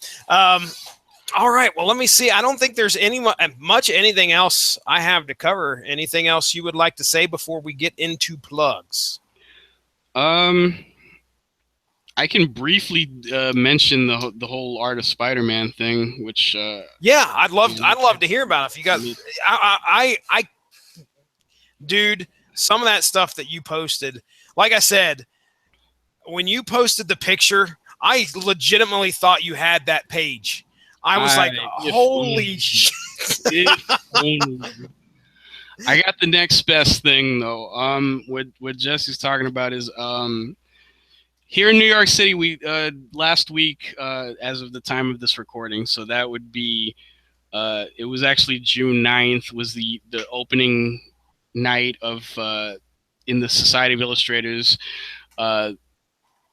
All right. Well, let me see. I don't think there's anything else I have to cover. Anything else you would like to say before we get into plugs? I can briefly mention the whole Art of Spider-Man thing, which yeah, I'd love to hear about it. If you guys, dude, some of that stuff that you posted, like I said, when you posted the picture, I legitimately thought you had that page. I was like, holy shit. I got the next best thing though. What Jesse's talking about is here in New York City, we last week, as of the time of this recording, so that would be it was actually June 9th was the opening night of in the Society of Illustrators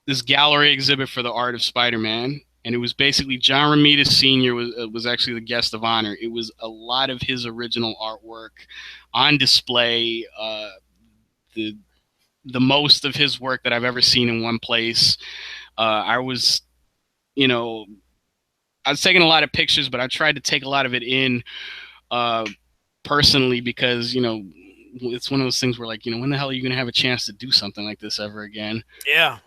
this gallery exhibit for the Art of Spider-Man. And it was basically John Romita Sr. was actually the guest of honor. It was a lot of his original artwork on display. The most of his work that I've ever seen in one place. I was taking a lot of pictures, but I tried to take a lot of it in personally because it's one of those things where when the hell are you going to have a chance to do something like this ever again? Yeah.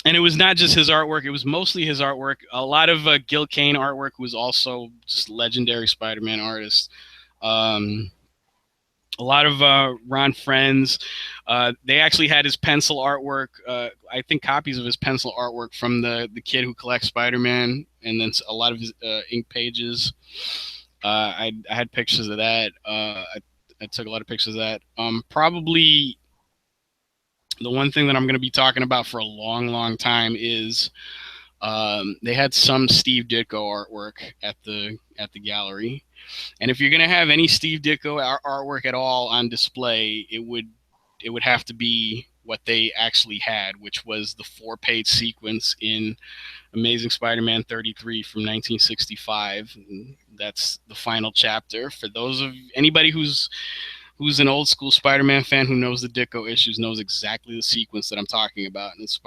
And it was not just his artwork. It was mostly his artwork. A lot of Gil Kane artwork, who was also just legendary Spider-Man artist. A lot of Ron Friends. They actually had his pencil artwork. I think copies of his pencil artwork from the kid who collects Spider-Man. And then a lot of his ink pages. I had pictures of that. I took a lot of pictures of that. Probably the one thing that I'm going to be talking about for a long, long time is they had some Steve Ditko artwork at the gallery. And if you're going to have any Steve Ditko artwork at all on display, it would have to be what they actually had, which was the 4-page sequence in Amazing Spider-Man 33 from 1965. And that's the final chapter. For those of anybody who's an old school Spider-Man fan who knows the Ditko issues knows exactly the sequence that I'm talking about. And it's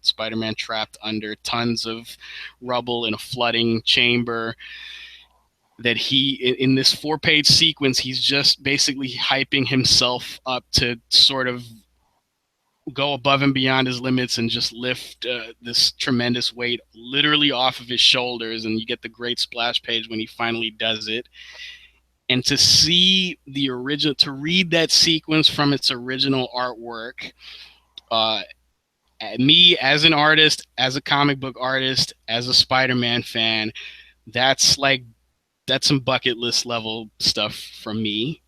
Spider-Man trapped under tons of rubble in a flooding chamber. That in this 4-page sequence, he's just basically hyping himself up to sort of go above and beyond his limits and just lift this tremendous weight literally off of his shoulders. And you get the great splash page when he finally does it. And to see to read that sequence from its original artwork, me as an artist, as a comic book artist, as a Spider-Man fan, that's some bucket list level stuff from me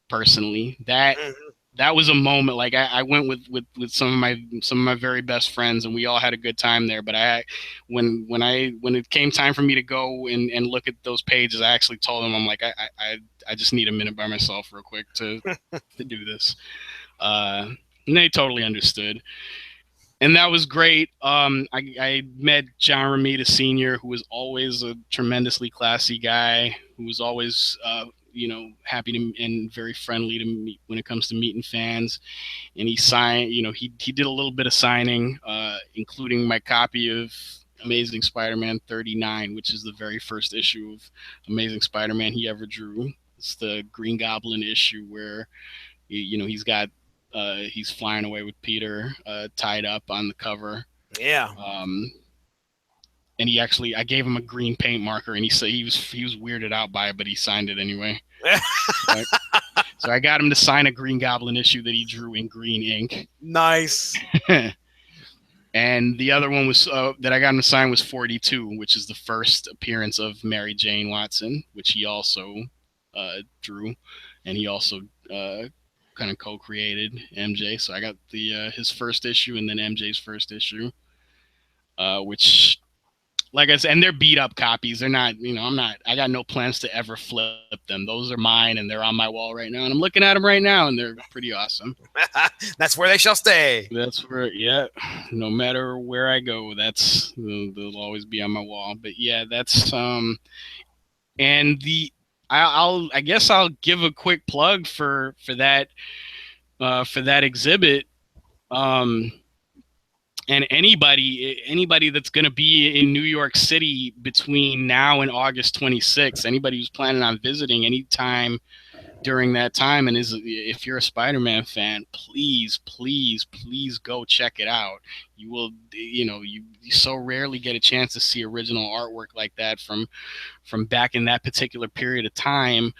personally. That was a moment. Like I went with some of my very best friends, and we all had a good time there. But when it came time for me to go and look at those pages, I actually told them, I'm like, I just need a minute by myself real quick to do this. And they totally understood. And that was great. I met John Romita Sr., who was always a tremendously classy guy, who was always, happy to and very friendly to meet when it comes to meeting fans. And he signed, he did a little bit of signing, including my copy of Amazing Spider-Man 39, which is the very first issue of Amazing Spider-Man he ever drew. It's the Green Goblin issue where, he's flying away with Peter tied up on the cover. Yeah. And I gave him a green paint marker, and he said he was weirded out by it, but he signed it anyway. So I got him to sign a Green Goblin issue that he drew in green ink. Nice. And the other one was that I got him to sign was 42, which is the first appearance of Mary Jane Watson, which he also drew, and he also kind of co-created MJ. So I got his first issue and then MJ's first issue, which, like I said, and they're beat up copies. They're not, I got no plans to ever flip them. Those are mine, and they're on my wall right now, and I'm looking at them right now, and they're pretty awesome. That's where they shall stay. That's where, yeah, no matter where I go, they'll always be on my wall. But yeah, that's and I guess I'll give a quick plug for that exhibit. And anybody that's going to be in New York City between now and August 26th, anybody who's planning on visiting anytime during that time, and if you're a Spider-Man fan, please go check it out. You will, you so rarely get a chance to see original artwork like that from back in that particular period of time.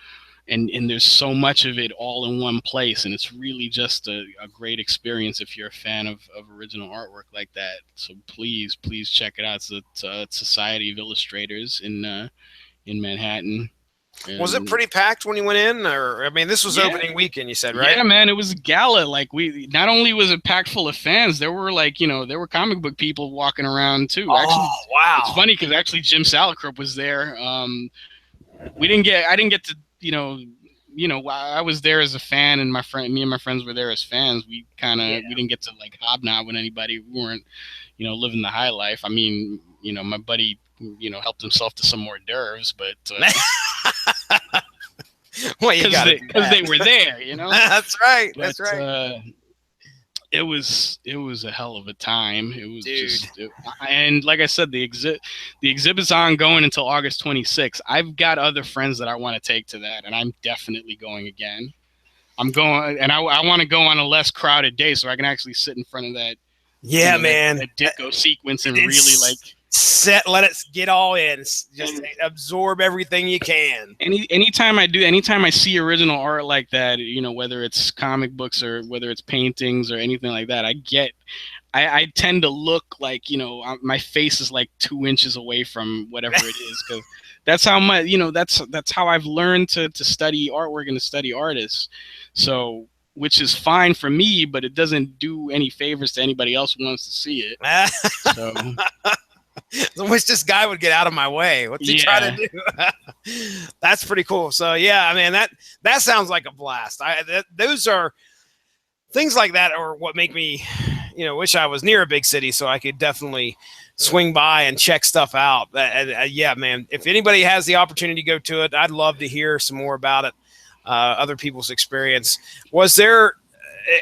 And there's so much of it all in one place, and it's really just a great experience if you're a fan of original artwork like that. So please check it out. It's Society of Illustrators in Manhattan. And was it pretty packed when you went in? Or this was opening weekend, you said, right? Yeah, man, it was a gala. Like, we not only was it packed full of fans, there were there were comic book people walking around too. Oh, actually, wow! It's funny because actually Jim Salicrup was there. I didn't get to. I was there as a fan, and me and my friends were there as fans. We we didn't get to hobnob with anybody. We weren't, living the high life. My buddy, helped himself to some more d'oeuvres, but well, you got it because they were there, That's right. But, that's right. It was a hell of a time. It was and like I said, the exhibit's ongoing until August 26th. I've got other friends that I want to take to that, and I'm definitely going again. I'm going, and I want to go on a less crowded day so I can actually sit in front of that. Yeah, man. That Ditko sequence and really let it get all in. Just absorb everything you can. Anytime I see original art like that, whether it's comic books or whether it's paintings or anything like that, I tend to look like, my face is like 2 inches away from whatever it is, because that's how much, that's how I've learned to study artwork and to study artists. So, which is fine for me, but it doesn't do any favors to anybody else who wants to see it. So. I wish this guy would get out of my way. What's he trying to do? That's pretty cool. So yeah, that sounds like a blast. Those are things like that are what make me, wish I was near a big city so I could definitely swing by and check stuff out. Yeah, man, if anybody has the opportunity to go to it, I'd love to hear some more about it, other people's experience. Was there,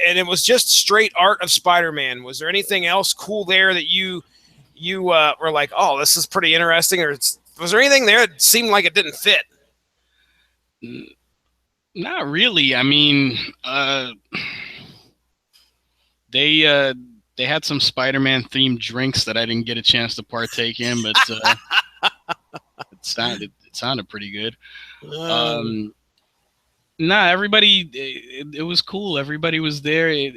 and it was just straight art of Spider-Man. Was there anything else cool there that you were like, oh, this is pretty interesting, or was there anything there that seemed like it didn't fit? Not really. I mean, they had some Spider-Man themed drinks that I didn't get a chance to partake in, but it sounded pretty good. Nah, everybody, it was cool. Everybody was there.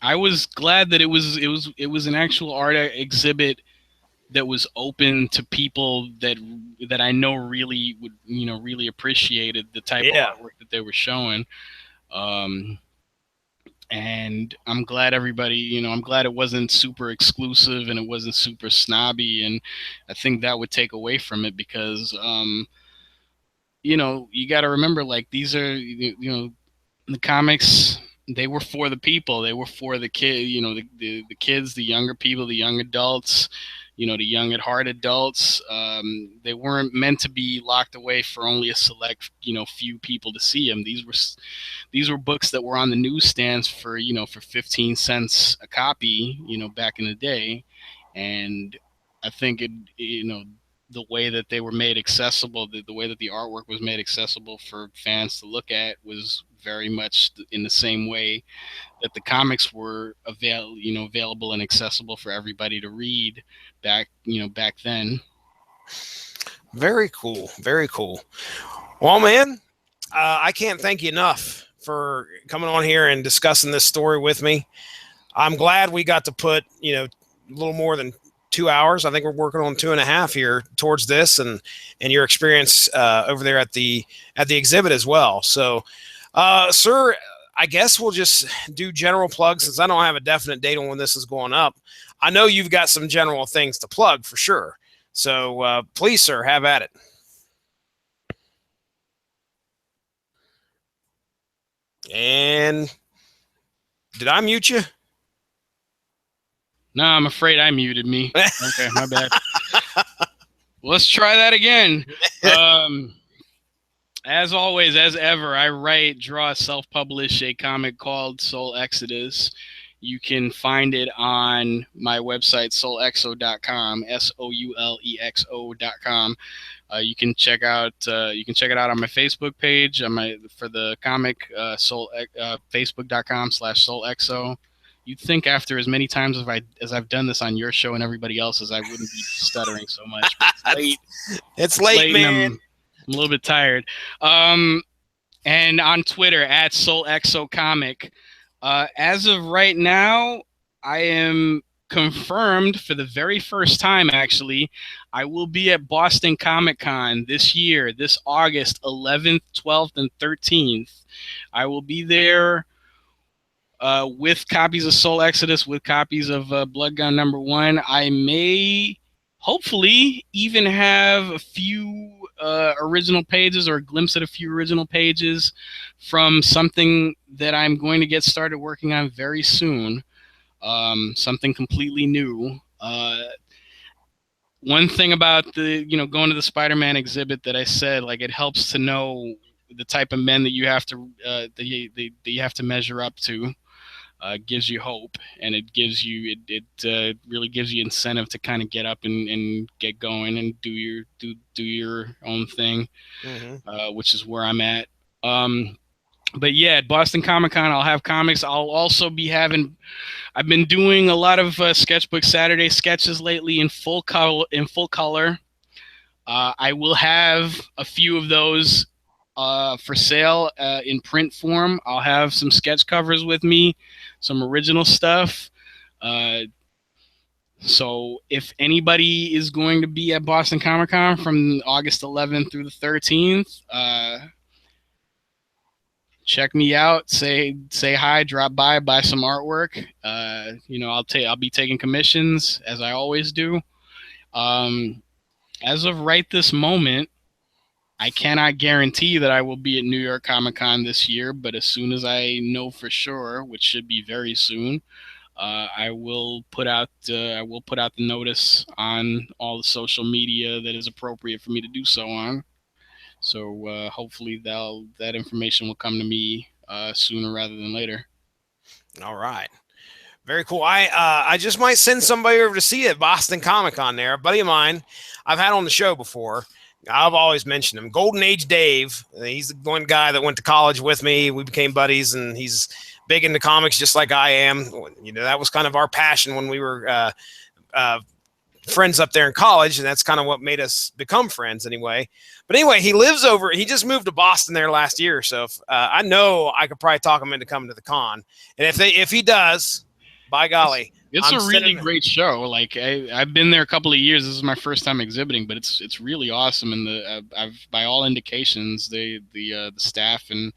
I was glad that it was an actual art exhibit that was open to people that I know really would really appreciated the type of artwork that they were showing. And I'm glad everybody, I'm glad it wasn't super exclusive and it wasn't super snobby, and I think that would take away from it because you got to remember, like, these are the comics, they were for the people. They were for the kid, the kids, the younger people, the young adults, the young at heart adults. They weren't meant to be locked away for only a select, few people to see them. These were books that were on the newsstands for 15 cents a copy, back in the day. And I think the way that they were made accessible, the way that the artwork was made accessible for fans to look at was very much in the same way that the comics were available and accessible for everybody to read back then. Very cool. Very cool. Well, man, I can't thank you enough for coming on here and discussing this story with me. I'm glad we got to put, a little more than 2 hours. I think we're working on 2.5 here towards this, and your experience over there at the exhibit as well. So, sir, I guess we'll just do general plugs since I don't have a definite date on when this is going up. I know you've got some general things to plug for sure. So please, sir, have at it. And did I mute you? No, I'm afraid I muted me. Okay, my bad. Let's try that again. As always, as ever, I write, draw, self-publish a comic called Soul Exodus. You can find it on my website, soulexo.com, soulexo.com. You can check it out on my Facebook page, for the comic, facebook.com/soulexo. You'd think after as many times as I've done this on your show and everybody else's, I wouldn't be stuttering so much. It's late, man. I'm a little bit tired. And on Twitter at SoulExoComic. As of right now, I am confirmed for the very first time, actually. I will be at Boston Comic Con this year, this August 11th, 12th, and 13th. I will be there with copies of Soul Exodus, with copies of Blood Gun #1. I may, hopefully, even have a few original pages, or a glimpse at a few original pages from something that I'm going to get started working on very soon. Something completely new. One thing about the going to the Spider-Man exhibit that I said, like, it helps to know the type of men that you have to that you have to measure up to. Gives you hope, and it gives you it really gives you incentive to kind of get up and get going and do your own thing, which is where I'm at. But yeah, at Boston Comic Con, I'll have comics. I'll also be I've been doing a lot of Sketchbook Saturday sketches lately in full color. I will have a few of those for sale in print form. I'll have some sketch covers with me, some original stuff. So if anybody is going to be at Boston Comic Con from August 11th through the 13th, check me out. Say hi, drop by, buy some artwork. I'll be taking commissions as I always do. As of right this moment, I cannot guarantee that I will be at New York Comic Con this year, but as soon as I know for sure, which should be very soon, I will put out the notice on all the social media that is appropriate for me to do so on. So hopefully that information will come to me sooner rather than later. All right. Very cool. I just might send somebody over to see you at Boston Comic Con there. A buddy of mine I've had on the show before. I've always mentioned him. Golden Age Dave. He's the one guy that went to college with me. We became buddies, and he's big into comics just like I am. You know, that was kind of our passion when we were friends up there in college, and that's kind of what made us become friends anyway. But anyway, he just moved to Boston there last year. So if, I know I could probably talk him into coming to the con. And if he does, by golly, it's a really great show. Like I've been there a couple of years. This is my first time exhibiting, but it's really awesome. And I've by all indications, the staff and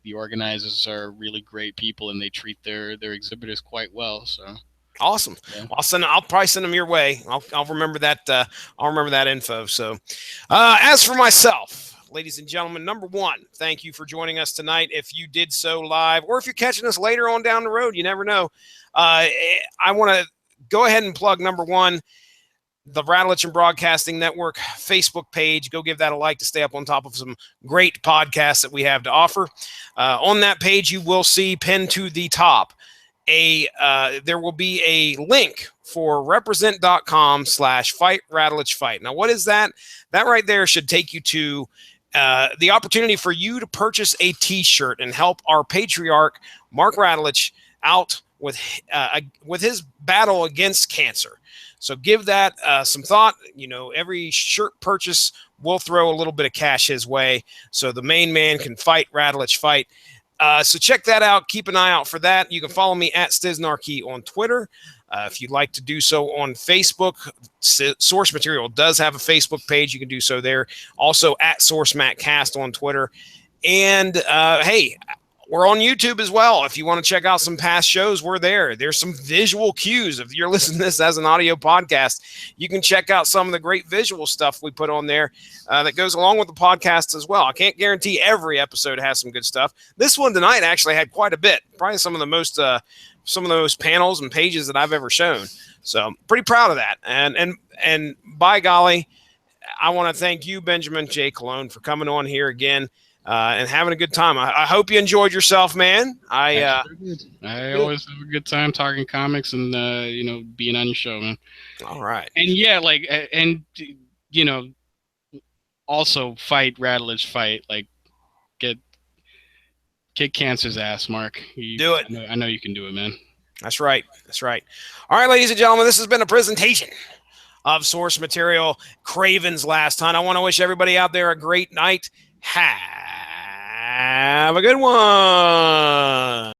the organizers are really great people, and they treat their exhibitors quite well. So awesome. Yeah. I'll probably send them your way. I'll remember that. I'll remember that info. So, as for myself, ladies and gentlemen, number one, thank you for joining us tonight. If you did so live, or if you're catching us later on down the road, you never know. I want to go ahead and plug number one, the Radulich and Broadcasting Network Facebook page. Go give that a like to stay up on top of some great podcasts that we have to offer. On that page, you will see pinned to the top there will be a link for represent.com/fight Radulich fight. Now, what is that? That right there should take you to the opportunity for you to purchase a t-shirt and help our patriarch, Mark Radulich, out with his battle against cancer. So give that some thought. You know, every shirt purchase will throw a little bit of cash his way, so the main man can fight Radulich fight. So check that out. Keep an eye out for that. You can follow me at Stiznarkey on Twitter. If you'd like to do so on Facebook, Source Material does have a Facebook page. You can do so there. Also at SourceMattCast on Twitter. And hey, we're on YouTube as well. If you want to check out some past shows, we're there. There's some visual cues. If you're listening to this as an audio podcast, you can check out some of the great visual stuff we put on there that goes along with the podcast as well. I can't guarantee every episode has some good stuff. This one tonight actually had quite a bit. Probably some of the most panels and pages that I've ever shown. So I'm pretty proud of that. And by golly, I want to thank you, Benjamin J. Cologne, for coming on here again. And having a good time. I hope you enjoyed yourself, man. I always have a good time talking comics and being on your show, man. All right. And yeah, also fight Radulich fight. Like kick cancer's ass, Mark. Do it. I know you can do it, man. That's right. That's right. All right, ladies and gentlemen, this has been a presentation of Source Material, Kraven's Last Hunt. I want to wish everybody out there a great night. Have a good one.